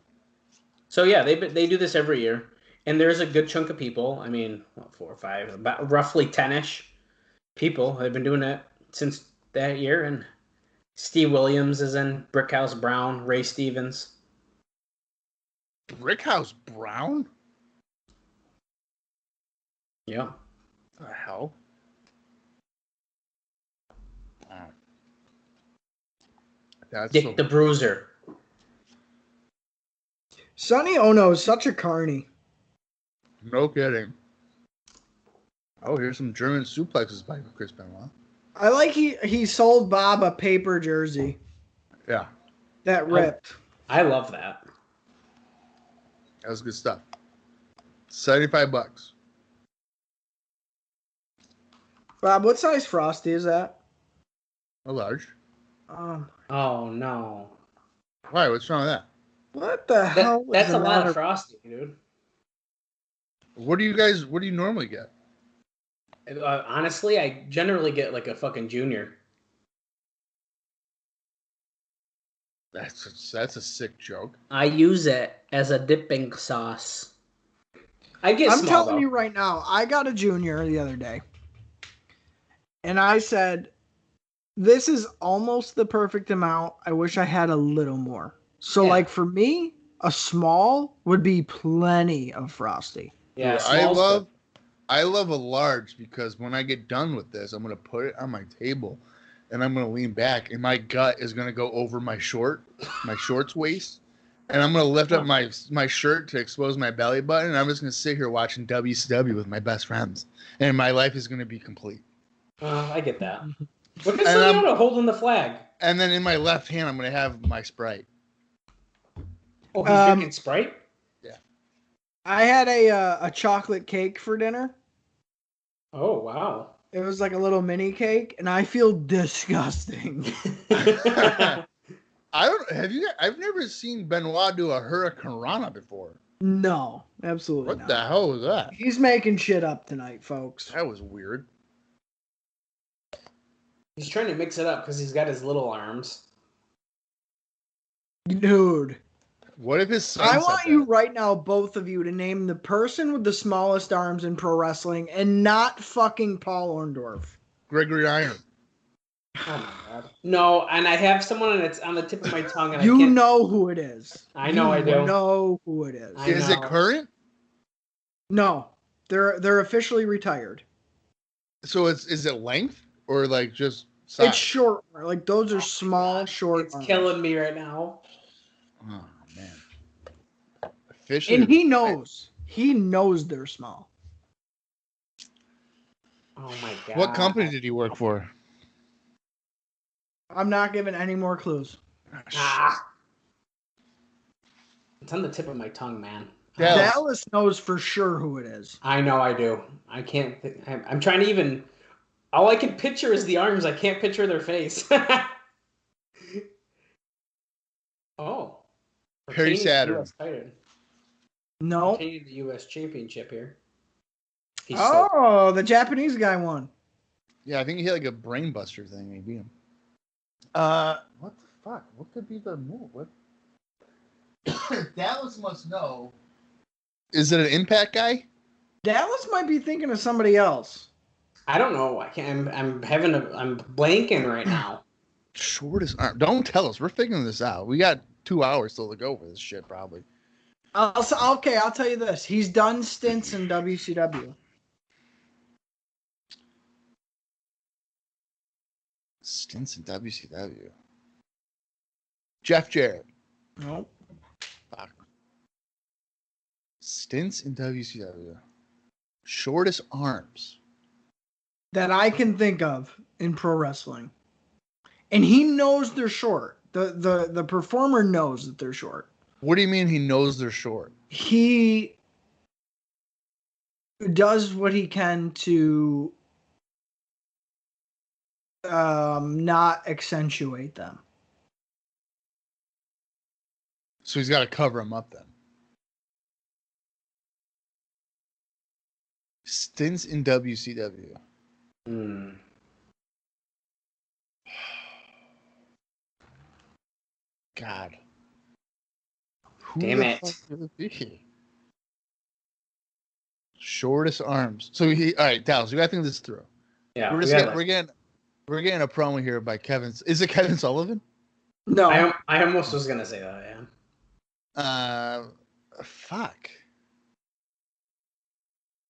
So yeah, they do this every year, and there's a good chunk of people. I mean, 4 or 5, about roughly 10ish people have been doing it since that year. And Steve Williams is in, Brickhouse Brown, Ray Stevens. Brickhouse Brown? Yeah. The hell? Wow. That's Dick so- the Bruiser. Sonny Ono is such a carny. no kidding. Oh, here's some German suplexes by Chris Benoit. I like he sold Bob a paper jersey Yeah, that ripped. I love that. that was good stuff. $75. Bob, what size Frosty is that? A large. Oh no. Why? What's wrong with that? What the hell? is That's the a lot matter? of Frosty, dude. What do you normally get? Honestly, I generally get like a fucking junior. That's a sick joke. I use it as a dipping sauce. I get I'm small telling though. you right now, I got a junior the other day. And I said, this is almost the perfect amount. I wish I had a little more. So, Yeah. like, for me, a small would be plenty of Frosty. Yeah, Dude, small's good. I love a large because when I get done with this, I'm gonna put it on my table, and I'm gonna lean back, and my gut is gonna go over my shorts waist, and I'm gonna lift up my shirt to expose my belly button, and I'm just gonna sit here watching WCW with my best friends, and my life is gonna be complete. I get that. Look at And Sonata holding the flag. And then in my left hand, I'm gonna have my Sprite. Oh, he's drinking Sprite? Yeah. I had a chocolate cake for dinner. Oh, wow. It was like a little mini cake, and I feel disgusting. I don't have you. I've never seen Benoit do a hurricanrana before. No, absolutely What not. the hell was that? He's making shit up tonight, folks. That was weird. He's trying to mix it up because he's got his little arms. Dude. What if his son I said want that? you right now, both of you, to name the person with the smallest arms in pro wrestling and not fucking Paul Orndorff. Gregory Iron. Oh my god. No, and I have someone and it's on the tip of my tongue and I You can't. know who it is. I know I do. You know who it is. I Is it know. current? No. They're officially retired. So is it length or like just size? It's short. Like those are small, short It's arms. killing me right now. Oh man. Officially. And he knows. He knows they're small. Oh my god. What company did he work for? I'm not giving any more clues. Ah. It's on the tip of my tongue, man. Dallas. Dallas knows for sure who it is. I know I do. I can't. I'm trying to even. All I can picture is the arms. I can't picture their face. Oh. Perry Retaining the Saturn. US title. No. Retaining the U.S. Championship here. He's Oh, the Japanese guy won. Yeah, I think he had like a brain buster thing. He beat him. What the fuck? What could be the move? What? Dallas must know. Is it an Impact guy? Dallas might be thinking of somebody else. I don't know. I can't. I'm blanking right now. Shortest arm. Don't tell us. We're figuring this out. We got 2 hours still to go for this shit, probably. I'll tell you this. He's done stints in WCW. Stints in WCW. Jeff Jarrett. Nope. Fuck. Stints in WCW. Shortest arms. That I can think of in pro wrestling. And he knows they're short. The performer knows that they're short. What do you mean he knows they're short? He does what he can to not accentuate them. So he's got to cover him up then. Stints in WCW. Hmm. God. Who Damn the it. fuck would it be? Shortest arms. So he. All right, Dallas. We got to think this through. Yeah. We're getting a promo here by Kevin. Is it Kevin Sullivan? No. I almost was gonna say that. Yeah. Fuck.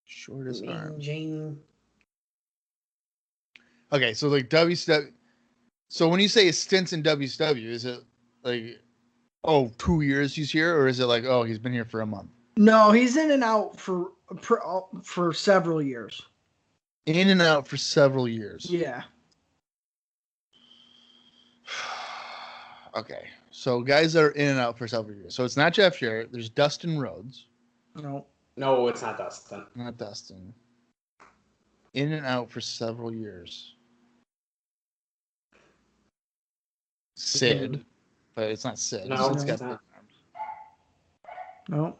Shortest arm. Jane. Okay, so like WCW. So when you say stints in WCW, is it like, 2 years he's here, or is it like, he's been here for a month? No, he's in and out for several years. In and out for several years. Yeah. Okay, so guys that are in and out for several years. So it's not Jeff Jarrett. There's Dustin Rhodes. No. No, it's not Dustin. Not Dustin. In and out for several years. Sid. But it's not Sid. No, Sid's it's got not. big arms. No.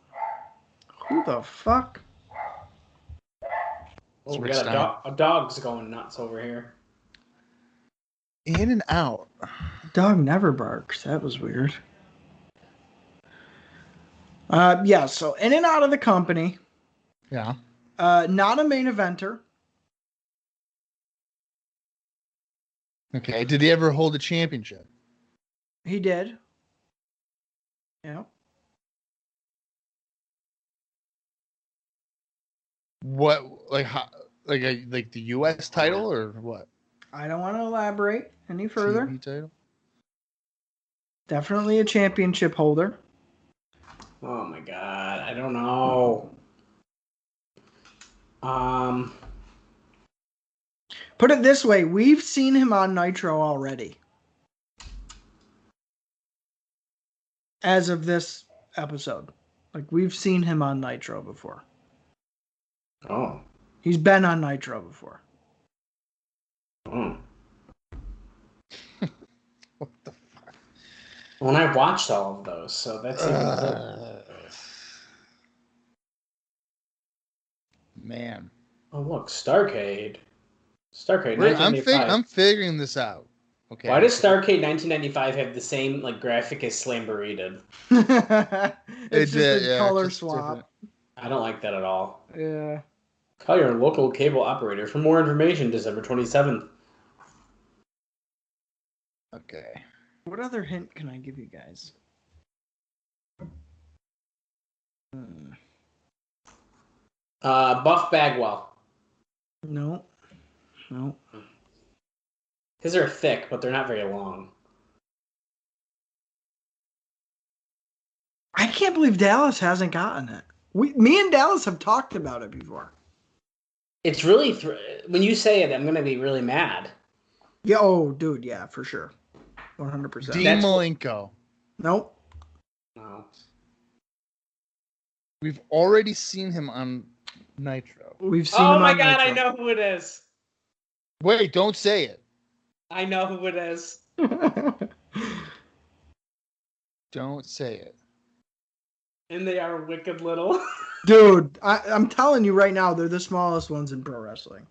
Who the fuck? Oh, we Rick got Stein. a dog's going nuts over here. In and out. Dog never barks. That was weird. Yeah, so in and out of the company. Yeah. Not a main eventer. Okay. Did he ever hold a championship? He did. Yeah. What, like, how, like the U.S. title or what? I don't want to elaborate any further. TV title. Definitely a championship holder. Oh my god, I don't know. Put it this way, we've seen him on Nitro already. As of this episode. Like, we've seen him on Nitro before. Oh. He's been on Nitro before. Oh. What the fuck? Well, and I've watched all of those, so that's even Man. Oh, look, Starcade. Starcade, 1995. I'm figuring this out. Okay. Why does Starcade 1995 have the same like graphic as Slamboree did? It's just a color swap. Different. I don't like that at all. Yeah. Call your local cable operator for more information. December 27th. Okay. What other hint can I give you guys? Buff Bagwell. No. No. His are thick, but they're not very long. I can't believe Dallas hasn't gotten it. Me and Dallas have talked about it before. It's really when you say it, I'm gonna be really mad. Yeah. Oh, dude. Yeah, for sure. 100%. Dean Malenko. Nope. No. We've already seen him on Nitro. We've seen Oh him my on god, Nitro. I know who it is. Wait, don't say it. I know who it is. Don't say it. And they are wicked little. Dude, I'm telling you right now, they're the smallest ones in pro wrestling.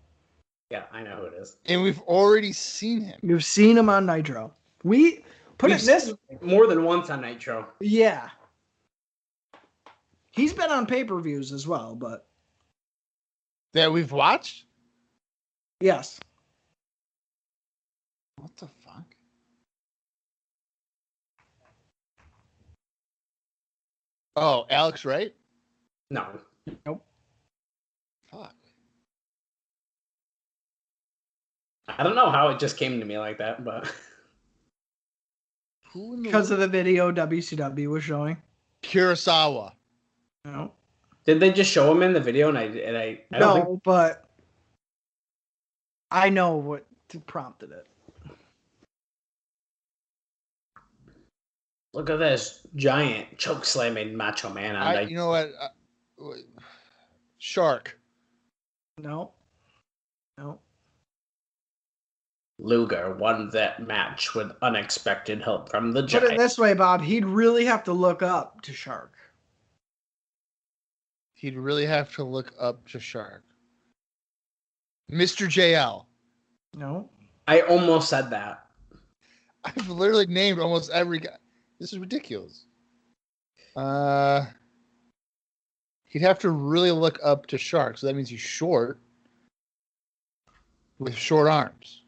Yeah, I know who it is. And we've already seen him. You've seen him on Nitro. We put We've it this. more than once on Nitro. Yeah. He's been on pay-per-views as well, but That we've watched? yes. What the fuck? Oh, Alex Wright? No. Nope. Fuck. I don't know how it just came to me like that, but Who in the Because of the video WCW was showing. Kurosawa. No. did they just show him in the video? And I don't No, think but I know what prompted it. look at this giant choke slamming Macho Man on Nitro. You know what? Shark. No. No. Luger won that match with unexpected help from the Put giant. it this way, Bob. He'd really have to look up to Shark. He'd really have to look up to Shark. Mr. JL. No. I almost said that. I've literally named almost every guy. This is ridiculous. He'd have to really look up to Shark, so that means he's short with short arms.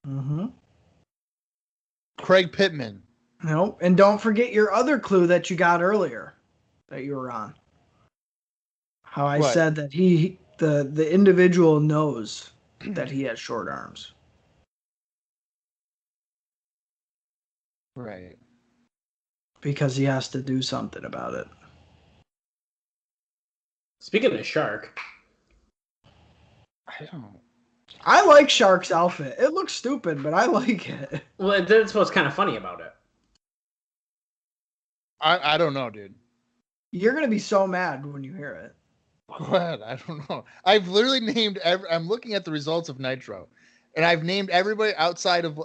Mm-hmm. Craig Pittman. No. And don't forget your other clue that you got earlier that you were on. How I What? said that the individual knows that he has short arms. Right. Because he has to do something about it. Speaking of Shark, I don't. I like Shark's outfit. It looks stupid, but I like it. well, that's what's kind of funny about it. I don't know, dude. You're going to be so mad when you hear it. What? I don't know. I've literally named I'm looking at the results of Nitro, and I've named everybody outside of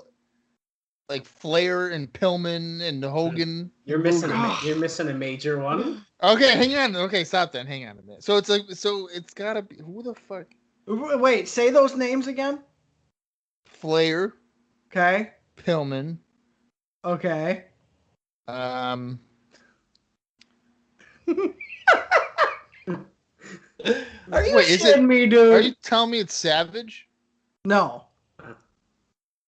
like Flair and Pillman and Hogan. You're missing a major one. Okay, hang on. Okay, stop then. Hang on a minute. So it's like, so it's gotta be who the fuck? Wait, say those names again. Flair, Okay. Pillman. Okay. Um, Are you Wait, is it- shitting me, dude? are you telling me it's Savage? No.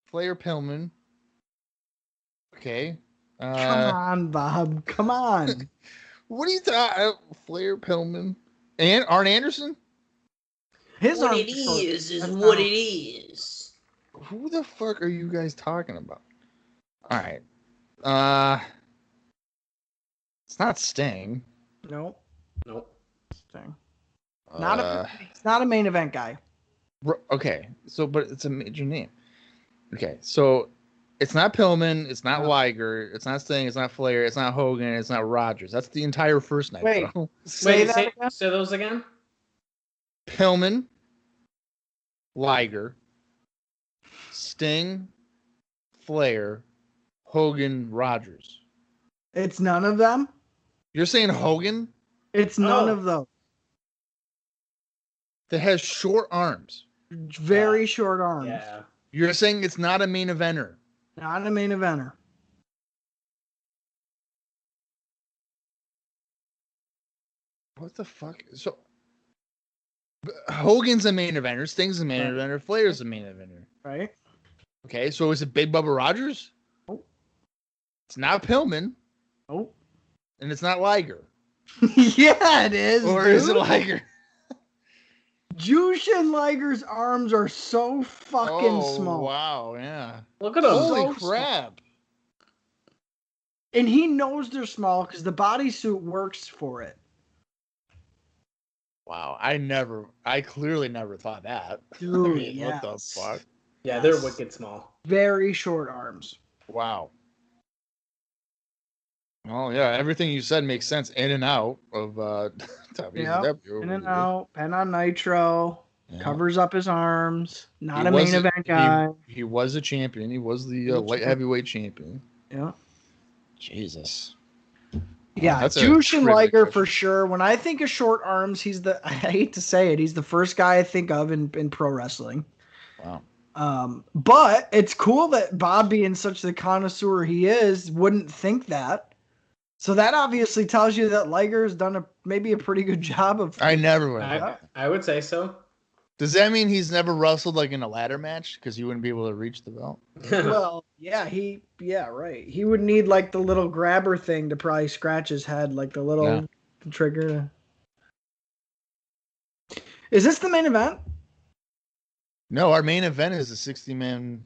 Flair, Pillman. Okay. Come on, Bob. Come on. What are you talking? Flair, Pillman, and Arn Anderson. His What arms it are short. is That's what not- it is. Who the fuck are you guys talking about? All right. It's not Sting. Nope. Nope. Thing. It's not a main event guy. Okay, so but it's a major name. Okay, so it's not Pillman, it's not No. Liger, it's not Sting, it's not Flair, it's not Hogan, it's not Rogers. That's the entire first night. Wait. Bro. Say that again. Say those again. Pillman, Liger, Sting, Flair, Hogan, Rogers. It's none of them. You're saying Hogan It's none Oh. of those. that has short arms. Very short arms. Yeah. You're saying it's not a main eventer. Not a main eventer. What the fuck? So Hogan's a main eventer, Sting's a main Right. eventer, Flair's a main eventer. Right? Okay, so is it Big Bubba Rogers? Nope. It's not Pillman, Oh. and it's not Liger. Yeah, it is. Or dude. is it Liger? Jushin Liger's arms are so fucking small. Wow, yeah. Look at them. Holy So crap. And he knows they're small because the bodysuit works for it. Wow, I clearly never thought that. Dude, I mean, yes. what the fuck? Yeah, they're wicked small. Very short arms. Wow. Well, yeah, everything you said makes sense in and out of WCW. In and out, pen on Nitro, Yeah. covers up his arms. Not He a main was event guy. He was a champion. He was the He was light champion. heavyweight champion. Yeah. Jesus. Yeah, That's a Jushin trivia Liger question. for sure. When I think of short arms, I hate to say it, he's the first guy I think of in pro wrestling. Wow. But it's cool that Bob, being such the connoisseur he is, wouldn't think that. So that obviously tells you that Liger's done maybe a pretty good job of. I never would. I would say so. Does that mean he's never wrestled like in a ladder match because he wouldn't be able to reach the belt? Well, yeah, right. He would need like the little grabber thing to probably scratch his head, like the little trigger. Is this the main event? No, our main event is a 60-man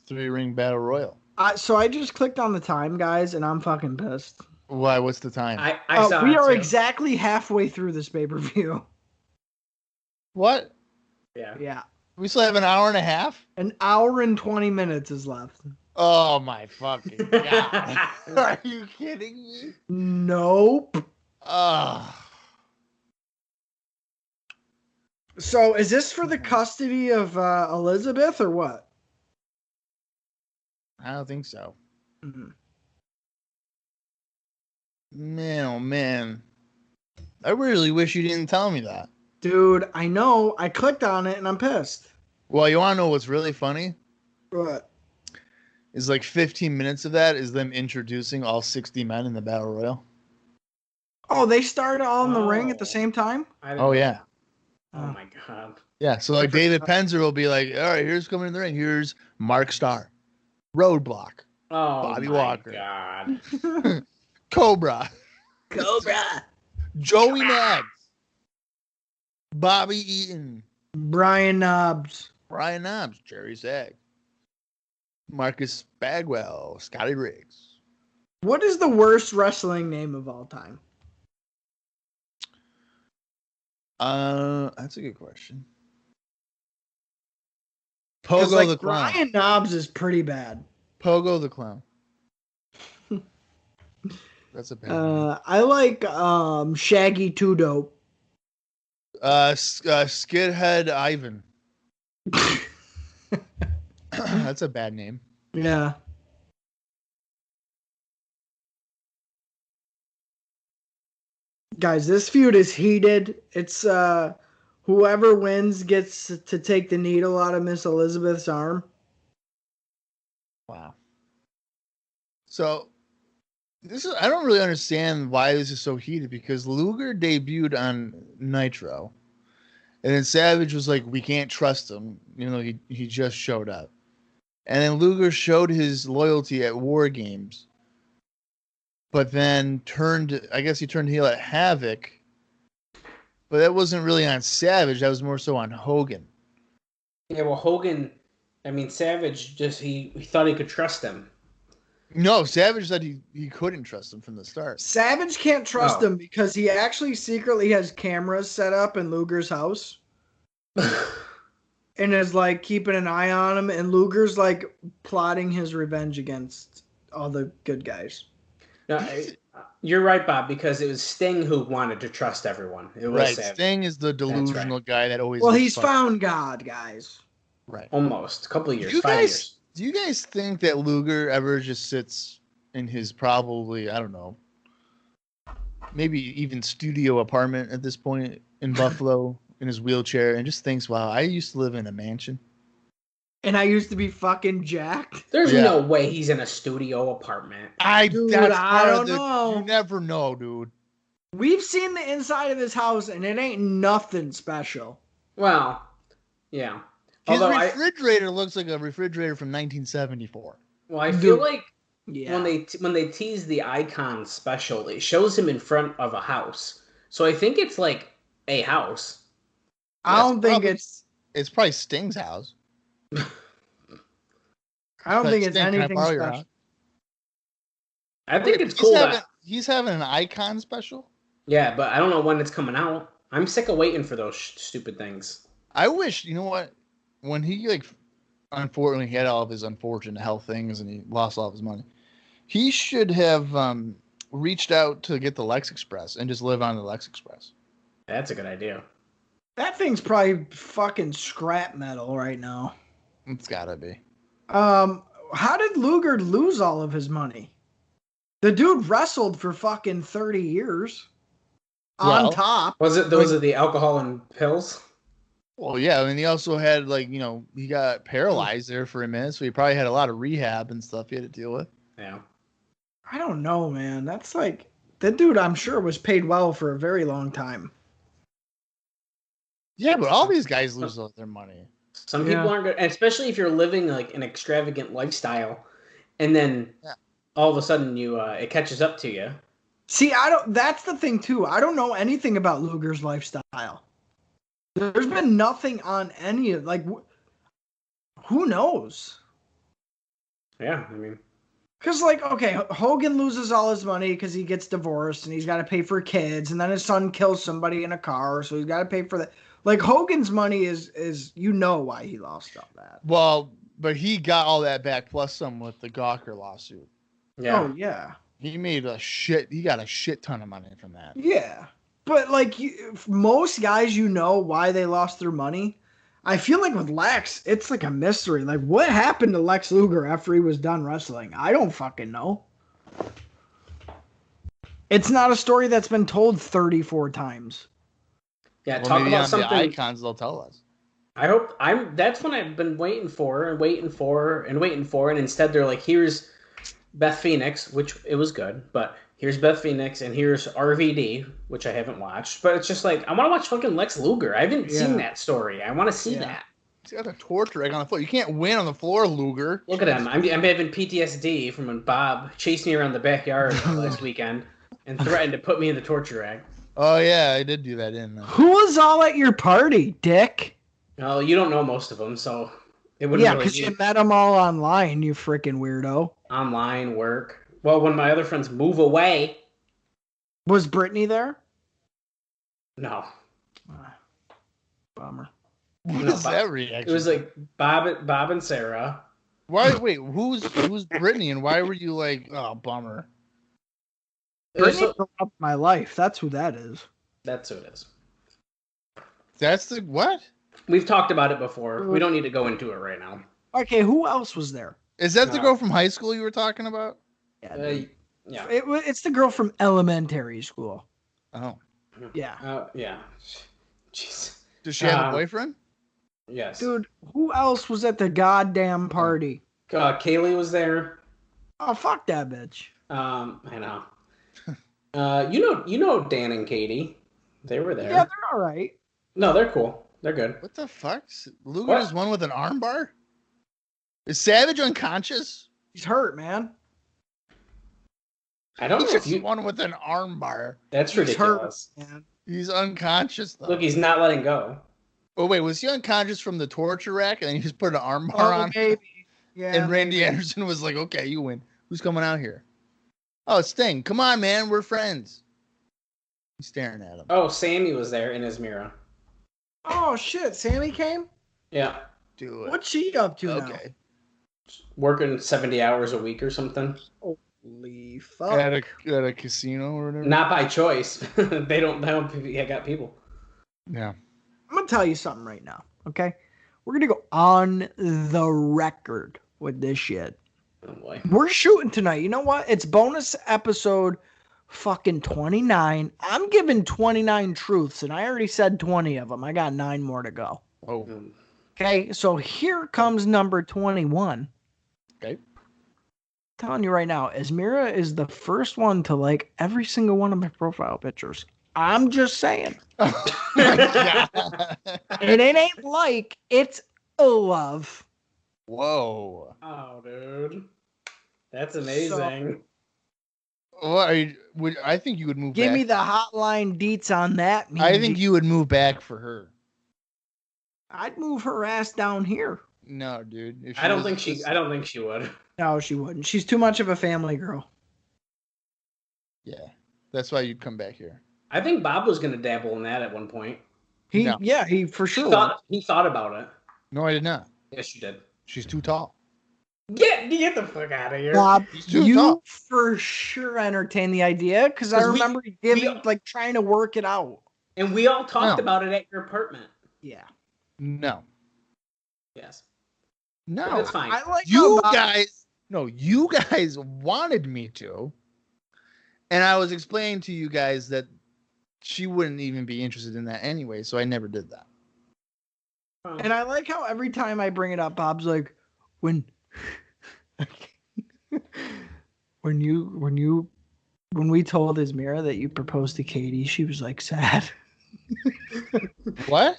3-ring battle royal. So I just clicked on the time, guys, and I'm fucking pissed. Why? What's the time? I saw we it are too. exactly halfway through this pay-per-view. What? Yeah. Yeah. We still have an hour and a half? An hour and 20 minutes is left. Oh my fucking god. Are you kidding me? Nope. So is this for the custody of Elizabeth or what? I don't think so. Mhm. Man, oh man. I really wish you didn't tell me that. Dude, I know. I clicked on it and I'm pissed. Well, you want to know what's really funny? What? Is like 15 minutes of that is them introducing all 60 men in the battle royal. Oh, they started all in the ring at the Oh. same time? I didn't Oh know yeah. that. Oh my god. Yeah, so like David Penzer will be like, all right, here's coming in the ring. Here's Mark Starr, Roadblock, Oh Bobby my Walker. God. Cobra, Cobra. Joey Maggs, Bobby Eaton, Brian Knobs. Brian Knobs, Jerry Sag, Marcus Bagwell, Scotty Riggs. What is the worst wrestling name of all time? That's a good question. 'Cause, Pogo like, the Clown. Brian Knobs is pretty bad. Pogo the Clown. That's a bad name. I like Shaggy Two Dope. Skidhead Ivan. That's a bad name. Yeah. Guys, this feud is heated. It's whoever wins gets to take the needle out of Miss Elizabeth's arm. Wow. So I don't really understand why this is so heated, because Luger debuted on Nitro, and then Savage was like, we can't trust him, even though he just showed up. And then Luger showed his loyalty at War Games, but then I guess he turned heel at Havoc, but that wasn't really on Savage, that was more so on Hogan. Yeah, well, Hogan, Savage he thought he could trust him. No, Savage said he couldn't trust him from the start. Savage can't trust him because he actually secretly has cameras set up in Luger's house. And is like keeping an eye on him, and Luger's like plotting his revenge against all the good guys. No, you're right, Bob, because it was Sting who wanted to trust everyone. It was right. Savage. Sting is the delusional guy that always. Well, he's found God, guys. Right. Almost a couple of years, 5 years. Do you guys think that Luger ever just sits in his probably, I don't know, maybe even studio apartment at this point in Buffalo in his wheelchair and just thinks, wow, I used to live in a mansion. And I used to be fucking jacked. There's no way he's in a studio apartment. I don't know. You never know, dude. We've seen the inside of his house, and it ain't nothing special. Well, yeah. His refrigerator looks like a refrigerator from 1974. Well, I feel like when they tease the Icon special, it shows him in front of a house. So I think it's like a house. I don't think it's probably Sting's house. I don't think it's anything special. I think it's cool that he's having an Icon special. Yeah, but I don't know when it's coming out. I'm sick of waiting for those stupid things. I wish, you know what? When he unfortunately had all of his unfortunate health things and he lost all of his money, he should have reached out to get the Lex Express and just live on the Lex Express. That's a good idea. That thing's probably fucking scrap metal right now. It's gotta be. How did Luger lose all of his money? The dude wrestled for fucking 30 years. On top. Was it those of the alcohol and pills? Well, yeah. I mean, he also had he got paralyzed there for a minute, so he probably had a lot of rehab and stuff he had to deal with. Yeah. I don't know, man. That's like that dude. I'm sure was paid well for a very long time. Yeah, but all these guys lose all their money. Some people aren't good, and especially if you're living like an extravagant lifestyle, and then all of a sudden it catches up to you. See, that's the thing too. I don't know anything about Luger's lifestyle. There's been nothing on any of who knows? Yeah, I mean, because okay, Hogan loses all his money because he gets divorced and he's got to pay for kids, and then his son kills somebody in a car, so he's got to pay for that. Hogan's money is why he lost all that. Well, but he got all that back plus some with the Gawker lawsuit. Yeah. Oh yeah. He made he got a shit ton of money from that. Yeah. But most guys, why they lost their money. I feel like with Lex, it's like a mystery. Like, what happened to Lex Luger after he was done wrestling? I don't fucking know. It's not a story that's been told 34 times. Yeah, talk about something. The Icons, they'll tell us. I hope that's what I've been waiting for, and instead they're like, here's Beth Phoenix, which it was good, but here's Beth Phoenix and here's RVD, which I haven't watched. But it's just like, I want to watch fucking Lex Luger. I haven't seen that story. I want to see that. He's got a torture rag on the floor. You can't win on the floor, Luger. Look at him. I'm having PTSD from when Bob chased me around the backyard last weekend and threatened to put me in the torture rag. Oh, yeah, I did do that, didn't I? Who was all at your party, Dick? Well, you don't know most of them, so it wouldn't really because you met them all online, you freaking weirdo. Online, work. Well, when my other friends move away. Was Brittany there? No. Bummer. What is that reaction? It was like Bob and Sarah. Why? Wait, who's Brittany, and why were you like, oh, bummer? Brittany broke up my life. That's who that is. That's who it is. That's the what? We've talked about it before. We don't need to go into it right now. Okay, who else was there? Is that the girl from high school you were talking about? Yeah. It's the girl from elementary school. Oh. Yeah. Yeah. Jeez. Does she have a boyfriend? Yes. Dude, who else was at the goddamn party? Kaylee was there. Oh, fuck that bitch. I know. You know Dan and Katie. They were there. Yeah, they're all right. No, they're cool. They're good. What the fuck? Luger just won with an armbar? Is Savage unconscious? He's hurt, man. I don't He know if just you. won with an armbar. That's ridiculous. Hurt, man. He's unconscious though. Look, he's not letting go. Oh wait, was he unconscious from the torture rack and then he just put an armbar on? Maybe. Yeah. And Randy Anderson was like, "Okay, you win. Who's coming out here?" Oh, it's Sting. Come on, man. We're friends. He's staring at him. Oh, Sammy was there in his mirror. Oh shit, Sammy came? Yeah. Do it. What's she up to now? Okay. Working 70 hours a week or something. Holy fuck. At a casino or whatever. Not by choice. They don't got people. Yeah. I'm gonna tell you something right now, okay? We're gonna go on the record with this shit. Oh boy. We're shooting tonight. You know what? It's bonus episode fucking 29. I'm giving 29 truths, and I already said 20 of them. I got 9 more to go. Oh. Okay, so here comes number 21. Okay. Telling you right now, Esmira is the first one to like every single one of my profile pictures. I'm just saying. Oh my God. And it ain't like, it's a love. Whoa. Oh, dude. That's amazing. What are you, I think you would move Give back. me the hotline deets on that. I think you would move back for her. I'd move her ass down here. No, dude. If I don't think she would. No, she wouldn't. She's too much of a family girl. Yeah. That's why you'd come back here. I think Bob was going to dabble in that at one point. No. He for sure. He thought about it. No, I did not. Yes, you did. She's too tall. Get the fuck out of here. Bob, He's too you tall. for sure entertained the idea because I 'Cause remember like trying to work it out. And we all talked No. about it at your apartment. Yeah, No. Yes. No. That's fine. I like You how Bob- guys, no, you guys wanted me to. And I was explaining to you guys that she wouldn't even be interested in that anyway, so I never did that. And I like how every time I bring it up, Bob's like, when we told Ismira that you proposed to Katie, she was like sad. What?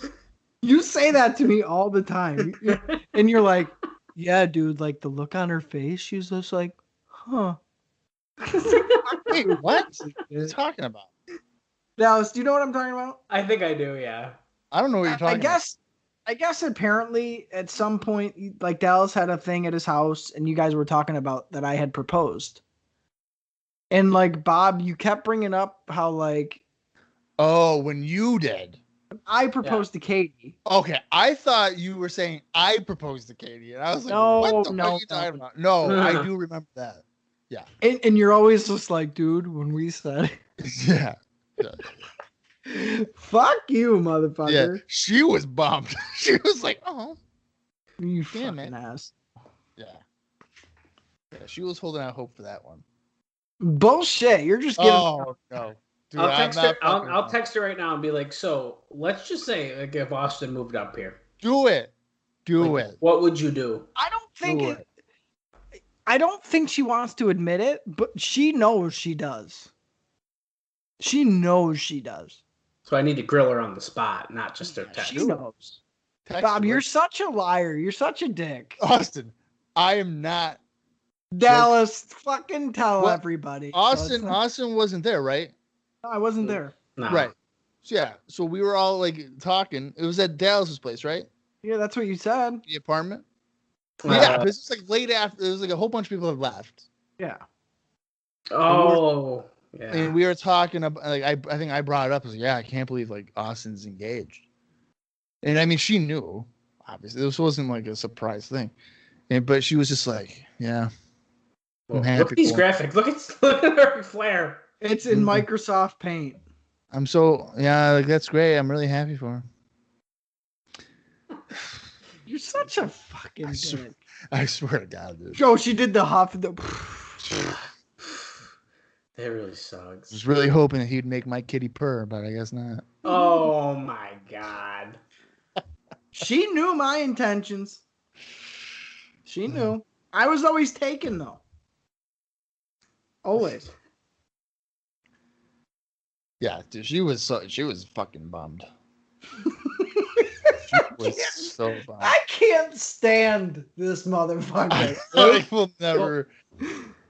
You say that to me all the time. And you're like, yeah, dude, like the look on her face, she's just like, huh. Wait, what? What are you talking about? Dallas, do you know what I'm talking about? I think I do, yeah. I don't know what you're talking I guess apparently at some point, like Dallas had a thing at his house and you guys were talking about that I had proposed. And like, Bob, you kept bringing up how like about. Oh, when you did. I proposed to Katie. Okay, I thought you were saying I proposed to Katie, and I was like, No, "What the no, fuck are you no. talking about?" No, I do remember that. Yeah, And you're always just like, dude, when we said, yeah, fuck you, yeah. motherfucker. She was bummed. She was like, "Oh, You Damn fucking it. ass. yeah." Yeah, she was holding out hope for that one. Bullshit. You're just giving. Oh no, dude, I'll I'm text not her. fucking I'll with text her right now and be like, so let's just say like if Austin moved up here, you. Do it. Do like, it. what would you do? I don't think Do it. I don't think she wants to admit it, but she knows she does. She knows she does. So I need to grill her on the spot, not just her text. She knows. Text Bob, her. you're such a liar. You're such a dick. Austin. I am not. Dallas, fucking tell What? everybody. So Austin. it's not- Austin wasn't there, right? I wasn't there. Nah. Right. So, yeah. So we were all like talking. It was at Dallas's place, right? Yeah, that's what you said. The apartment. Uh, Yeah, but it's like late after. It was like a whole bunch of people had left, Yeah. Oh. Yeah. and we were talking about. Like I think I brought it up. I was like, yeah, I can't believe like Austin's engaged. And I mean, she knew. Obviously, this wasn't like a surprise thing, but she was just like, yeah. Well, I'm look happy at these for him. graphics. Look at Ric Flair. It's in Mhm. Microsoft Paint. I'm so like that's great. I'm really happy for him. You're such a fucking I swear- dick. I swear to God, dude. Joe, she did the huff. The... That really sucks. I was really hoping that he'd make my kitty purr, but I guess not. Oh my god. She knew my intentions. She knew. I was always taken though. Always. Yeah, dude, she was fucking bummed. She was so bummed. I can't stand this motherfucker. I will never.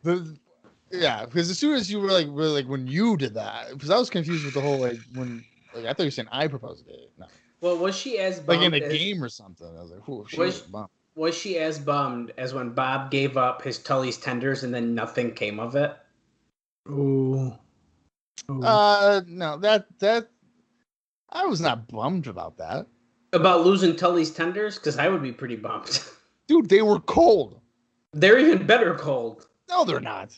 Because as soon as you were like when you did that, because I was confused with the whole I thought you were saying I proposed it. No. Well, was she as bummed Like in a game or something? I was like, "Whoa, she was bummed." Was she as bummed as when Bob gave up his Tully's tenders and then nothing came of it? Ooh. No, that I was not bummed about that. About losing Tully's tenders? Because I would be pretty bummed. Dude, they were cold. They're even better cold. No, they're not.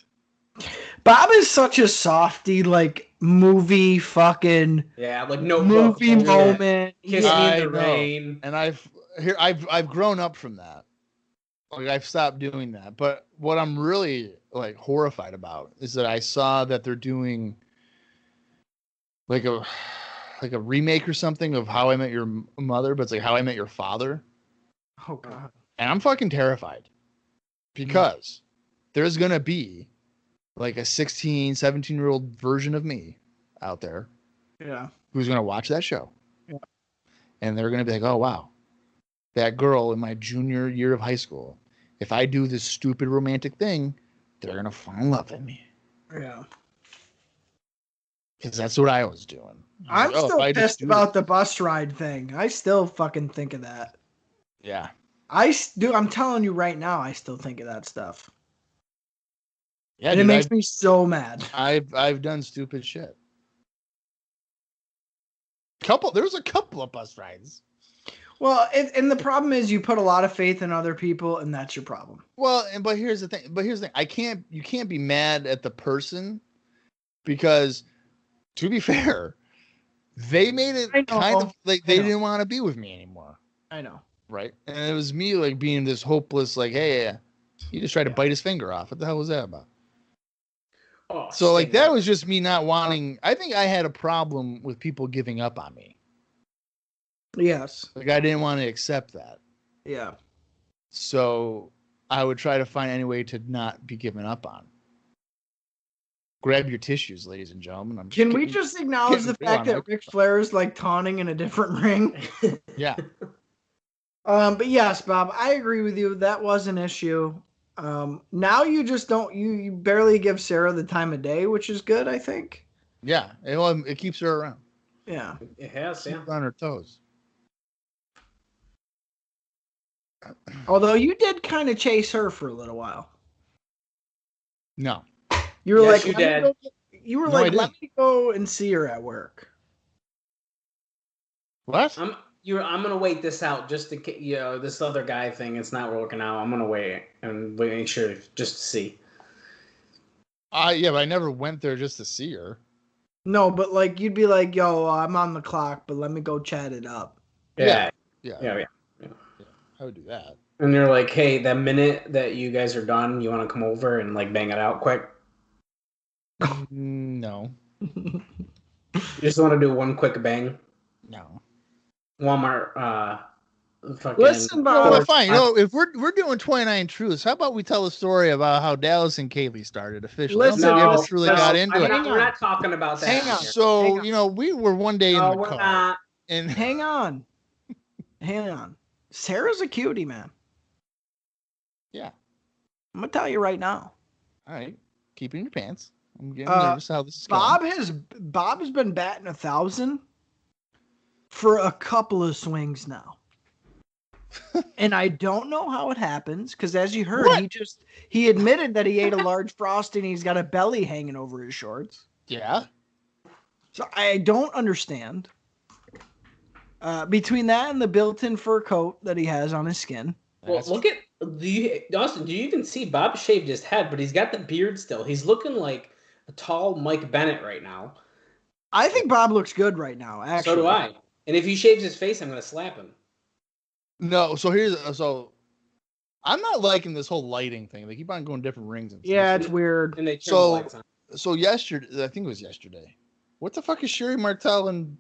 Bob is such a softy, like movie fucking like no movie moment. Kiss me in the rain. And I've grown up from that. Like I've stopped doing that. But what I'm really like horrified about is that I saw that they're doing like a remake or something of How I Met Your Mother, but it's like How I Met Your Father. Oh god. And I'm fucking terrified because there's gonna be like a 16, 17-year-old version of me out there. Yeah. Who's gonna watch that show. Yeah. And they're gonna be like, oh wow. That girl in my junior year of high school, if I do this stupid romantic thing, they're going to fall in love with me. Yeah. Because that's what I was doing. I'm still pissed about the bus ride thing. I still fucking think of that. Yeah. I'm telling you right now, I still think of that stuff. Yeah, and dude, it makes me so mad. I've done stupid shit. There was a couple of bus rides. Well, and the problem is you put a lot of faith in other people, and that's your problem. Well, but here's the thing. You can't be mad at the person because, to be fair, they made it kind of like they didn't want to be with me anymore. I know. Right? And it was me like being this hopeless, like, hey, he just tried to bite his finger off. What the hell was that about? Oh, so like that was just me not wanting. I think I had a problem with people giving up on me. Yes. Like I didn't want to accept that. Yeah. So I would try to find any way to not be given up on. Grab your tissues, ladies and gentlemen. Can we just acknowledge the fact that Ric Flair is like taunting in a different ring? Yeah. But yes, Bob, I agree with you. That was an issue. Now you just don't. You barely give Sarah the time of day, which is good, I think. Yeah. It keeps her around. Yeah. It has. Keeps her on her toes. Although you did kind of chase her for a little while. No. You were yes, like, let me go and see her at work. What? I'm gonna wait this out just to this other guy thing. It's not working out. I'm gonna wait and make sure just to see. Yeah, but I never went there just to see her. No, but like you'd be like, yo, I'm on the clock, but let me go chat it up. Yeah. I would do that. And they're like, hey, the minute that you guys are done, you want to come over and like bang it out quick? No. You just want to do one quick bang? No. Walmart, fucking. Listen, Bob. Well, fine. If we're doing 29 Truths, how about we tell a story about how Dallas and Kaylee started officially? Listen, we ever truly got into it. We're not talking about that. Hang on. So, we were one day in the car. Not. And Hang on. Sarah's a cutie, man. Yeah. I'm going to tell you right now. All right. Keep it in your pants. I'm getting nervous how this is going. Bob has been batting 1,000 for a couple of swings now. And I don't know how it happens because as you heard, he admitted that he ate a large Frosty and he's got a belly hanging over his shorts. Yeah. So I don't understand. Between that and the built-in fur coat that he has on his skin. Well, look at Austin. Do you even see Bob shaved his head, but he's got the beard still. He's looking like a tall Mike Bennett right now. I think Bob looks good right now. Actually, so do I. And if he shaves his face, I'm going to slap him. No, so I'm not liking this whole lighting thing. They keep on going different rings and stuff. Yeah, it's weird. And they turn the lights on. So yesterday, I think it was yesterday. What the fuck is Sherry Martel and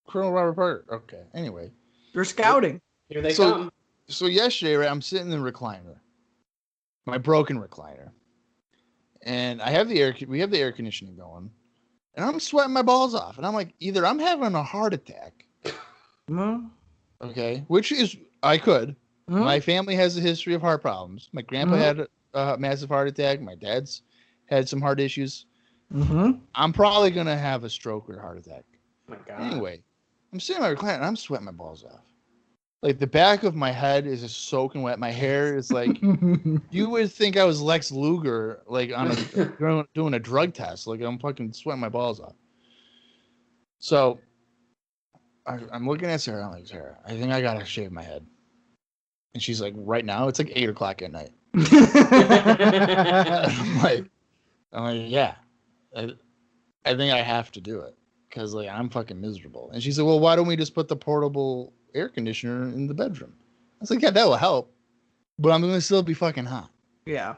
Colonel Robert Parker? Okay, anyway. They're scouting. Here they So- come. So yesterday, right, I'm sitting in the recliner, my broken recliner, and we have the air conditioning going, and I'm sweating my balls off, and I'm like, either I'm having a heart attack, Well, okay, which is I could. hmm? My family has a history of heart problems. My grandpa had a massive heart attack. My dad's had some heart issues. Mm-hmm. I'm probably gonna have a stroke or a heart attack. Oh my God. Anyway, I'm sitting in my recliner and I'm sweating my balls off. Like the back of my head is just soaking wet. My hair is like you would think I was Lex Luger, like on doing a drug test. Like I'm fucking sweating my balls off. So I'm looking at Sarah. I'm like, Sarah, I think I gotta shave my head. And she's like, right now it's like 8:00 at night. I'm like, yeah, I think I have to do it because like I'm fucking miserable. And she said, well, why don't we just put the portable air conditioner in the bedroom? I was like, yeah, that will help, but I'm gonna still be fucking hot. Yeah.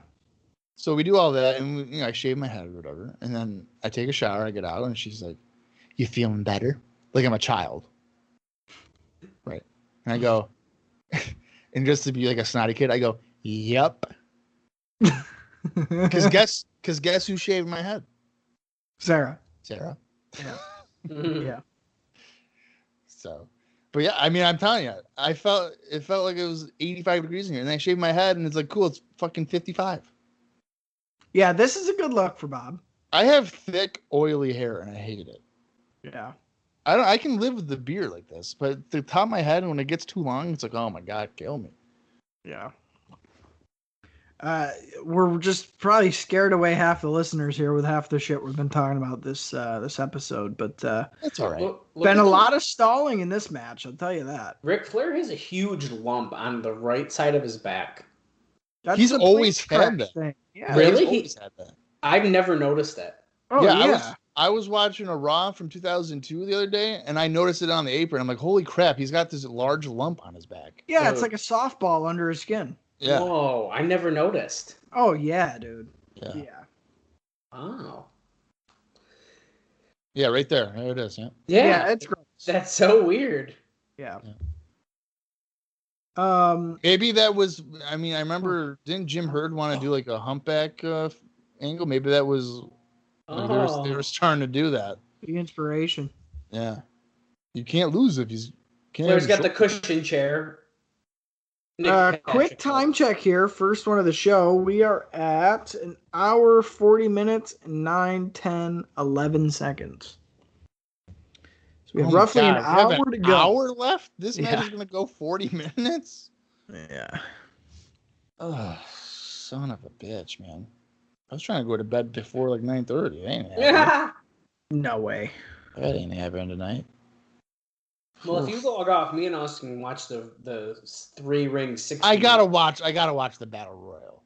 So we do all that, and I shave my head or whatever, and then I take a shower. I get out, and she's like, "You feeling better?" Like I'm a child, right? And I go, and just to be like a snotty kid, I go, "Yep." Because guess who shaved my head? Sarah. Sarah. Yeah. Mhm. Yeah. So, but yeah, I mean, I'm telling you, it felt like it was 85 degrees in here, and I shaved my head, and it's like, cool, it's fucking 55. Yeah, this is a good look for Bob. I have thick, oily hair, and I hate it. Yeah. I can live with the beard like this, but the top of my head, when it gets too long, it's like, oh my God, kill me. Yeah. We're just probably scared away half the listeners here with half the shit we've been talking about this episode, but That's all right. Look been at a the- lot of stalling in this match, I'll tell you that. Ric Flair has a huge lump on the right side of his back. That's He's the always plane had crash that. thing. Yeah. Really? He's always had that. I've never noticed that. Oh yeah. I was watching a Raw from 2002 the other day, and I noticed it on the apron. I'm like, holy crap, he's got this large lump on his back. Yeah, it's like a softball under his skin. Yeah. Whoa, I never noticed. Oh yeah, dude. Yeah. Yeah. Oh. Yeah, right there. There it is. Yeah. Yeah, it's gross. that's so weird. Yeah. Yeah. Maybe that was, I mean, I remember, didn't Jim Herd want to do like a humpback angle? Maybe that was, Oh. they were starting to do that. The inspiration. Yeah. You can't lose if he's. Flair's got the cushion chair. Nick Quick Patrick. time check here. First one of the show. We are at an hour, 40 minutes, and 9, 10, 11 seconds. So we have roughly an hour to go. Hour left? This match Yeah. is going to go 40 minutes? Yeah. Oh, son of a bitch, man. I was trying to go to bed before like 9:30. That ain't happening. Yeah. No way. That ain't happening tonight. Well, if you log off, me and Austin can watch the 3-ring 60. I gotta watch the Battle Royal.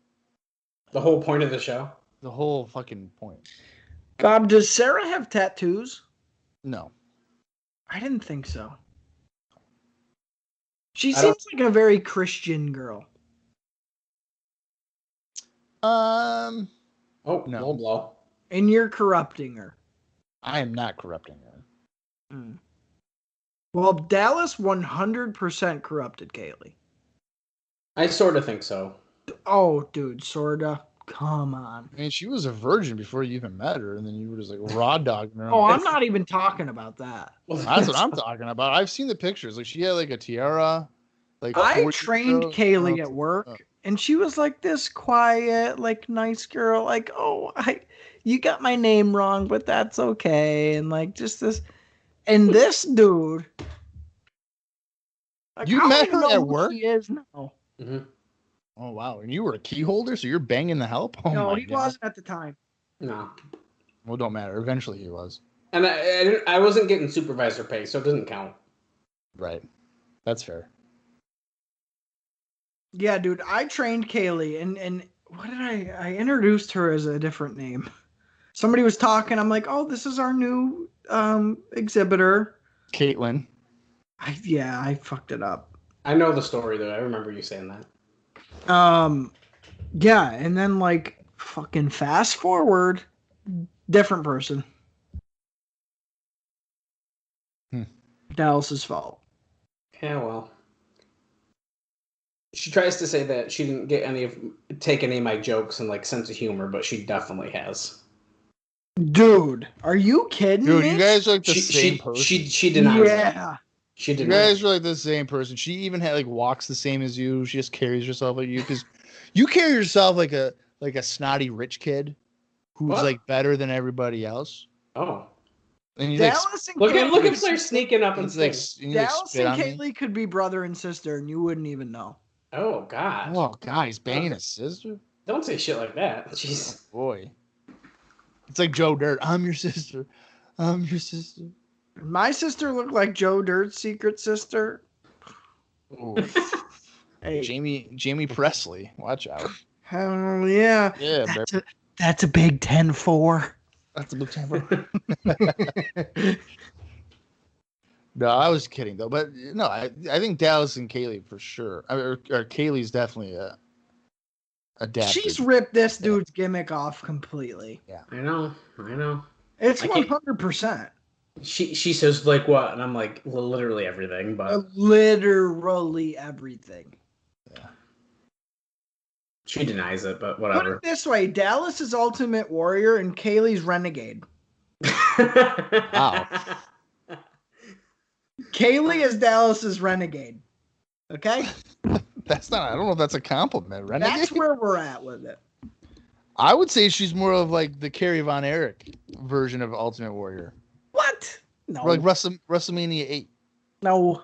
The whole point of the show. The whole fucking point. Bob, does Sarah have tattoos? No. I didn't think so. She I don't- seems like a very Christian girl. Um, Oh, No. low blow. And you're corrupting her. I am not corrupting her. Mm. Well, Dallas 100% corrupted Kaylee. I sort of think so. Oh, dude, sorta. Come on. I mean, she was a virgin before you even met her, and then you were just like raw dogging her. Oh, I'm not even talking about that. That's what I'm talking about. I've seen the pictures. Like she had like a tiara. Like I 40 trained girls. Kaylee Oh, at work, and she was like this quiet, like nice girl. Like, oh, you got my name wrong, but that's okay. And like just this, and this dude. Like, You I don't met even her know at who work? He is now. hmm Oh wow! And you were a key holder, so you're banging the help. Oh No, my he God. wasn't at the time. No. Well, don't matter. Eventually, he was. And I wasn't getting supervisor pay, so it doesn't count. Right. That's fair. Yeah, dude, I trained Kaylee, and what did I introduced her as a different name. Somebody was talking. I'm like, oh, this is our new exhibitor. Caitlin. I fucked it up. I know the story, though. I remember you saying that. Yeah, and then like fucking fast forward, different person. Hmm. Dallas's fault. Yeah, well. She tries to say that she didn't take any of my jokes and like sense of humor, but she definitely has. Dude, are you kidding Dude, me? you guys are like the She same person. she denies it. Yeah. She You denies guys it. are like the same person. She even had like walks the same as you. She just carries herself like you because you carry yourself like a snotty rich kid who's What? like better than everybody else. Oh. And you Dallas and Look Kaylee, at Flair sneaking up and like, Sting. you like Dallas spit and on me. Kaylee could be brother and sister, and you wouldn't even know. Oh God. Oh God, he's banging his sister. Don't say shit like that. Jeez. Oh, boy, it's like Joe Dirt. I'm your sister. I'm your sister. My sister looked like Joe Dirt's secret sister. Ooh. Hey, Jamie Presley. Watch out. hell yeah. Yeah, That's a big 10-4. that's a big temper. No, I was kidding though. But no, I think Dallas and Kaylee for sure. Or Kaylee's definitely adapted. She's ripped this dude's gimmick off completely. I know. It's I can't- 100%. She says like what, and I'm like literally everything, but Literally everything. she denies it. But Put whatever. it this way, Dallas is Ultimate Warrior and Kaylee's Renegade. Wow. Kaylee is Dallas's Renegade. Okay? That's not. I don't know if that's a compliment. Renegade? That's where we're at with it. I would say she's more of like the Kerry Von Erich version of Ultimate Warrior. What? No. Or like WrestleMania 8. No.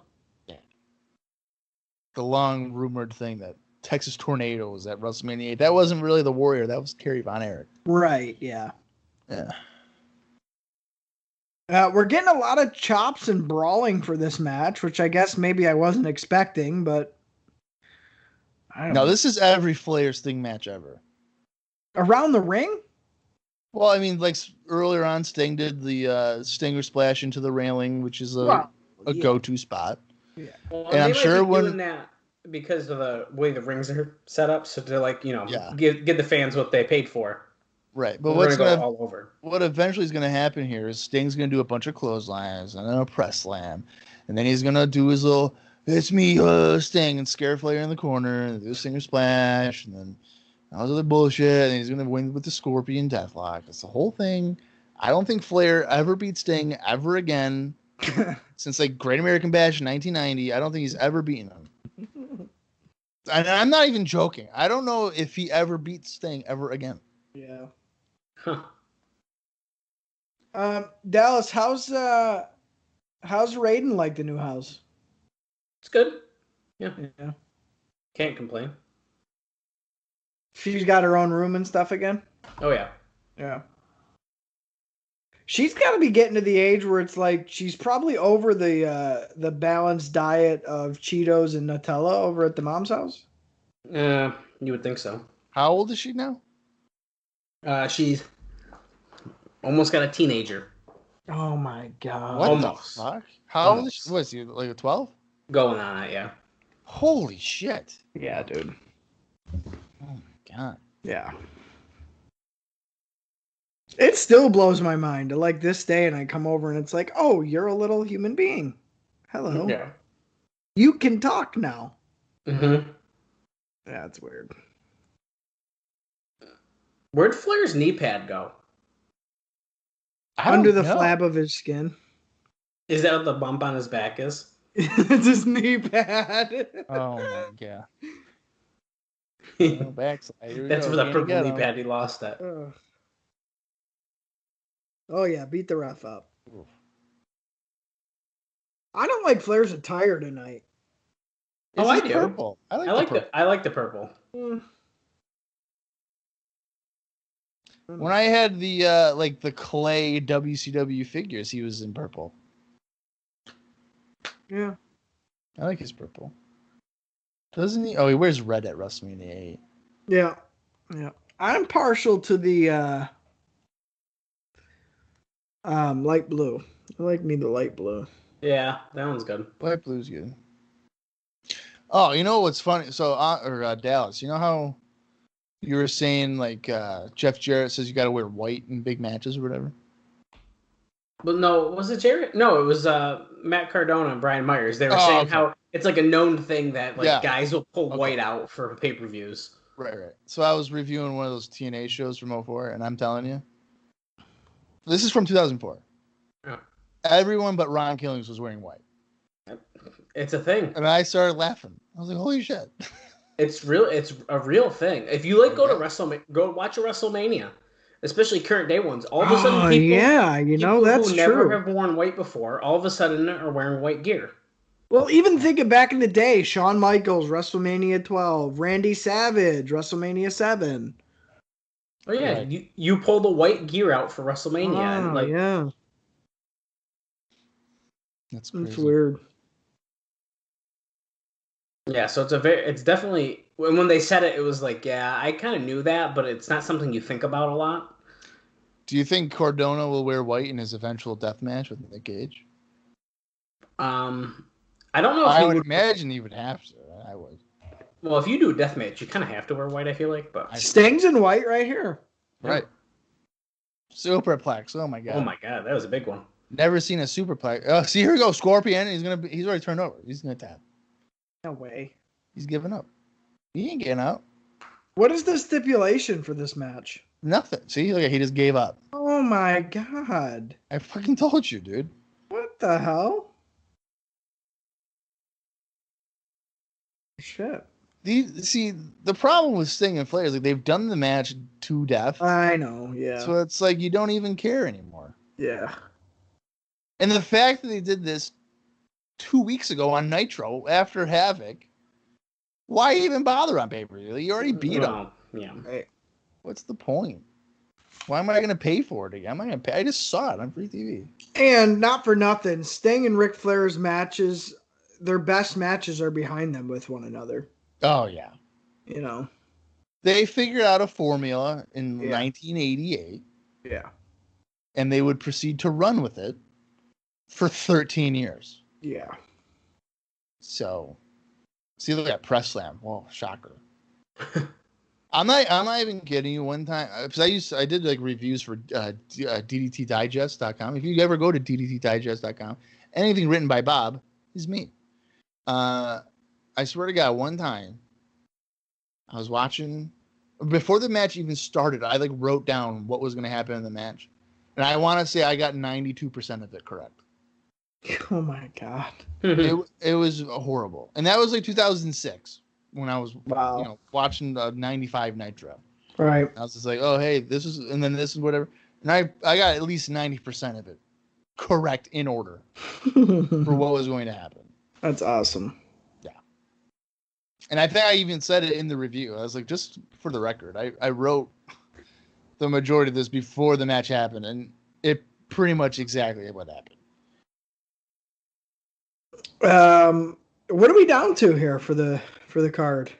The long rumored thing that Texas Tornado was at WrestleMania 8. That wasn't really the Warrior. That was Kerry Von Erich. Right, yeah. Yeah. We're getting a lot of chops and brawling for this match, which I guess maybe I wasn't expecting, but I don't No, know. this is every Flair Sting match ever. Around the ring? Well, I mean, like earlier on, Sting did the Stinger Splash into the railing, which is a Yeah. go-to spot. Well, And I'm they sure might be when- doing that because of the way the rings are set up, so they're like, Yeah. give the fans what they paid for. Right, but We're what's gonna gonna go all over. what eventually is gonna happen here is Sting's gonna do a bunch of clotheslines and then a press slam, and then he's gonna do his little "It's me, Sting" and scare Flair in the corner and do a Stinger Splash, and then all this other bullshit, and he's gonna win with the Scorpion Deathlock. That's the whole thing. I don't think Flair ever beat Sting ever again since like Great American Bash in 1990. I don't think he's ever beaten him. And I'm not even joking. I don't know if he ever beat Sting ever again. Yeah. Huh. Dallas, how's Raiden like the new house? It's good. Yeah, Yeah. can't complain. She's got her own room and stuff again? Oh yeah. Yeah. She's got to be getting to the age where it's like she's probably over the balanced diet of Cheetos and Nutella over at the mom's house. You would think so. How old is she now? She's almost got a teenager. Oh my god. What Almost. the fuck? How old is she? Was she like a 12? Going on it, yeah. Holy shit. Yeah, dude. Oh my god. Yeah. It still blows my mind to like this day, and I come over and it's like, oh, you're a little human being. Hello. Yeah. You can talk now. Mm-hmm. Yeah, it's weird. Where'd Flair's knee pad go? Under the flab of his skin. Is that what the bump on his back is? It's his knee pad. Oh my god. Oh, backside. Here we That's go. where the Can't purple get knee him. pad he lost at. Ugh. Oh yeah, beat the ref up. Oof. I don't like Flair's attire tonight. Oh, It's I do. purple. I like the purple. I like the purple. When I had the like the clay WCW figures, he was in purple. Yeah. I like his purple. Doesn't he? Oh, he wears red at WrestleMania 8. Yeah. Yeah. I'm partial to the light blue. I like me the light blue. Yeah, that one's good. Light blue's good. Oh, you know what's funny? So, Dallas, you know how you were saying like Jeff Jarrett says you got to wear white in big matches or whatever? But no, was it Jarrett? No, it was Matt Cardona and Brian Myers. They were Oh, saying okay. how It's like a known thing that like Yeah. guys will pull Okay. white out for pay-per-views. Right. So I was reviewing one of those TNA shows from '04, and I'm telling you, this is from 2004. Yeah. Everyone but Ron Killings was wearing white. It's a thing. And I started laughing. I was like, holy shit. It's real. It's a real thing. If you like go to WrestleMania, go watch a WrestleMania, especially current day ones. All of a sudden, people, people that's who true. never have worn white before, all of a sudden are wearing white gear. Well, even thinking back in the day, Shawn Michaels, WrestleMania 12, Randy Savage, WrestleMania 7. Oh yeah, Right. you pull the white gear out for WrestleMania, and like yeah, That's crazy. that's weird. yeah. So it's definitely when they said it, it was like yeah, I kind of knew that, but it's not something you think about a lot. Do you think Cardona will wear white in his eventual death match with Nick Gage? I don't know if I he would imagine he would have to. I would. Well, if you do a death match, you kind of have to wear white. I feel like, but Sting's in white right here. Right. Superplex. Oh my god. oh my god, that was a big one. Never seen a superplex. Oh, see, here we go. Scorpion. He's already turned over. He's gonna tap. No way. He's giving up. He ain't getting out. What is the stipulation for this match? Nothing. See, look, he just gave up. Oh my god. I fucking told you, dude. What the hell? Shit. The problem with Sting and Flair is like they've done the match to death. I know, yeah. So it's like you don't even care anymore. Yeah. And the fact that they did this 2 weeks ago on Nitro after Havoc, why even bother on pay-per-view? You already beat him. Yeah. Right. What's the point? Why am I going to pay for it again? Am I going to pay? I just saw it on free TV. And not for nothing, Sting and Ric Flair's matches, their best matches are behind them with one another. Oh, yeah. You know? They figured out a formula in 1988. Yeah. And they would proceed to run with it for 13 years. Yeah. So, see, look at Press Slam. Whoa, shocker. I'm not even kidding you. One time, because I did like reviews for DDTdigest.com. If you ever go to DDTdigest.com, anything written by Bob is me. I swear to God, one time I was watching before the match even started. I like wrote down what was going to happen in the match, and I want to say I got 92% of it correct. Oh my god. It was horrible, and that was like 2006 when I was watching the 95 Nitro. Right. I was just like, oh hey, this is, and then this is whatever, and I got at least 90% of it correct in order for what was going to happen. That's awesome. Yeah. And I think I even said it in the review. I was like, just for the record, I wrote the majority of this before the match happened, and it pretty much exactly what happened. What are we down to here for the card?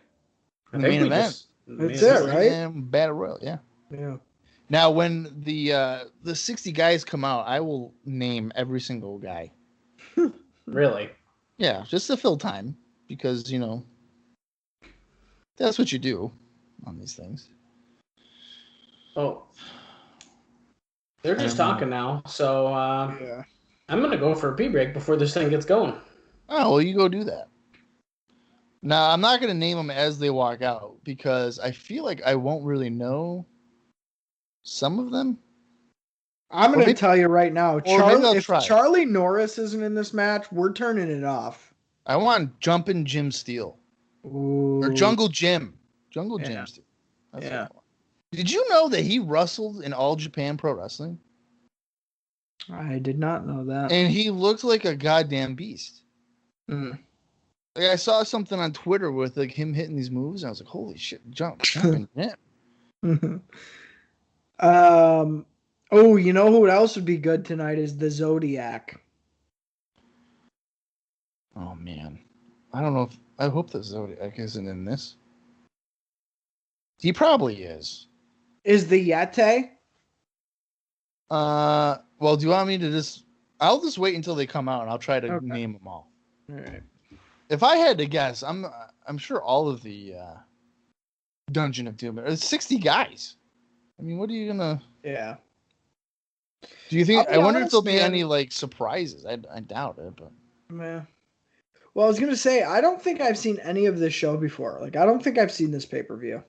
The main event. That's it, right? And Battle Royal, yeah. Yeah. Now, when the 60 guys come out, I will name every single guy. Really? Yeah, just to fill time, because, you know, that's what you do on these things. Oh. They're just talking now, so Yeah. I'm going to go for a pee break before this thing gets going. Oh, well, you go do that. Now, I'm not going to name them as they walk out, because I feel like I won't really know some of them. I'm going to tell you right now, if try. Charlie Norris isn't in this match, we're turning it off. I want Jumpin' Jim Steele. Ooh. Or Jungle Jim. Jungle Jim Steele. That's what I want. Did you know that he wrestled in All Japan Pro Wrestling? I did not know that. And he looked like a goddamn beast. Mm. Like, I saw something on Twitter with like him hitting these moves, and I was like, holy shit, Jumpin' Jim. Oh, you know who else would be good tonight is the Zodiac. Oh, man. I don't know if... I hope the Zodiac isn't in this. He probably is. Is the Yeti? Well, do you want me to just... I'll just wait until they come out, and I'll try to name them all. All right. If I had to guess, I'm sure all of the Dungeon of Doom... There's 60 guys. I mean, what are you gonna... Yeah. Do you think... I wonder if there'll be man. any, like, surprises. I doubt it, but... Man. Well, I was gonna say I don't think I've seen any of this show before. Like I don't think I've seen this pay-per-view.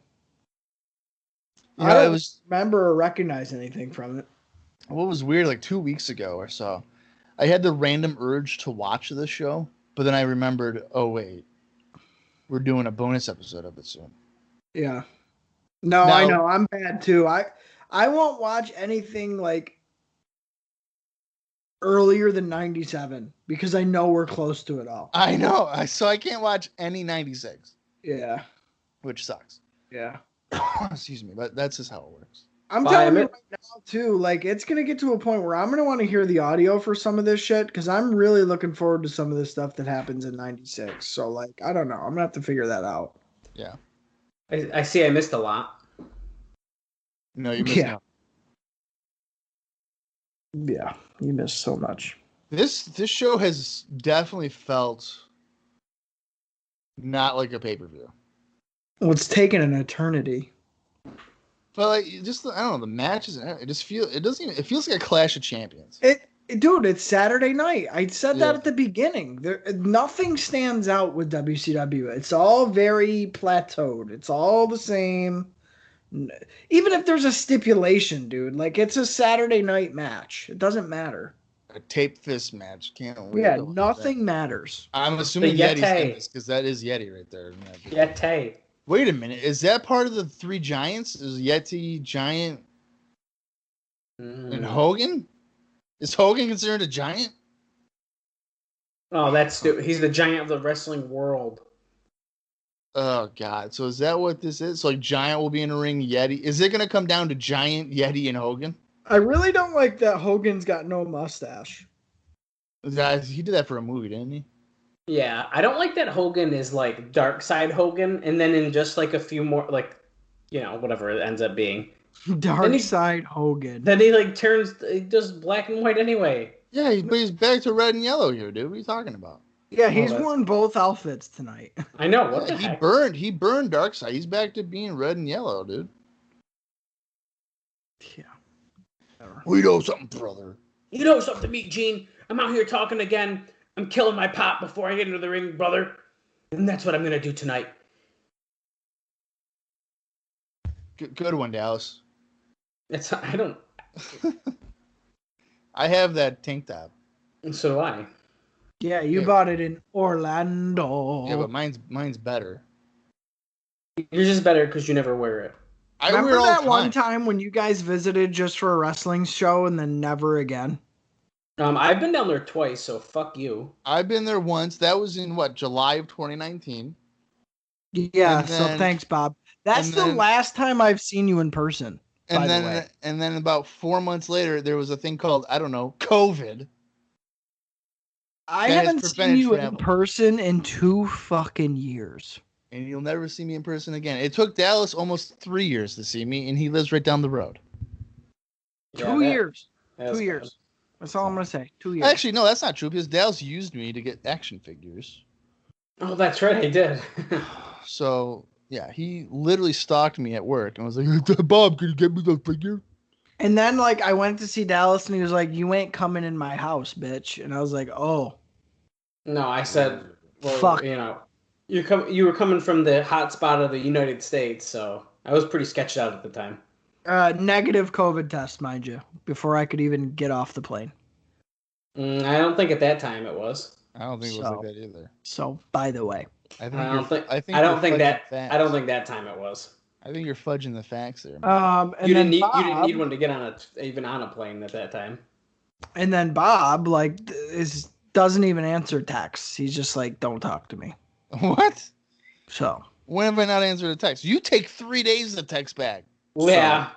You I know, don't remember or recognize anything from it. what was weird, like 2 weeks ago or so, I had the random urge to watch this show, but then I remembered, oh wait, we're doing a bonus episode of it soon. Yeah. No, Now- I know. I'm bad too. I won't watch anything like earlier than 97 because I know we're close to it all. I know, so I can't watch any 96, Yeah. which sucks. Yeah. Excuse me, but that's just how it works. I'm Well, telling you admit- right now too, like it's gonna get to a point where I'm gonna want to hear the audio for some of this shit because I'm really looking forward to some of this stuff that happens in '96. So like, I don't know, I'm gonna have to figure that out. Yeah. I see I missed a lot. No, you missed Yeah. out. Yeah, you missed so much. This show has definitely felt not like a pay-per-view. Well, it's taken an eternity. But like, just I don't know, the matches. It feels like a Clash of Champions. Dude, it's Saturday night. I said Yeah. that at the beginning. Nothing stands out with WCW. It's all very plateaued. It's all the same. Even if there's a stipulation, dude, like it's a Saturday night match. It doesn't matter. A tape fist match. Can't wait. Yeah, to watch nothing that. matters. I'm assuming The Yeti's in Yeti. this because that is Yeti right there. Yeti. Wait a minute, is that part of the three giants? Is Yeti, Giant, and Hogan? Is Hogan considered a giant? Oh, that's stupid. He's the giant of the wrestling world. Oh God! So is that what this is? So like Giant will be in a ring. Yeti. Is it going to come down to Giant, Yeti, and Hogan? I really don't like that Hogan's got no mustache. Guys, he did that for a movie, didn't he? Yeah, I don't like that Hogan is like Dark Side Hogan, and then in just like a few more, like, whatever it ends up being. Dark Side Hogan. Then he like he does black and white anyway. Yeah, but he's back to red and yellow here, dude. What are you talking about? Yeah, he's that's- worn both outfits tonight. I know, what Yeah, the he heck? burned Darkseid. He's back to being red and yellow, dude. Yeah. We know something, brother. You know something, Meat Gene? I'm out here talking again. I'm killing my pop before I get into the ring, brother. And that's what I'm going to do tonight. Good one, Dallas. I don't... I have that tank top. So do I. Yeah, you Yeah. bought it in Orlando. Yeah, but mine's better. Yours is better because you never wear it. I Remember wear it all that the one time when you guys visited just for a wrestling show and then never again? I've been down there twice, so fuck you. I've been there once. That was in July of 2019. Yeah, And so then- thanks, Bob. That's and the then- last time I've seen you in person. By the way. And then about 4 months later, there was a thing called, I don't know, COVID. I That has haven't seen prevented you travel. in person in 2 fucking years. And you'll never see me in person again. It took Dallas almost 3 years to see me, and he lives right down the road. Yeah, 2 years. that's 2 bad. years. That's all I'm going to say. 2 years. Actually, no, that's not true, because Dallas used me to get action figures. Oh, that's right, I did. So, yeah, he literally stalked me at work and was like, Bob, can you get me those figures? And then, like, I went to see Dallas, and he was like, "You ain't coming in my house, bitch." And I was like, "Oh, No, I said, well, Fuck. you were coming from the hot spot of the United States, so I was pretty sketched out at the time. negative COVID test, mind you, before I could even get off the plane." I don't think at that time it was. I don't think it was like that either. So, by the way, I I don't you're- think. I you're don't think fudging that. facts. I don't think that time it was. I think you're fudging the facts there. and You then didn't need. Bob, You didn't need one to get on even on a plane at that time. And then Bob, like, doesn't even answer texts. He's just like, "Don't talk to me." What? So, When have I not answered a text? You take 3 days to text back. Yeah.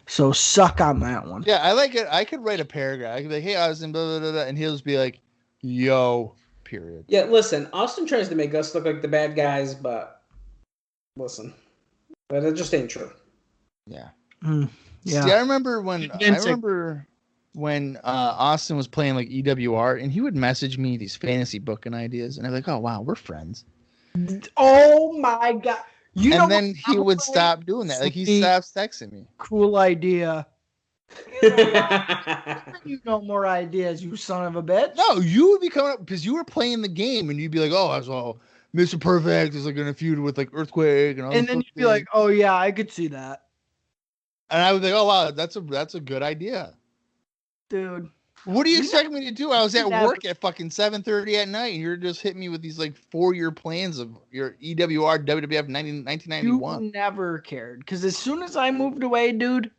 so suck on that one. Yeah, I like it. I could write a paragraph. I could be like, hey, I was in blah, blah, blah, blah, and he'll just be like, yo, period. Yeah. Listen, Austin tries to make us look like the bad guys, but listen, but it just ain't true. Yeah. Yeah. See, I remember when Convincing. Austin was playing like EWR, and he would message me these fantasy booking ideas, and I'm like, oh wow, we're friends. Oh my god! You know And then what he would probably stop doing that. Like he the stops texting me. Cool idea. You know more ideas, you son of a bitch. No, you would be coming up because you were playing the game, and you'd be like, "Oh, well, Mr. Perfect is like going to feud with like Earthquake and all." And then you'd be like, "Oh yeah, I could see that, and I was like, "Oh wow, that's a good idea." dude." What do you expect me to do? I was at Never. work at fucking 7:30 at night, and you're just hitting me with these like 4-year plans of your EWR WWF 1991. You never cared because as soon as I moved away, dude,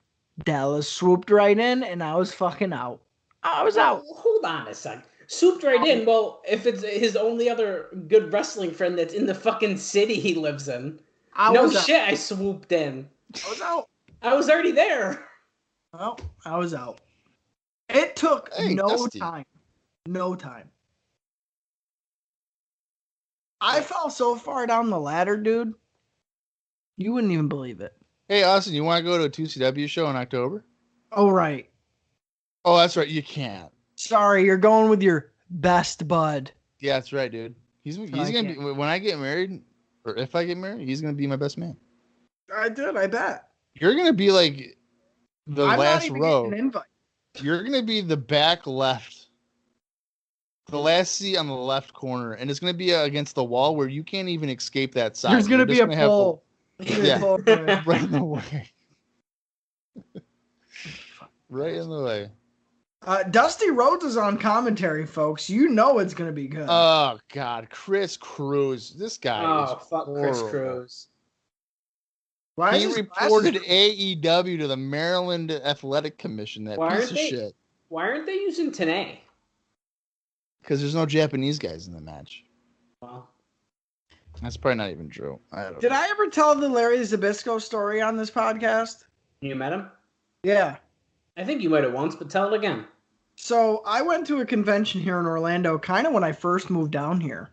Dallas swooped right in, and I was fucking out. I was out. Hold on a sec. Souped right in. Well, if it's his only other good wrestling friend that's in the fucking city he lives in. No shit, I swooped in. I was out. I was already there. Well, I was out. It took no Dusty. time. No time. I fell so far down the ladder, dude. You wouldn't even believe it. Hey, Austin, you want to go to a 2CW show in October? Oh, right. Oh, that's right. You can't. Sorry, you're going with your best bud. Yeah, that's right, dude. He's gonna be when I get married, or if I get married, he's gonna be my best man. I bet. You're gonna be like the I'm last not even row. getting an invite. You're gonna be the back left, the last seat on the left corner, and it's gonna be against the wall where you can't even escape that side. There's gonna be a pole. Yeah, right in the way. Right in the way. Dusty Rhodes is on commentary, folks. You know it's gonna be good. Oh God, Chris Cruz. This guy is fuck horrible. Chris Cruz. Why He is his reported glasses- AEW to the Maryland Athletic Commission. That piece of shit. Why aren't they using Tenay? Because there's no Japanese guys in the match. Well, That's probably not even true. Did I ever tell the Larry Zbyszko story on this podcast? you met him? Yeah. I think you might have once, but tell it again. So I went to a convention here in Orlando, kind of when I first moved down here.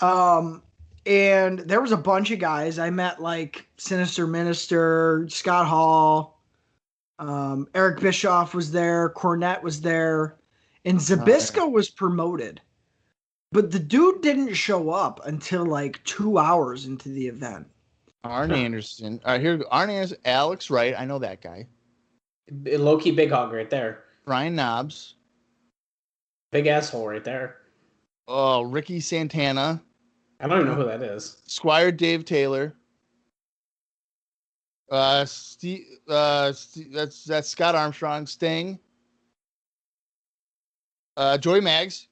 And there was a bunch of guys. I met like Sinister Minister, Scott Hall, Eric Bischoff was there, Cornette was there, and Zbyszko was promoted. But the dude didn't show up until like 2 hours into the event. Arn Anderson. All right, here we go. Arn Anderson, Alex Wright. I know that guy. Low-key big hog right there. Brian Knobs. Big asshole right there. Oh, Ricky Santana. I don't even know who that is. Squire Dave Taylor. That's Scott Armstrong. Sting. Joey Maggs.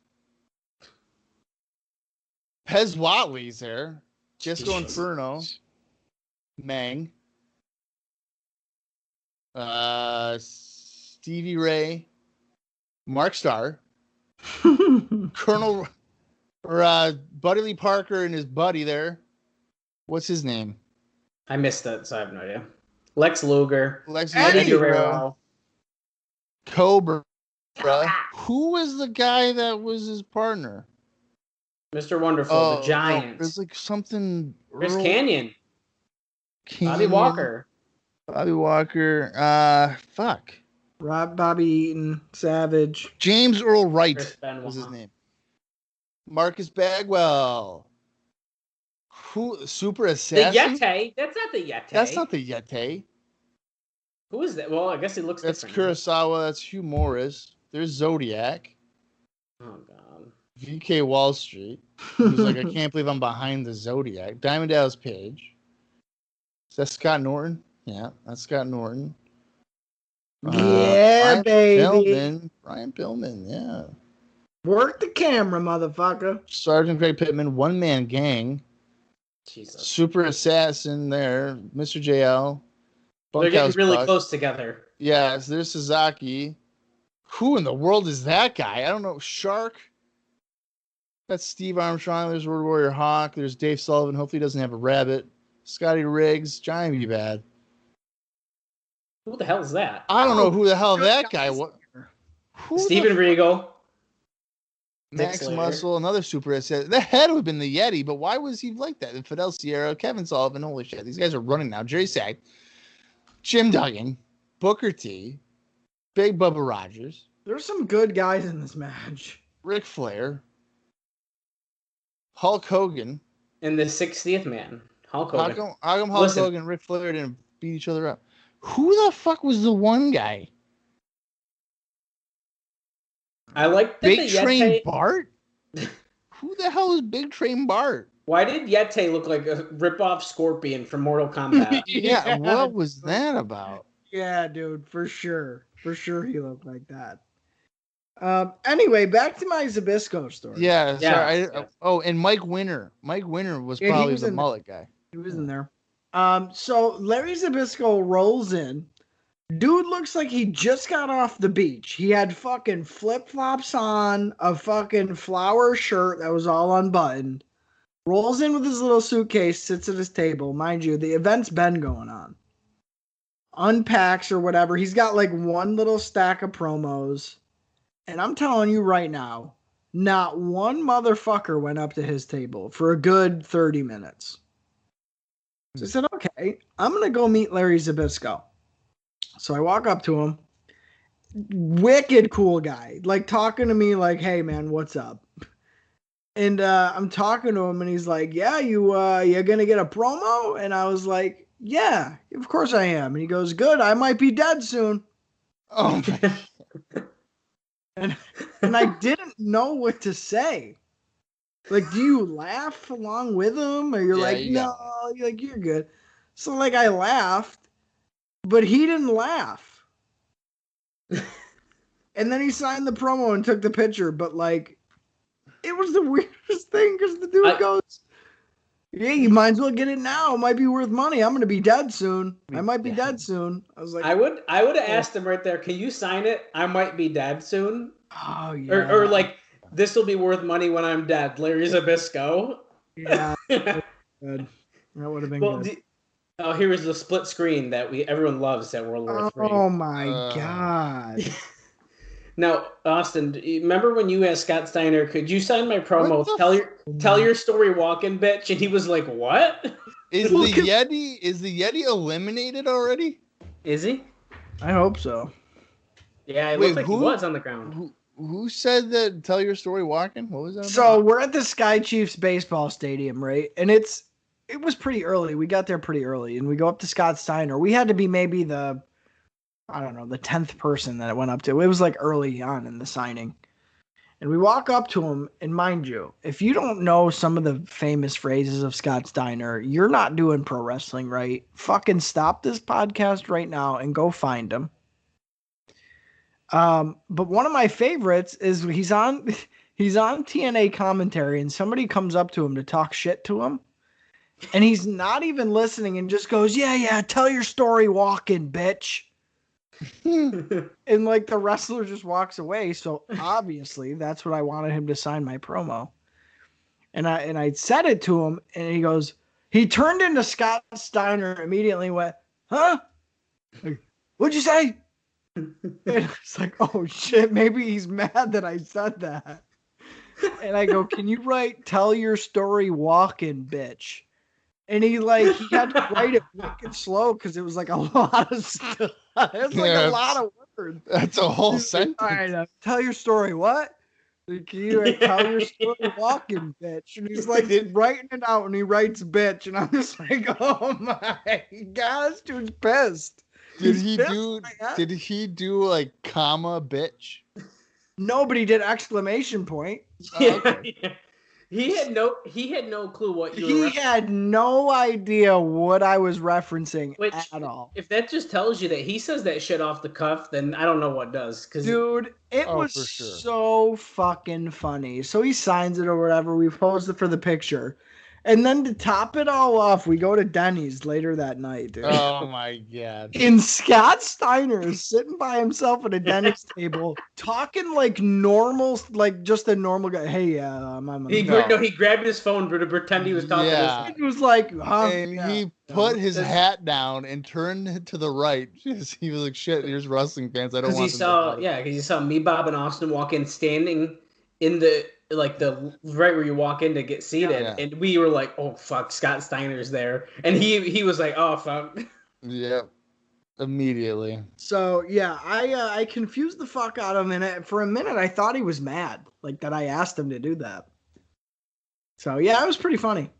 Pez Watley's there. Disco Inferno. Mang. Stevie Ray. Mark Starr. Colonel Buddy Lee Parker and his buddy there. What's his name? I missed it, so I have no idea. Lex Luger. Eddie Guerrero. Cobra. Who was the guy that was his partner? Mr. Wonderful, the Giant. There's like something. Chris Canyon. Bobby Walker. Bobby Walker. Fuck. Bobby Eaton, Savage. James Earl Wright Chris Benoit. was his name. Marcus Bagwell. Who? Super The Assassin? Yeti. That's not the Yeti. That's not the Yeti. Who is that? Well, I guess it looks That's different. Kurosawa. That's Hugh Morris. There's Zodiac. Oh, God. VK Wall Street. He's like, I can't believe I'm behind the Zodiac. Diamond Dallas Page. Is that Scott Norton? Yeah, that's Scott Norton. Yeah, baby. Brian Pillman, yeah. Work the camera, motherfucker. Sergeant Greg Pittman, One Man Gang. Jesus. Super Assassin there. Mr. JL. They're getting Bunkhouse really Buck. close together. Yes, there's Sasaki. Who in the world is that guy? I don't know. Shark. That's Steve Armstrong. There's Road Warrior Hawk. There's Dave Sullivan. Hopefully he doesn't have a rabbit. Scotty Riggs. Johnny B. Bad. Who the hell is that? I don't know who the hell that guy was. Steven Regal. Max Slater. Muscle, another super assassin. That had to have been the Yeti, but why was he like that? And Fidel Sierra, Kevin Sullivan, holy shit. These guys are running now. Jerry Sack, Jim Duggan, Booker T, Big Bubba Rogers, There's some good guys in this match. Ric Flair, Hulk Hogan. And the 60th man. Hulk Hogan. How come Hulk Listen. Hogan and Ric Flair didn't beat each other up? Who the fuck was the one guy? I like that Big the Train Yeti. Bart? Who the hell is Big Train Bart? Why did Yeti look like a rip-off Scorpion from Mortal Kombat? Yeah, what was that about? Yeah, dude, for sure. For sure he looked like that. Anyway, back to my Zbyszko story. Yeah, sorry. Yes. Oh, and Mike Winter. Mike Winter was Yeah, he probably was the in there. mullet guy. He was in there. So Larry Zbyszko rolls in. Dude looks like he just got off the beach. He had fucking flip-flops on, a fucking flower shirt that was all unbuttoned. Rolls in with his little suitcase, sits at his table. Mind you, the event's been going on. Unpacks or whatever. He's got like one little stack of promos. And I'm telling you right now, not one motherfucker went up to his table for a good 30 minutes. So I said, okay, I'm going to go meet Larry Zbyszko. So I walk up to him. Wicked cool guy. Like talking to me like, hey man, what's up? And I'm talking to him and he's like, yeah, you're going to get a promo? And I was like, yeah, of course I am. And he goes, good, I might be dead soon. Oh, And I didn't know what to say. Like, do you laugh along with him? Or you're like, no, you're like, you're good. So like I laughed, but he didn't laugh. And then he signed the promo and took the picture, but like it was the weirdest thing because the dude goes, yeah, you might as well get it now. It might be worth money. I'm gonna be dead soon. I might be dead soon. I was like, I would have asked him right there, can you sign it? I might be dead soon. oh yeah. Or like, this will be worth money when I'm dead. Larry Zbyszko. Yeah. Good. That would have been good. Here was the split screen that everyone loves at World War III. Oh my god. Now, Austin, remember when you asked Scott Steiner, could you sign my promo? Tell your story, walking bitch, and he was like, "What?" Is the Yeti eliminated already? Is he? I hope so. Yeah, it looked like he was on the ground. Who said that? Tell your story, walking. What was that? So we're at the Sky Chiefs baseball stadium, right? And it was pretty early. We got there pretty early, and we go up to Scott Steiner. We had to be maybe the 10th person that it went up to. It was like early on in the signing. And we walk up to him, and mind you, if you don't know some of the famous phrases of Scott Steiner, you're not doing pro wrestling right. Fucking stop this podcast right now and go find him. But one of my favorites is he's on TNA commentary, and somebody comes up to him to talk shit to him. And he's not even listening and just goes, yeah, tell your story walking, bitch. And like the wrestler just walks away. So obviously that's what I wanted him to sign my promo. And I said it to him, and he turned into Scott Steiner immediately and went, huh? Like, what'd you say? And it's like, oh shit, maybe he's mad that I said that. And I go, can you tell your story walking, bitch? And he had to write it wicked slow because it was like a lot of stuff. It's like a lot of words. That's a whole sentence. All right, tell your story. What? Can you tell your story walking, bitch? And he's like writing it out, and he writes bitch, and I'm just like, oh my god, this dude's pissed. Did he do like comma bitch? Nobody did exclamation point. Yeah. Okay. He had no clue what you were. He had no idea what I was referencing at all. If that just tells you that he says that shit off the cuff, then I don't know what does. Dude, it was so fucking funny. So he signs it or whatever. We posed it for the picture. And then to top it all off, we go to Denny's later that night, dude. Oh my god. And Scott Steiner is sitting by himself at a Denny's table, talking like normal, like just a normal guy. Hey, I'm on he grabbed his phone to pretend he was talking to us. He was like, he put his hat down and turned to the right. He was like, shit, here's wrestling fans. I don't want them because he saw me, Bob, and Austin walk in standing in the right where you walk in to get seated, and we were like, "Oh fuck, Scott Steiner's there," and he was like, "Oh fuck." Yeah, immediately. So yeah, I confused the fuck out of him, and for a minute I thought he was mad, like that I asked him to do that. So yeah, it was pretty funny.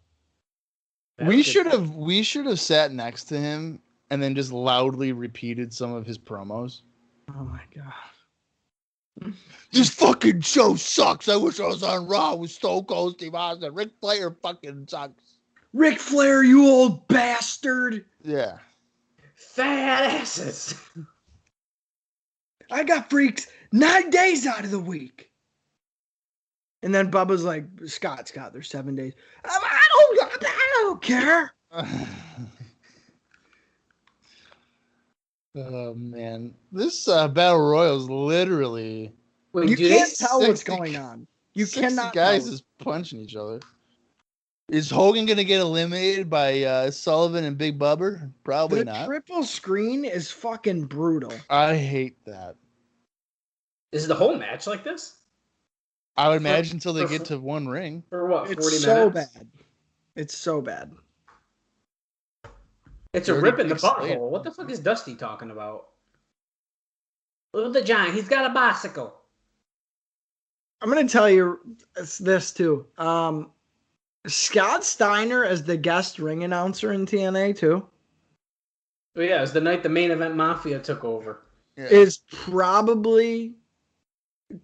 We should have sat next to him and then just loudly repeated some of his promos. Oh my god. This fucking show sucks. I wish I was on Raw with Stone Cold Steve Austin. Ric Flair fucking sucks. Ric Flair, you old bastard. Yeah. Fat asses. I got freaks 9 days out of the week. And then Bubba's like, Scott, there's 7 days. I don't care. Oh man, this battle royal is literally. Wait, You do can't they? tell what's going on. You 60 cannot guys tell. is punching each other. Is Hogan gonna get eliminated by Sullivan and Big Bubba? Probably The not. triple screen is fucking brutal. I hate that. Is the whole match like this? I would imagine until they get to one ring. For what? 40 It's minutes. so bad. It's so bad. It's a 30 rip in the weeks later. butthole. What the fuck is Dusty talking about? Look at the giant. He's got a bicycle. I'm gonna tell you this too. Scott Steiner as the guest ring announcer in TNA too Oh yeah, it was the night the main event Mafia took over. Yeah. is probably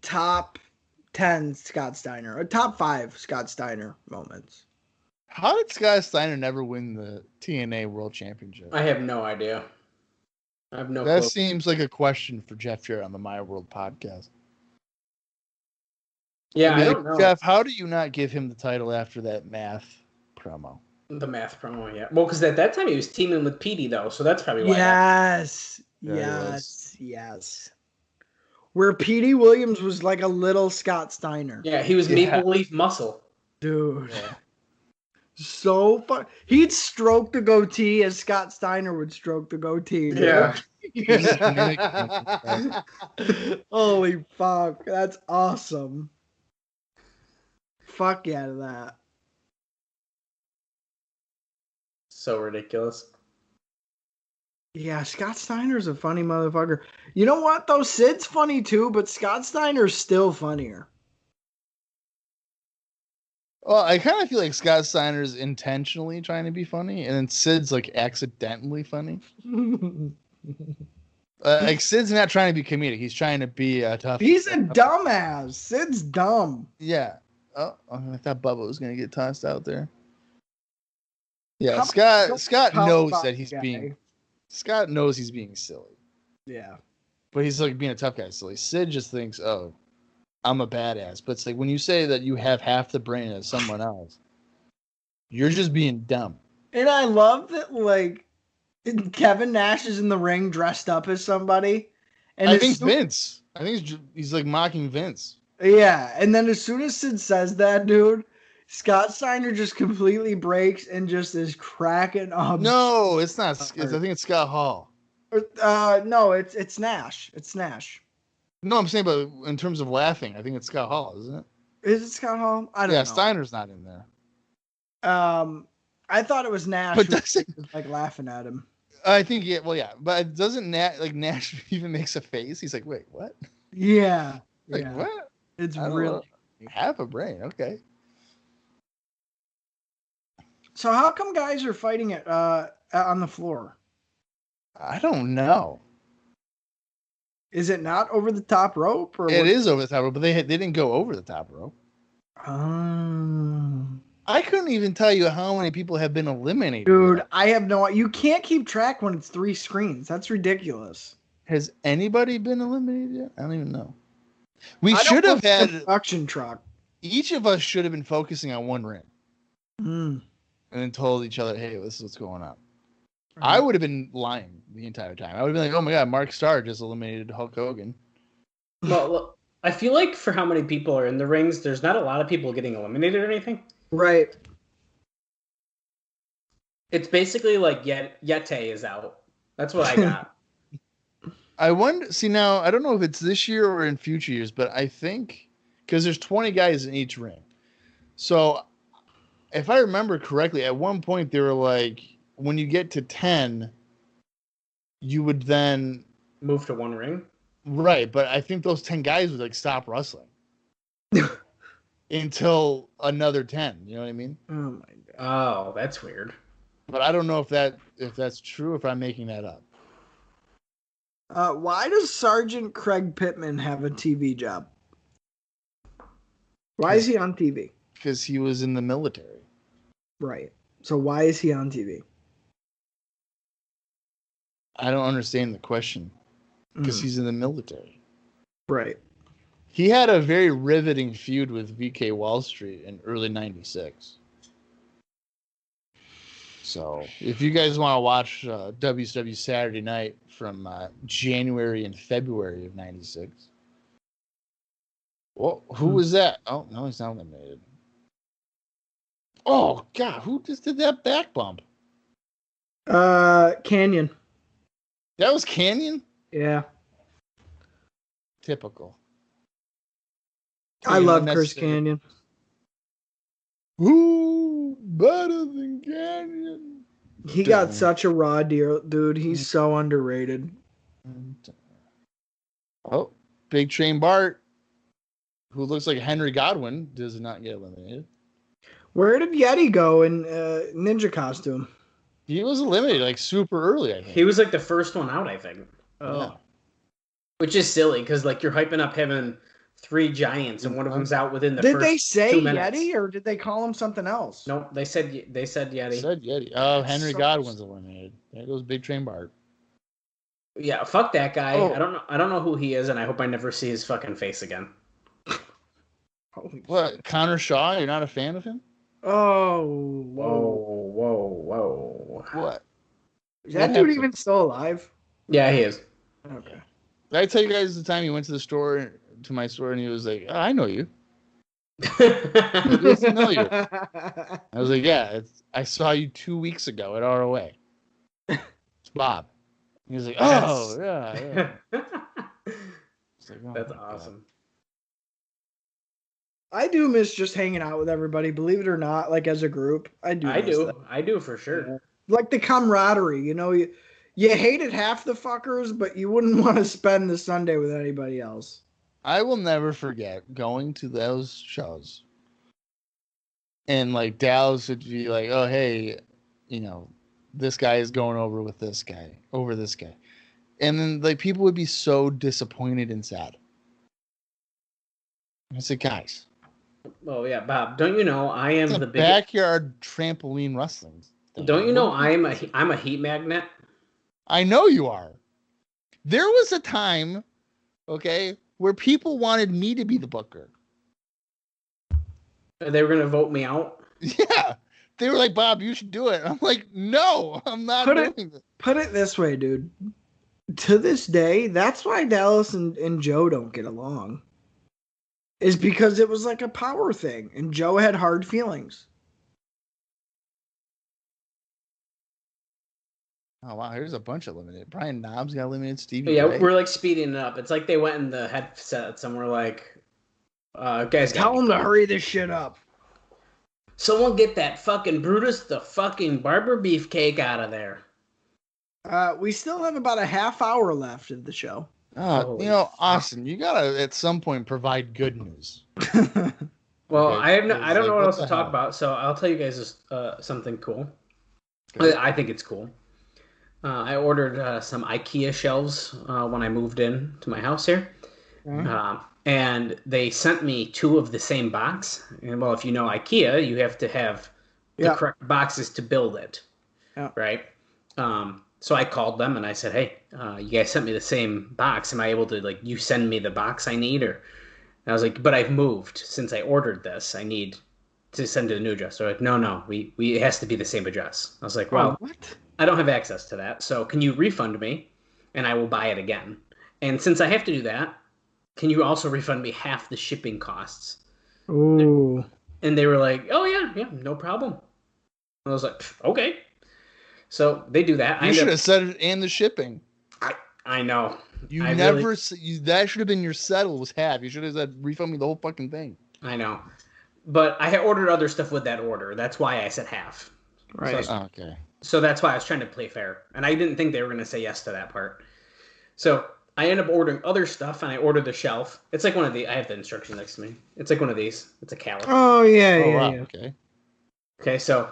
top 10 Scott Steiner or top 5 Scott Steiner moments. How did Scott Steiner never win the TNA World Championship? I have no idea. I have no That clue. seems like a question for Jeff Jarrett on the My World podcast. Yeah, I Like, don't know. Jeff, how do you not give him the title after that math promo? The math promo, yeah. Well, because at that time he was teaming with Petey, though, so that's probably why. Yes. Yeah, Yes. Where Petey Williams was like a little Scott Steiner. Yeah, he was Yeah. Maple Leaf Muscle. Dude. Yeah. So fun. He'd stroke the goatee as Scott Steiner would stroke the goatee. dude. Yeah. Holy fuck. That's awesome. Fuck yeah to that. So ridiculous. Yeah, Scott Steiner's a funny motherfucker. You know what, though? Sid's funny too, but Scott Steiner's still funnier. Well, I kind of feel like Scott Steiner's intentionally trying to be funny, and then Sid's like accidentally funny. Like Sid's not trying to be comedic; he's trying to be tough. He's a dumbass. Sid's dumb. Yeah. Oh, I thought Bubba was gonna get tossed out there. Yeah, How- Scott how knows about that he's guy? being. Scott knows he's being silly, Yeah. but he's like being a tough guy silly. Sid just thinks, "Oh, I'm a badass." But it's like when you say that you have half the brain as someone else, you're just being dumb. And I love that, like, Kevin Nash is in the ring dressed up as somebody. And I as think soon- Vince. I think he's like mocking Vince. Yeah, and then as soon as Sid says that, dude, Scott Steiner just completely breaks and just is cracking up. No, it's not. I think it's Scott Hall. No, it's Nash. It's Nash. No, I'm saying, but in terms of laughing, I think it's Scott Hall, isn't it? Is it Scott Hall? I don't Yeah, know. Steiner's not in there. I thought it was Nash. But who doesn't was, like laughing at him. I think but doesn't Nash even makes a face? He's like, wait, what? Yeah. Like Yeah. what? It's I don't really. know. Half a brain, okay. So how come guys are fighting it on the floor? I don't know. Is it not over the top rope or It is over the top rope, but they didn't go over the top rope. I couldn't even tell you how many people have been eliminated. Dude, I have no. You can't keep track when it's 3 screens. That's ridiculous. Has anybody been eliminated yet? I don't even know. We I don't should have look at the had production truck. each of us should have been focusing on one ring Mm. and then told each other, "Hey, this is what's going on." I would have been lying the entire time. I would have been like, "Oh my god, Mark Starr just eliminated Hulk Hogan." Well, look, I feel like for how many people are in the rings, there's not a lot of people getting eliminated or anything. Right. It's basically like Yete is out. That's what I got. I wonder. See now, I don't know if it's this year or in future years, but I think because there's 20 guys in each ring, so if I remember correctly, at one point they were like, when you get to 10, you would then Move to one ring. right. But I think those 10 guys would like stop wrestling until another 10. You know what I mean? Oh my god. Oh, that's weird. But I don't know if that's true. If I'm making that up. Why does Sergeant Craig Pittman have a TV job? Why is he on TV? Because he was in the military. Right. So why is he on TV? I don't understand the question. Because he's in the military. Right. He had a very riveting feud with VK Wall Street in early '96. So if you guys want to watch WCW Saturday Night from January and February of '96. Well, who was that? Oh, no, he's not eliminated. Oh, God, who just did that back bump? Canyon. That was Canyon? Yeah. Typical. I love Chris Canyon. Who better than Canyon? He got such a raw deal, dude. He's so underrated. Oh, Big Train Bart, who looks like Henry Godwin, does not get eliminated. Where did Yeti go in ninja costume? He was eliminated like super early, I think. He was like the first one out, I think. Oh. Yeah. Which is silly because like you're hyping up having 3 giants and one of them's out within the Did first they say 2 minutes. Yeti or did they call him something else? Nope, they said Yeti. Said Yeti. Oh, Henry So- Godwin's eliminated. There goes Big Train Bart. Yeah, fuck that guy. Oh. I don't know who he is, and I hope I never see his fucking face again. Holy What? shit. Connor Shaw? You're not a fan of him? Oh, Whoa. What? Is that dude even still alive? Yeah, he is. Okay. Did I tell you guys the time he went to my store, and he was like, oh, I know you. Yes, I know you. I was like, yeah, I saw you 2 weeks ago at ROA. It's Bob. He was like, oh, yeah. It's like, oh, That's my God. awesome. I do miss just hanging out with everybody, believe it or not, like as a group. I do. I miss do. that. I do for sure. Yeah. Like the camaraderie, you know, you hated half the fuckers, but you wouldn't want to spend the Sunday with anybody else. I will never forget going to those shows. And like Dallas would be like, oh, hey, this guy is going over this guy. And then like people would be so disappointed and sad. I said, guys, Oh yeah, Bob. Don't you know I am it's the a biggest? backyard trampoline wrestling thing. Don't you know I'm a heat magnet? I know you are. There was a time, okay, where people wanted me to be the booker. They were gonna vote me out. Yeah. They were like, Bob, you should do it. I'm like, no, I'm not doing this. Put it this way, dude. To this day, that's why Dallas and Joe don't get along. Is because it was like a power thing, and Joe had hard feelings. Oh, wow. Here's a bunch eliminated. Brian Knobs got eliminated. Stevie Yeah, Ray. we're like speeding it up. It's like they went in the headsets and we're like, guys, Tell them to hurry this shit up. someone get that fucking Brutus the fucking barber beefcake out of there. We still have about a half hour left of the show. Holy Austin, you gotta at some point provide good news. Well, Okay, I don't know what else to the talk hell? about, so I'll tell you guys something cool. Okay. I think it's cool. I ordered some IKEA shelves when I moved in to my house here. And they sent me 2 of the same box. And well, if you know IKEA, you have to have the correct boxes to build it. Yeah. Right? So I called them and I said, hey, you guys sent me the same box. Am I able to, you send me the box I need? And I was like, but I've moved since I ordered this. I need to send it a new address. They're like, no, it has to be the same address. I was like, well, what? I don't have access to that. So can you refund me and I will buy it again? And since I have to do that, can you also refund me half the shipping costs? Ooh. And they were like, oh, yeah, no problem. I was like, okay. So they do that. You should have said it and the shipping. I know. You I never. really- That should have been your settle was half. You should have said refund me the whole fucking thing. I know. But I had ordered other stuff with that order. That's why I said half. Right. So, Okay. so that's why I was trying to play fair. And I didn't think they were going to say yes to that part. So I ended up ordering other stuff, and I ordered the shelf. It's like one of the... I have the instruction next to me. It's like one of these. It's a caliper. Oh, yeah, Oh yeah, wow. yeah. Okay. Okay, so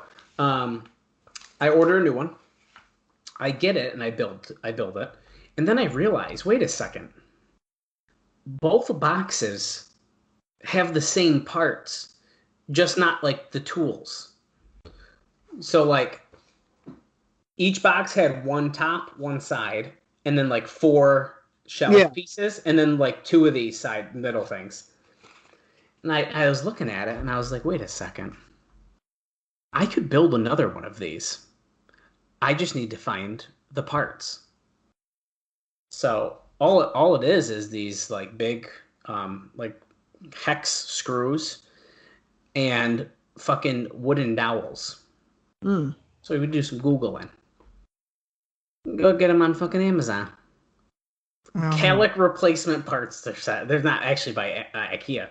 I order a new one. I get it and I build it. And then I realize, wait a second. Both boxes have the same parts, just not like the tools. So like each box had one top, one side, and then like 4 shelf pieces, and then like 2 of these side middle things. And I was looking at it and I was like, wait a second. I could build another one of these. I just need to find the parts. So all it is these like big like hex screws and fucking wooden dowels. Mm. So we would do some Googling. Go get them on fucking Amazon. Calic replacement parts. They're not actually by IKEA.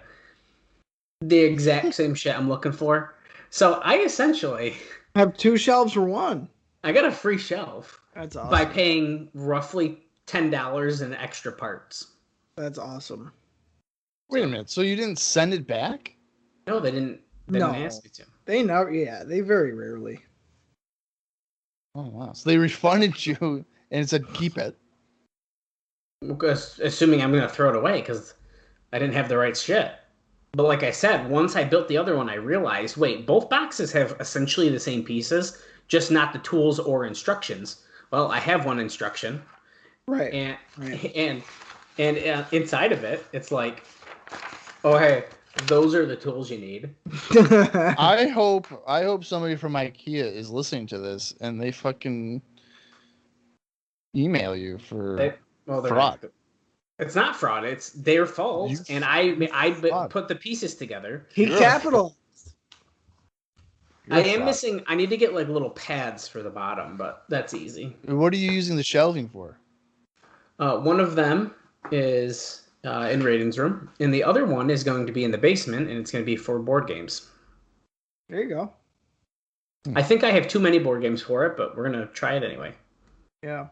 The exact same shit I'm looking for. So I essentially have 2 shelves for 1. I got a free shelf. That's awesome. By paying roughly $10 in extra parts. That's awesome. Wait a minute. So you didn't send it back? No, they didn't. They didn't ask me to. They never. Yeah, they very rarely. Oh wow! So they refunded you and said keep it. Assuming I'm gonna throw it away because I didn't have the right shit. But like I said, once I built the other one, I realized, wait, both boxes have essentially the same pieces, just not the tools or instructions. Well, I have one instruction, right? And inside of it, it's like, oh hey, those are the tools you need. I hope somebody from IKEA is listening to this and they fucking email you for fraud. It's not fraud. It's their fault, and I put the pieces together. He capitalized. I am missing. I need to get like little pads for the bottom, but that's easy. What are you using the shelving for? One of them is in Raiden's room, and the other one is going to be in the basement, and it's going to be for board games. There you go. I think I have too many board games for it, but we're going to try it anyway. Yeah.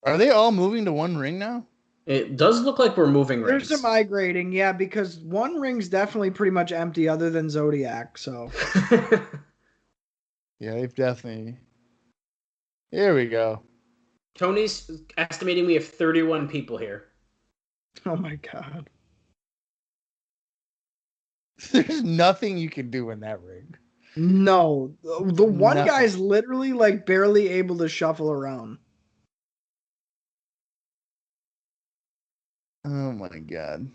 Are they all moving to one ring now? It does look like we're moving rings. There's some migrating, yeah, because one ring's definitely pretty much empty other than Zodiac, so. Yeah, they've definitely. Here we go. Tony's estimating we have 31 people here. Oh my god. There's nothing you can do in that ring. No. The one guy's literally like barely able to shuffle around. Oh my god.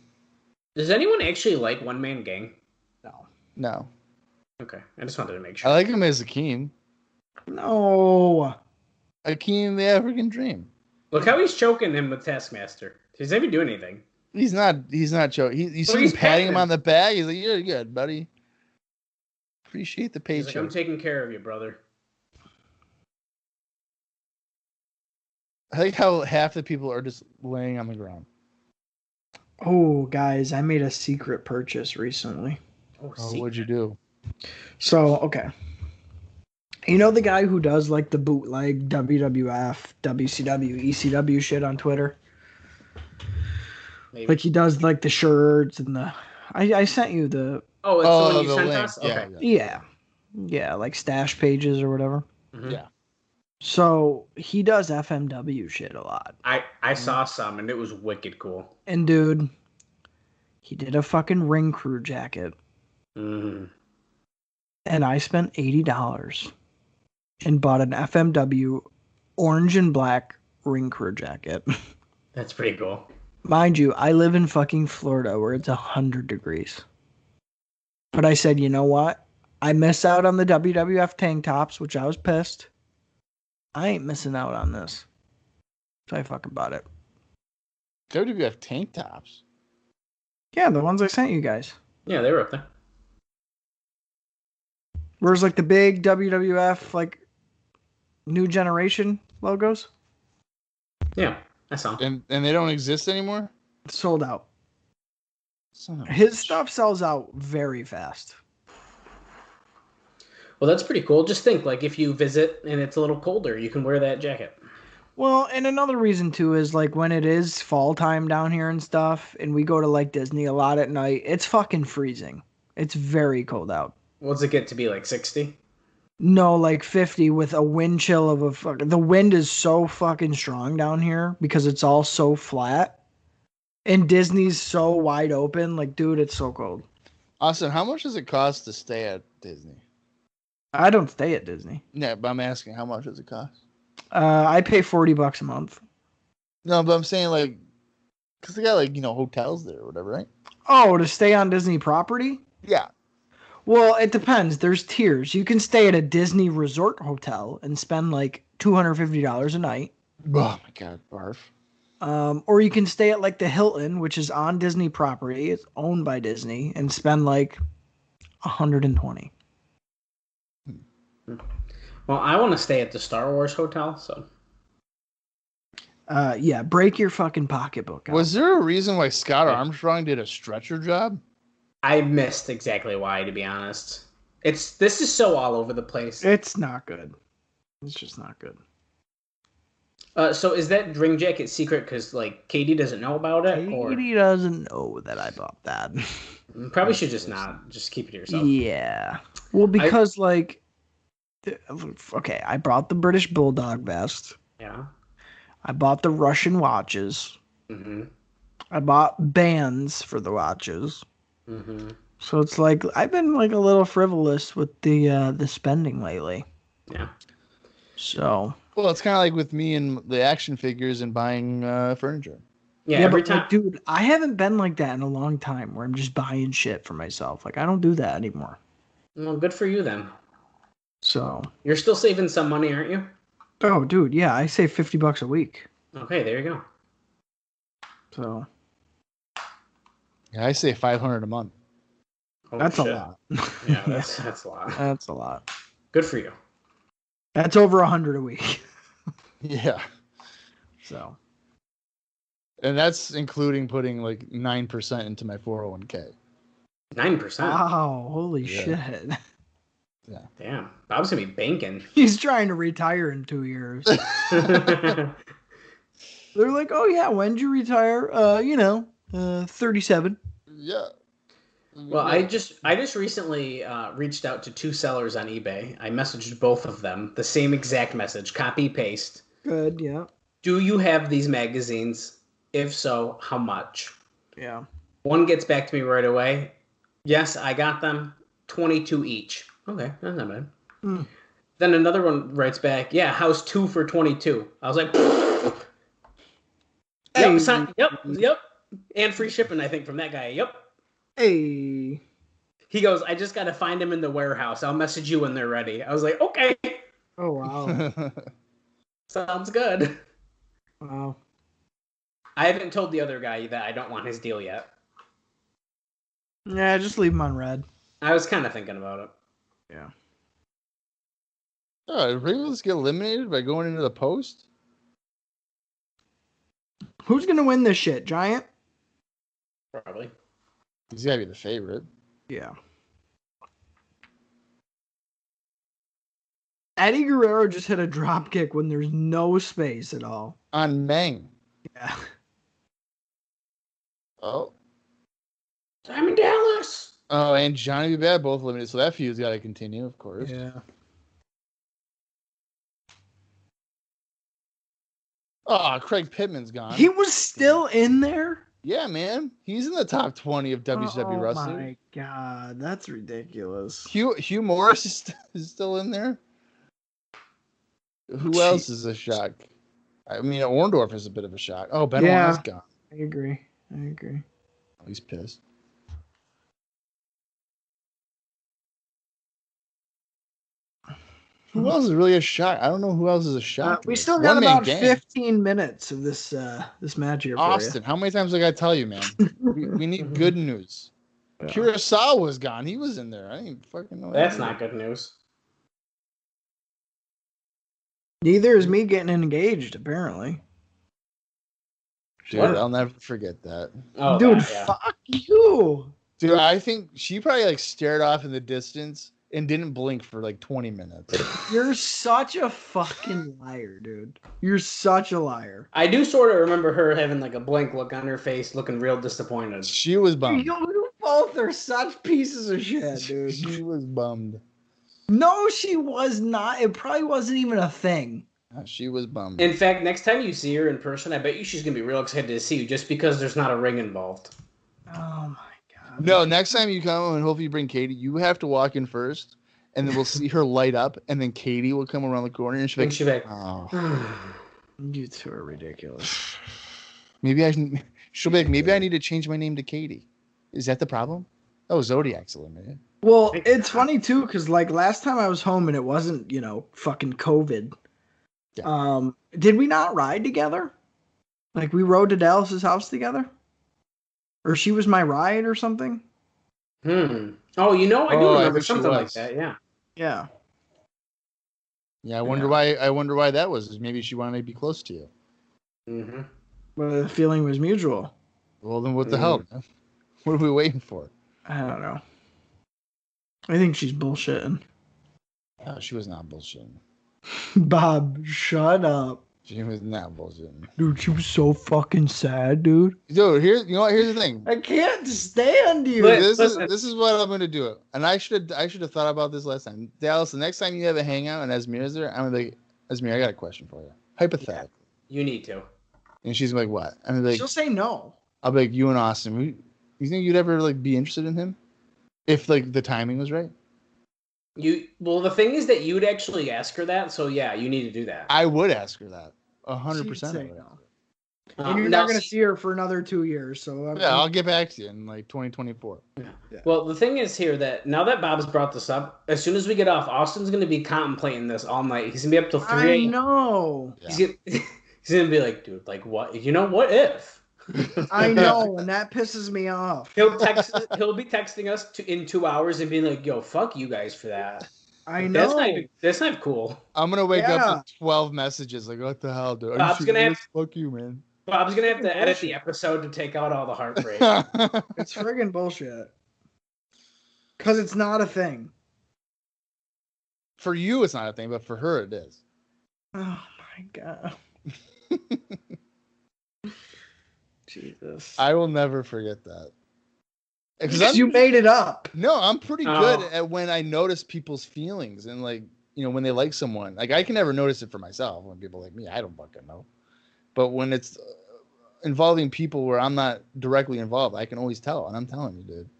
Does anyone actually like One Man Gang? No. Okay, I just wanted to make sure. I like him as Akeem. No. Akeem, the African Dream. Look how he's choking him with Taskmaster. Does he even do anything? He's not choking. You see him patting him on the back. He's like, "You're good, buddy. Appreciate the paycheck." He's like, I'm taking care of you, brother. I like how half the people are just laying on the ground. Oh, guys, I made a secret purchase recently. Oh, what'd you do? So, okay. You know the guy who does like the bootleg WWF, WCW, ECW shit on Twitter? Maybe. Like he does like the shirts and the... I sent you the... Oh, it's the one you sent link. us? Okay. Yeah, like stash pages or whatever. Mm-hmm. Yeah. So he does FMW shit a lot. I saw some and it was wicked cool. And dude, he did a fucking ring crew jacket. Mm-hmm. And I spent $80 and bought an FMW orange and black ring crew jacket. That's pretty cool. Mind you, I live in fucking Florida where it's 100 degrees. But I said, you know what? I missed out on the WWF tank tops, which I was pissed. I ain't missing out on this. So I fucking bought it. WWF tank tops? Yeah, the ones I sent you guys. Yeah, they were up there. Where's like the big WWF, like, new generation logos? Yeah, I saw them. And they don't exist anymore? Sold out. His stuff sells out very fast. Well, that's pretty cool. Just think, like, if you visit and it's a little colder, you can wear that jacket. Well, and another reason, too, is, like, when it is fall time down here and stuff, and we go to, like, Disney a lot at night, it's fucking freezing. It's very cold out. What's it get to be, like 60? No, like 50 with a wind chill of a fucking. The wind is so fucking strong down here because it's all so flat. And Disney's so wide open. Like, dude, it's so cold. Austin, how much does it cost to stay at Disney? I don't stay at Disney. Yeah, but I'm asking, how much does it cost? I pay $40 a month. No, but I'm saying, like, because they got, like, hotels there or whatever, right? Oh, to stay on Disney property? Yeah. Well, it depends. There's tiers. You can stay at a Disney resort hotel and spend like $250 a night. Oh my god, barf. Or you can stay at like the Hilton, which is on Disney property. It's owned by Disney, and spend like $120. Well, I want to stay at the Star Wars hotel, so. Yeah, break your fucking pocketbook out. Was there a reason why Scott Armstrong did a stretcher job? I missed exactly why, to be honest. This is so all over the place. It's not good. It's just not good. So is that ring jacket secret because like Katie doesn't know about it? Katie doesn't know that I bought that. Probably should just keep it to yourself. Yeah. Well, because okay, I brought the British Bulldog vest. Yeah. I bought the Russian watches. Mm-hmm. I bought bands for the watches. Mm-hmm. So it's like I've been like a little frivolous with the spending lately. Yeah. So. Well, it's kind of like with me and the action figures and buying furniture. Yeah. Every time, like, dude, I haven't been like that in a long time. Where I'm just buying shit for myself. Like I don't do that anymore. Well, good for you then. So. You're still saving some money, aren't you? Oh, dude, yeah, I save $50 a week. Okay, there you go. So. Yeah, I say $500 a month. Oh, that's shit. a lot. Yeah, that's a lot. That's a lot. Good for you. That's over $100 a week. Yeah. So. And that's including putting like 9% into my 401k. 9%. Wow! Holy shit. Yeah. Damn, Bob's gonna be banking. He's trying to retire in 2 years. They're like, "Oh yeah, when'd you retire?" 37. Yeah. Well, I just recently reached out to 2 sellers on eBay. I messaged both of them the same exact message, copy paste. Good, yeah. Do you have these magazines? If so, how much? Yeah. One gets back to me right away. Yes, I got them. 22 each. Okay, that's not bad. Mm. Then another one writes back, yeah, how's 2 for 22? I was like, yep. And free shipping, I think, from that guy. Yep. Hey. He goes, I just got to find them in the warehouse. I'll message you when they're ready. I was like, okay. Oh, wow. Sounds good. Wow. I haven't told the other guy that I don't want his deal yet. Yeah, just leave them on red. I was kind of thinking about it. Yeah. Oh, did Ravens get eliminated by going into the post? Who's going to win this shit? Giant? Probably. He's got to be the favorite. Yeah. Eddie Guerrero just hit a drop kick when there's no space at all. On Meng. Yeah. Oh. I'm in Dallas. Oh, and Johnny B. Bad both eliminated, so that feud's got to continue, of course. Yeah. Oh, Craig Pittman's gone. He was still in there? Yeah, man. He's in the top 20 of WCW wrestling. Oh, my God. That's ridiculous. Hugh Morris is still in there. Who else is a shock? I mean, Orndorff is a bit of a shock. Oh, Benoit's gone. I agree. Oh, he's pissed. Who else is really a shock? I don't know who else is a shock. We still got about 15 minutes of this match here. Austin, how many times I gotta tell you, man? we need good news. Yeah. Kurosawa was gone. He was in there. I didn't fucking know. That's not good news. Neither is me getting engaged, apparently. Dude, I'll never forget that. Oh, dude, fuck you. Dude, I think she probably like stared off in the distance and didn't blink for like 20 minutes. You're such a fucking liar, dude. You're such a liar. I do sort of remember her having like a blank look on her face, looking real disappointed. She was bummed. Who the both are such pieces of shit, dude. She was bummed. No, she was not. It probably wasn't even a thing. She was bummed. In fact, next time you see her in person, I bet you she's gonna be real excited to see you, just because there's not a ring involved. Oh my god. No, next time you come and hopefully you bring Katie, you have to walk in first, and then we'll see her light up, and then Katie will come around the corner and she'll be like, oh. You two are ridiculous. She'll be like, maybe I need to change my name to Katie. Is that the problem? Oh, Zodiac's eliminated. Well, it's funny too, because like last time I was home and it wasn't, fucking COVID. Yeah. Did we not ride together? Like we rode to Dallas's house together? Or she was my ride or something? Oh, I do remember something like that, yeah. Yeah. Yeah, I wonder why that was. Maybe she wanted to be close to you. Mm-hmm. Well, the feeling was mutual. Well, then what the hell, man? What are we waiting for? I don't know. I think she's bullshitting. Oh, she was not bullshitting. Bob, shut up. She was not bullshitting. Dude, she was so fucking sad, dude. Dude, here's the thing. I can't stand you. This is what I'm gonna do. And I should have thought about this last time. Dallas, the next time you have a hangout and Esmira's there, I'm gonna be like, Esmira, I got a question for you. Hypothetically. Yeah, you need to. And she's like, what? I'm like, she'll say no. I'll be like, you and Austin, you think you'd ever like be interested in him? If like the timing was right? The thing is that you'd actually ask her that, so yeah, you need to do that. I would ask her that. 100%. No. And you're not going to see her for another 2 years. So I'll get back to you in like 2024. Yeah. Well, the thing is here that now that Bob's brought this up, as soon as we get off, Austin's going to be contemplating this all night. He's going to be up till 3 a.m. I know. He's going to be like, dude, like what? What if? I know, and that pisses me off. He'll be texting us in 2 hours and being like, yo, fuck you guys for that. I know. That's not cool. I'm gonna wake up to 12 messages like, what the hell, dude? Bob's gonna have fuck you, man. Bob's gonna have to edit the episode to take out all the heartbreak. It's friggin' bullshit. Because it's not a thing. For you, it's not a thing, but for her, it is. Oh my god. Jesus. I will never forget that. Because you made it up. No, I'm pretty good at when I notice people's feelings and like, when they like someone. Like I can never notice it for myself. When people like me, I don't fucking know. But when it's involving people where I'm not directly involved, I can always tell. And I'm telling you, dude.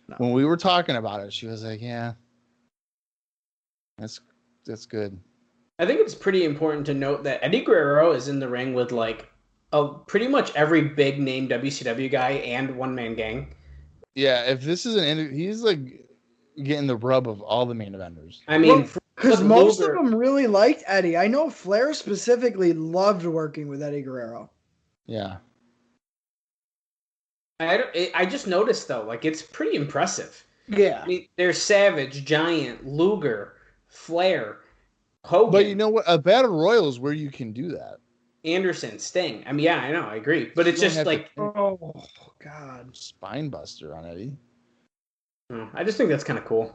No. When we were talking about it, she was like, yeah, that's good. I think it's pretty important to note that Eddie Guerrero is in the ring with like pretty much every big name WCW guy and one-man gang. Yeah, if this is he's like getting the rub of all the main eventers. I mean, because most of them really liked Eddie. I know Flair specifically loved working with Eddie Guerrero. Yeah. I just noticed though, like it's pretty impressive. Yeah. I mean, there's Savage, Giant, Luger, Flair, Hogan. But you know what? A battle royal is where you can do that. Anderson, Sting. I mean, yeah, I know, I agree. But it's just like, oh god, spine buster on Eddie. I just think that's kind of cool.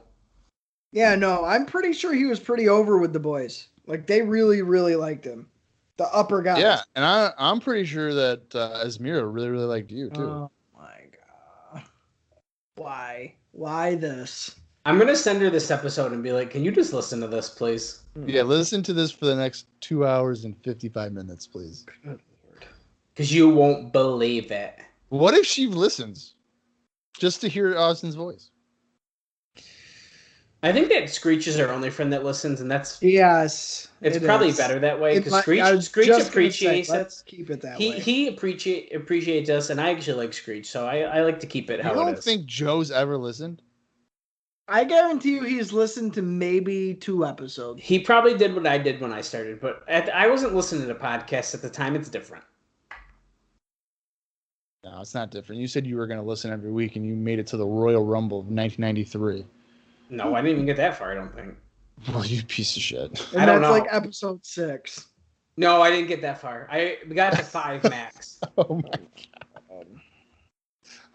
Yeah, no, I'm pretty sure he was pretty over with the boys. Like they really, really liked him. The upper guys. Yeah, and I'm pretty sure that Esmira really, really liked you too. Oh my god, why this? I'm gonna send her this episode and be like, "Can you just listen to this, please?" Yeah, listen to this for the next 2 hours and 55 minutes, please. Good lord. Because you won't believe it. What if she listens just to hear Austin's voice? I think that Screech is our only friend that listens, and that's yes. It's probably better that way because Screech appreciates it. Let's keep it that way. He appreciates us, and I actually like Screech, so I like to keep it how it is. You don't think Joe's ever listened? I guarantee you he's listened to maybe 2 episodes. He probably did what I did when I started, but I wasn't listening to podcasts at the time. It's different. No, it's not different. You said you were going to listen every week, and you made it to the Royal Rumble of 1993. No, I didn't even get that far, I don't think. Well, you piece of shit. And I don't know. That's like episode 6. No, I didn't get that far. We got to 5 max. Oh, my God.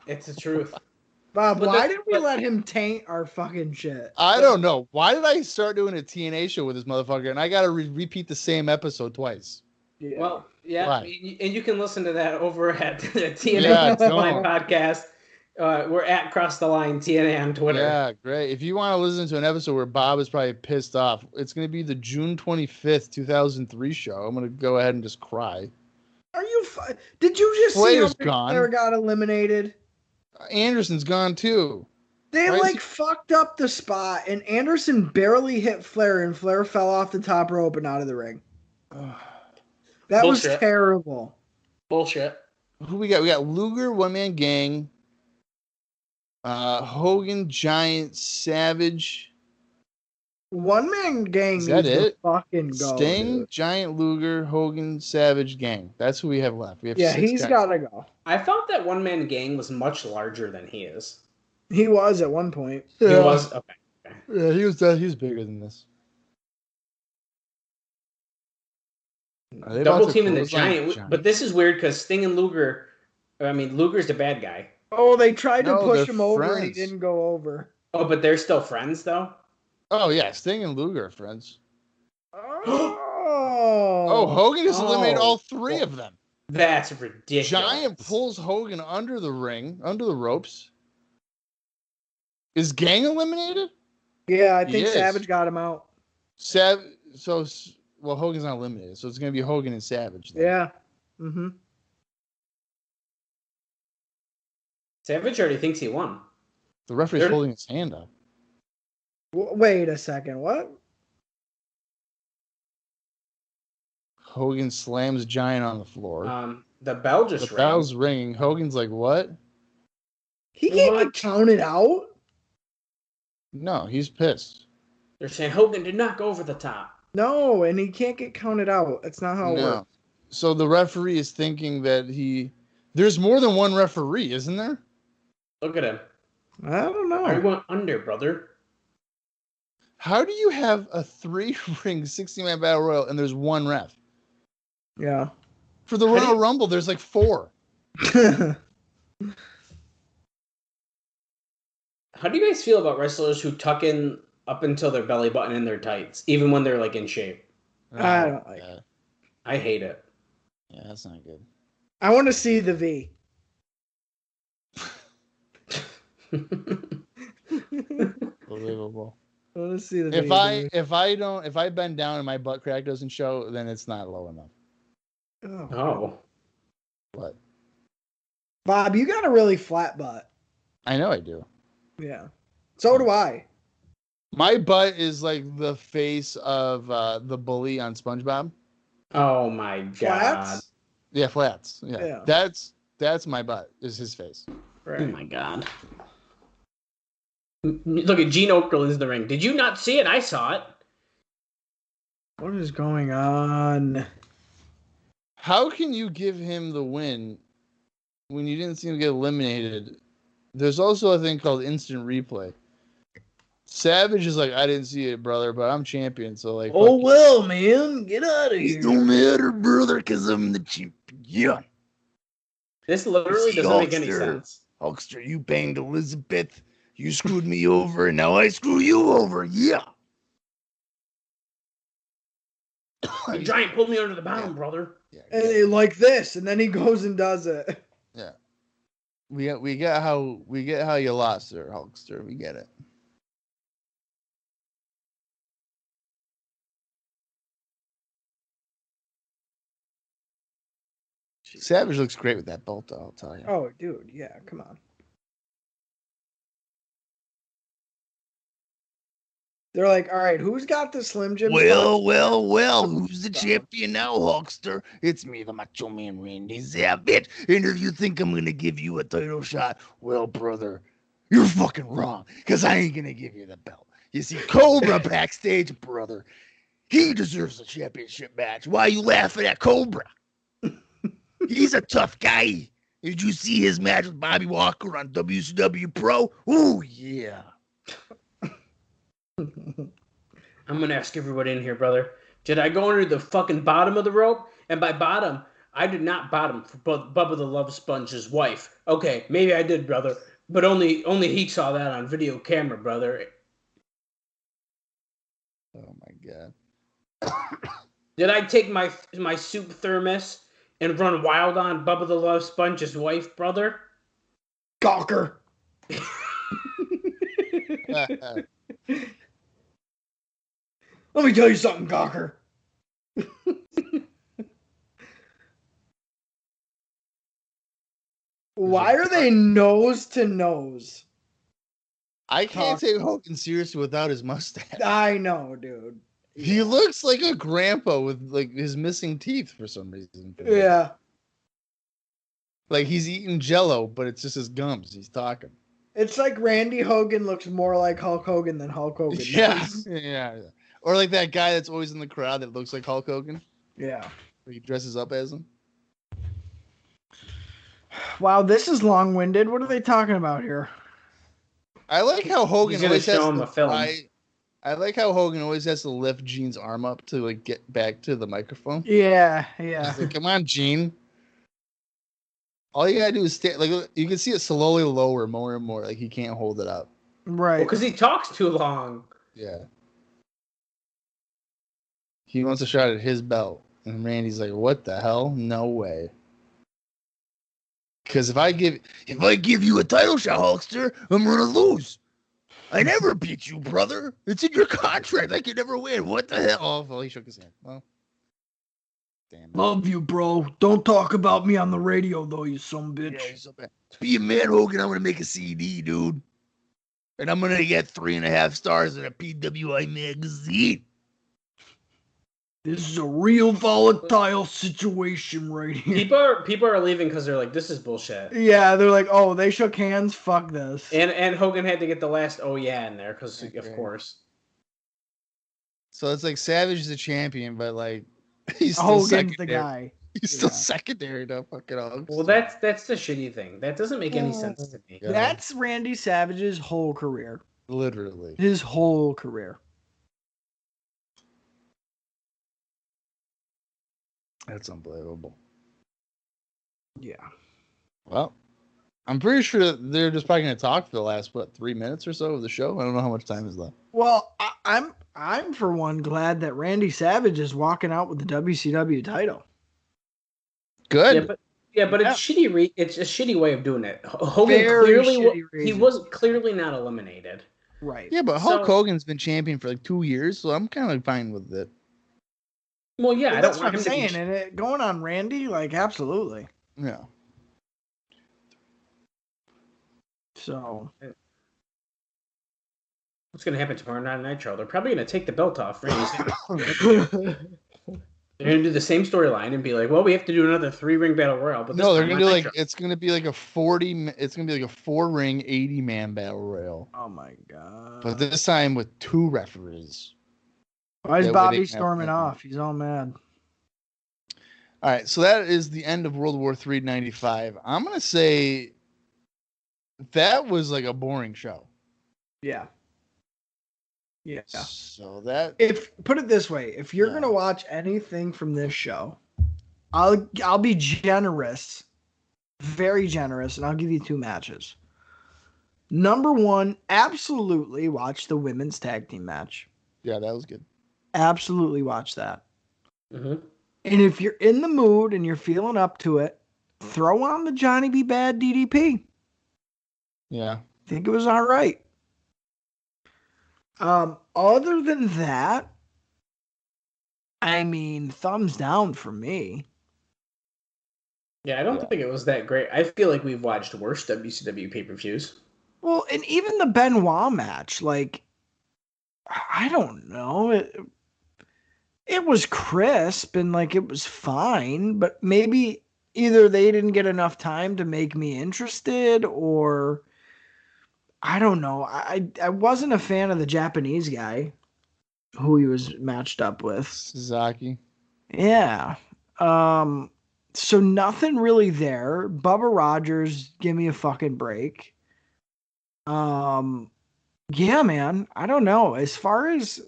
It's the truth. Bob, why did we let him taint our fucking shit? I don't know. Why did I start doing a TNA show with this motherfucker, and I got to repeat the same episode twice? Yeah. Well, yeah, Why? and you can listen to that over at the TNA podcast. We're at Cross the Line TNA on Twitter. Yeah, great. If you want to listen to an episode where Bob is probably pissed off, it's going to be the June 25th, 2003 show. I'm going to go ahead and just cry. Are you? Did you just Flair's see how gone. Flair got eliminated? Anderson's gone too. They Why is he- fucked up the spot, and Anderson barely hit Flair, and Flair fell off the top rope and out of the ring. That Bullshit. was terrible. Bullshit. Who we got? We got Luger, One Man Gang, Hogan, Giant, Savage. One Man Gang Is that needs to it? fucking go. Sting, Dude. Giant, Luger, Hogan, Savage, Gang. That's who we have left. We have Yeah, 6 he's guys. got to go. I thought that One Man Gang was much larger than he is. He was at one point. He was okay. Yeah, he was bigger than this. Are they about Double to teaming the clothesline Giant, but this is weird because Sting and Luger. I mean, Luger's the bad guy. Oh, they tried to No, push they're him over, and he friends. didn't go over. Oh, but they're still friends though. Oh yeah, Sting and Luger are friends. Oh, Hogan just eliminated Oh. all 3 of them. That's ridiculous. Giant pulls Hogan under the ring, under the ropes. Is Gang eliminated? Yeah, I He think is. Savage got him out. Well, Hogan's not eliminated, so it's going to be Hogan and Savage. Then. Yeah. Mm-hmm. Savage already thinks he won. The referee's They're- holding his hand up. Wait a second. What? Hogan slams Giant on the floor. The bell the just rang. bell's ringing. Hogan's like, "What?" He can't What? get counted out. No, he's pissed. They're saying Hogan did not go over the top. No, and he can't get counted out. That's not how it No. works. So the referee is thinking that there's more than one referee, isn't there? Look at him. I don't Are you know. going under, brother? How do you have a 3-ring 60-man battle royal and there's one ref? Yeah. For the How do Royal you- Rumble, there's like 4. How do you guys feel about wrestlers who tuck in up until their belly button in their tights, even when they're like in shape? I don't like that. I hate it. Yeah, that's not good. I want to see the V. Unbelievable. I want to see the V. If I bend down and my butt crack doesn't show, then it's not low enough. Oh. Oh. What? Bob, you got a really flat butt. I know I do. Yeah. So do I. My butt is like the face of the bully on SpongeBob. Oh my god. Flats? Yeah, flats. Yeah. That's my butt. Is his face. Oh Right. my god. Look at Gene Okerlund's in the ring. Did you not see it? I saw it. What is going on? How can you give him the win when you didn't see him get eliminated? There's also a thing called instant replay. Savage is like, I didn't see it, brother, but I'm champion, so like. Oh, fuck well, man. Get out of you. here. It don't matter, brother, because I'm the champion. This literally See, doesn't make any Hulkster. sense. Hulkster, you banged Elizabeth. You screwed me over, and now I screw you over. Yeah. The Giant pulled me under the bottom, brother. Yeah, And he like this, and then he goes and does it. yeah. We get how you lost there, Hulkster. We get it. Savage looks great with that belt, though, I'll tell you. Oh, dude. Yeah, come on. They're like, all right, who's got the Slim Jim? Well, who's the champion now, Hulkster? It's me, the Macho Man Randy Savage. And if you think I'm going to give you a title shot, well, brother, you're fucking wrong, because I ain't going to give you the belt. You see, Cobra backstage, brother, he deserves a championship match. Why are you laughing at Cobra? He's a tough guy. Did you see his match with Bobby Walker on WCW Pro? Oh, yeah. I'm gonna ask everybody in here, brother. Did I go under the fucking bottom of the rope? And by bottom, I did not bottom for Bubba the Love Sponge's wife. Okay, maybe I did, brother. But only he saw that on video camera, brother. Oh, my God. Did I take my soup thermos and run wild on Bubba the Love Sponge's wife, brother? Gawker. Let me tell you something, Gawker. Why are they nose to nose? I can't take Hogan seriously without his mustache. I know, dude. He looks like a grandpa with like his missing teeth for some reason. Yeah. Like he's eating Jello, but it's just his gums. He's talking. It's like Randy Hogan looks more like Hulk Hogan than Hulk Hogan does. Yeah. Or like that guy that's always in the crowd that looks like Hulk Hogan. Yeah. He dresses up as him. Wow, this is long-winded. What are they talking about here? I like how Hogan always has show him to a film. I like how Hogan always has to lift Gene's arm up to like get back to the microphone. Yeah. He's like, come on, Gene. All you gotta do is stand. Like you can see it slowly lower more and more. Like he can't hold it up. Right. Because he talks too long. Yeah. He wants a shot at his belt, and Randy's like, "What the hell? No way." Because if I give you a title shot, Hulkster, I'm gonna lose. I never beat you, brother. It's in your contract. I can never win. What the hell? Oh, well, he shook his hand. Well, damn. Love you, bro. Don't talk about me on the radio, though, you son bitch. Yeah, he's so bad. Be a man, Hogan. I'm gonna make a CD, dude, and I'm gonna get 3.5 stars in a PWI magazine. This is a real volatile situation right here. People are leaving because they're like, this is bullshit. Yeah, they're like, oh, they shook hands. Fuck this. And Hogan had to get the last oh yeah in there because of course. So it's like Savage is the champion, but like he's still Hogan's the guy. He's still secondary to fucking Hulk. Well, that's the shitty thing. That doesn't make any sense to me. Yeah. That's Randy Savage's whole career. Literally. His whole career. That's unbelievable. Yeah. Well, I'm pretty sure they're just probably going to talk for the last 3 minutes or so of the show. I don't know how much time is left. Well, I'm for one glad that Randy Savage is walking out with the WCW title. Good. But it's shitty. It's a shitty way of doing it. Hogan he was clearly not eliminated. Right. Yeah, but Hulk Hogan's been champion for like 2 years, so I'm kind of fine with it. Well, yeah, I that's don't what want I'm him saying. to And it, going on Randy, like, absolutely. Yeah. So. What's going to happen tomorrow night on Nitro? They're probably going to take the belt off Randy's hand. They're going to do the same storyline and be like, well, we have to do another 3-ring battle royal. But no, they're going to do like, it's going to be like a 4-ring, 80-man battle royal. Oh, my God. But this time with 2 referees. Why is Bobby storming off? He's all mad. All right, so that is the end of World War III 95. I'm going to say that was like a boring show. Yeah. Yeah. So that... Put it this way, if you're going to watch anything from this show, I'll be generous, very generous, and I'll give you 2 matches. Number 1, absolutely watch the women's tag team match. Yeah, that was good. Absolutely watch that. Mm-hmm. And if you're in the mood and you're feeling up to it, throw on the Johnny B. Bad DDP. Yeah. I think it was all right. Other than that, I mean, thumbs down for me. Yeah, I don't think it was that great. I feel like we've watched worse WCW pay-per-views. Well, and even the Benoit match, like, I don't know. It was crisp and like it was fine, but maybe either they didn't get enough time to make me interested, or I don't know. I wasn't a fan of the Japanese guy who he was matched up with. Sasaki. Yeah. So nothing really there. Bubba Rogers, give me a fucking break. Yeah, man. I don't know. As far as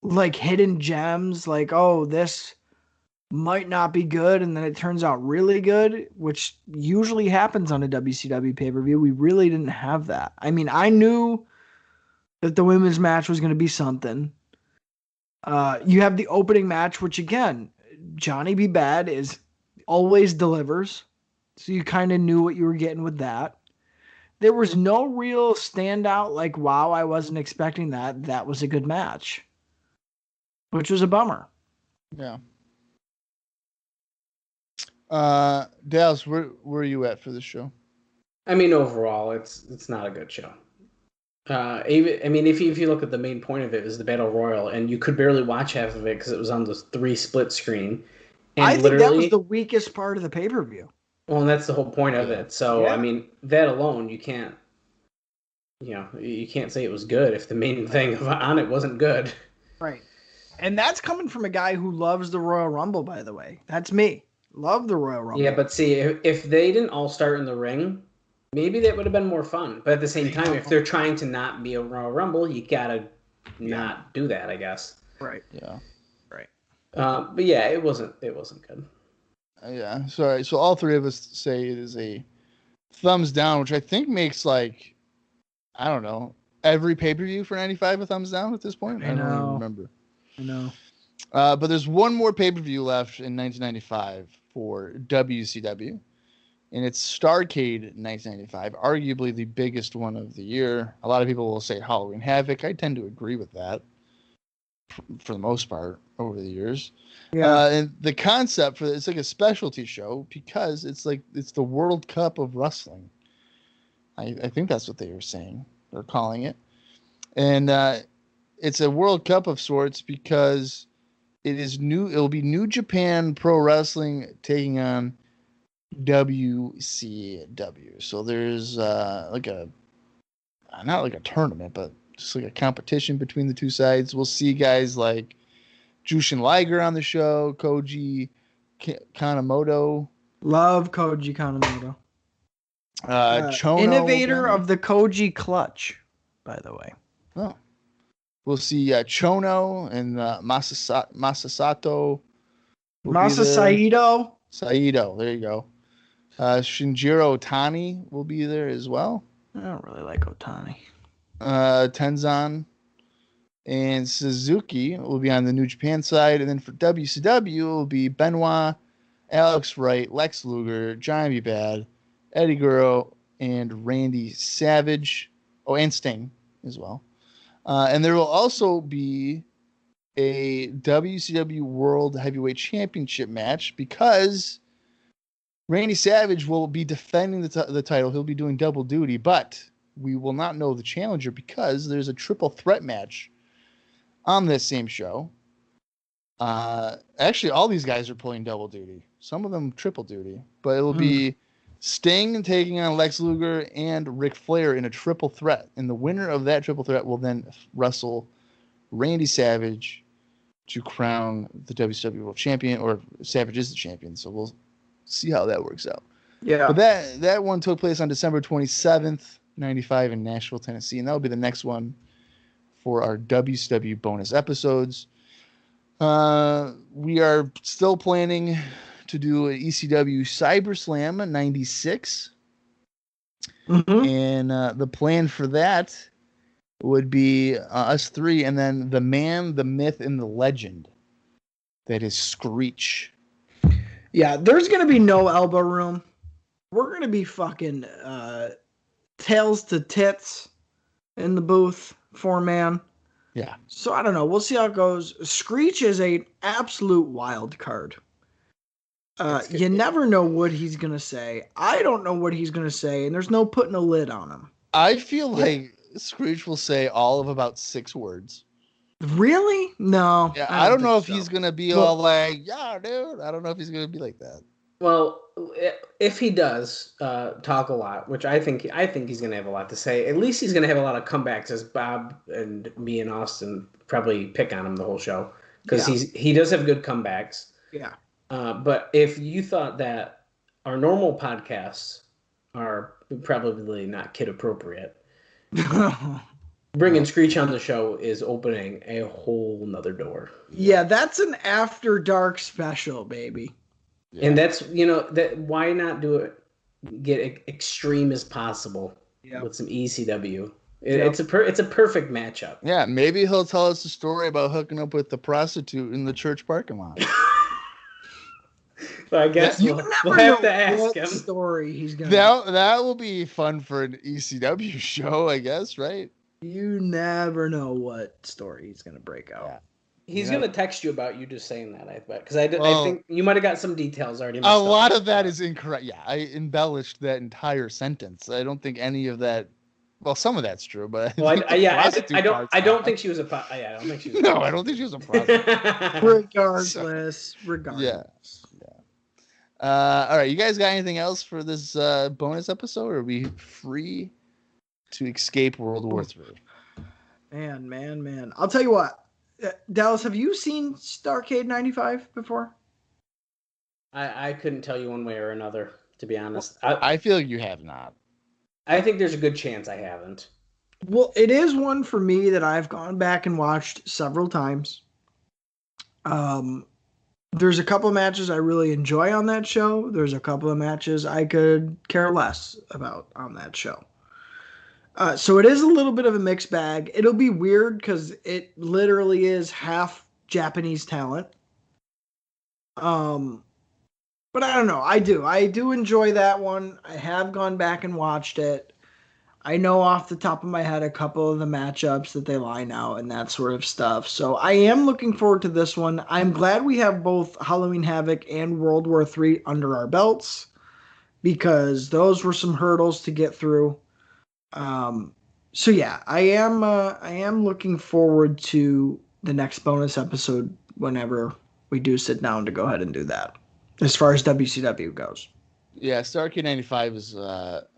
like hidden gems, like, oh, this might not be good, and then it turns out really good, which usually happens on a WCW pay-per-view. We really didn't have that. I mean, I knew that the women's match was going to be something. You have the opening match, which again, Johnny B. Bad always delivers. So you kind of knew what you were getting with that. There was no real standout, like, wow, I wasn't expecting that. That was a good match, which was a bummer. Yeah. Dallas, where are you at for this show? I mean, overall, it's not a good show. Even, I mean, if you look at the main point of it is the Battle Royal, and you could barely watch half of it because it was on the 3 split screen. And I think that was the weakest part of the pay-per-view. Well, and that's the whole point of it. So, Yeah. I mean, that alone, you can't say it was good if the main thing on it wasn't good. Right. And that's coming from a guy who loves the Royal Rumble, by the way. That's me. Love the Royal Rumble. Yeah, but see, if they didn't all start in the ring, maybe that would have been more fun. But at the same time, if they're trying to not be a Royal Rumble, you gotta not do that, I guess. Right. Yeah. Right. But yeah, it wasn't good. Yeah. Sorry. So all three of us say it is a thumbs down, which I think makes, like, I don't know, every pay-per-view for 95 a thumbs down at this point. I don't even remember. I know. But there's one more pay-per-view left in 1995 for WCW, and it's Starrcade 1995, arguably the biggest one of the year. A lot of people will say Halloween Havoc. I tend to agree with that for the most part over the years. Yeah. And the concept for it's like a specialty show because it's the World Cup of wrestling. I think that's what they were saying. They're calling it. And it's a World Cup of sorts because it'll be New Japan Pro Wrestling taking on WCW. So there's not like a tournament, but just like a competition between the two sides. We'll see guys like Jushin Liger on the show, Koji Kanemoto. Love Koji Kanemoto. Chono, innovator of the Koji clutch, by the way. Oh. We'll see Chono and Masasato. Masasaido. Saito, there you go. Shinjiro Otani will be there as well. I don't really like Otani. Tenzan and Suzuki will be on the New Japan side. And then for WCW, it will be Benoit, Alex Wright, Lex Luger, Johnny B. Bad, Eddie Guerrero, and Randy Savage. Oh, and Sting as well. And there will also be a WCW World Heavyweight Championship match because Randy Savage will be defending the title. He'll be doing double duty, but we will not know the challenger because there's a triple threat match on this same show. Actually, all these guys are pulling double duty. Some of them triple duty, but it'll be Sting taking on Lex Luger and Ric Flair in a triple threat. And the winner of that triple threat will then wrestle Randy Savage to crown the WCW World Champion, or Savage is the champion. So we'll see how that works out. Yeah. But that one took place on December 27th, 95 in Nashville, Tennessee. And that will be the next one for our WCW bonus episodes. We are still planning to do an ECW CyberSlam 96. Mm-hmm. And the plan for that would be us three, and then the man, the myth, and the legend. That is Screech. Yeah, there's going to be no elbow room. We're going to be fucking tails to tits in the booth, 4-man. Yeah. So I don't know. We'll see how it goes. Screech is an absolute wild card. You never know what he's going to say. I don't know what he's going to say, and there's no putting a lid on him. I feel like Screech will say all of about 6 words. Really? No. Yeah, I don't know if he's going to be all like, yeah, dude. I don't know if he's going to be like that. Well, if he does talk a lot, which I think he's going to have a lot to say, at least he's going to have a lot of comebacks, as Bob and me and Austin probably pick on him the whole show, because he does have good comebacks. Yeah. But if you thought that our normal podcasts are probably not kid appropriate, bringing Screech on the show is opening a whole nother door. Yeah, that's an after dark special, baby. Yeah. And that's, that why not do it, get extreme as possible with some ECW. It's a perfect matchup. Yeah, maybe he'll tell us a story about hooking up with the prostitute in the church parking lot. So I guess You we'll never have know to ask what him. story he's gonna. That will be fun for an ECW show, I guess, right? You never know what story he's gonna break out. Yeah. He's Yeah. gonna text you about you just saying that, I bet, because I Well, think you might have got some details already. A messed up. lot of that is incorrect. Yeah, I embellished that entire sentence. I don't think any of that. Well, some of that's true, but Well, I don't not. think she was a. Yeah, I don't think she was. No, I don't think she was a prostitute. Regardless. Yeah. All right, you guys got anything else for this bonus episode? Or are we free to escape World War III? Man. I'll tell you what. Dallas, have you seen Starrcade 95 before? I couldn't tell you one way or another, to be honest. I feel you have not. I think there's a good chance I haven't. Well, it is one for me that I've gone back and watched several times. There's a couple of matches I really enjoy on that show. There's a couple of matches I could care less about on that show. So it is a little bit of a mixed bag. It'll be weird because it literally is half Japanese talent. But I don't know. I do enjoy that one. I have gone back and watched it. I know off the top of my head a couple of the matchups that they line out and that sort of stuff. So I am looking forward to this one. I'm glad we have both Halloween Havoc and World War III under our belts because those were some hurdles to get through. So yeah, I am looking forward to the next bonus episode whenever we do sit down to go ahead and do that. As far as WCW goes. Yeah, Starrcade 95 is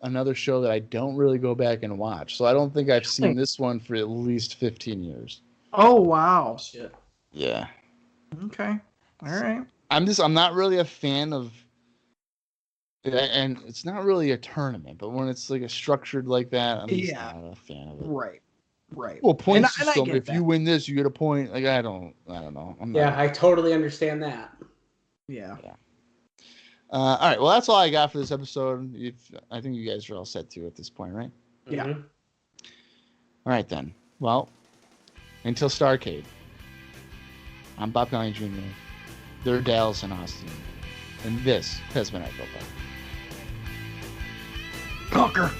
another show that I don't really go back and watch. So I don't think I've seen this one for at least 15 years. Oh, wow. Shit. Yeah. Okay. All right. I'm not really a fan of, and it's not really a tournament, but when it's like a structured like that, I'm just not a fan of it. Right. Well, points And I system. get If that. you win this, you get a point. Like I don't know. I totally understand that. Yeah. All right. Well, that's all I got for this episode. I think you guys are all set too at this point, right? Yeah. Mm-hmm. All right then. Well, until Starrcade, I'm Bob Conley Jr. They're Dallas and Austin, and this has been Echo Pod. Conquer.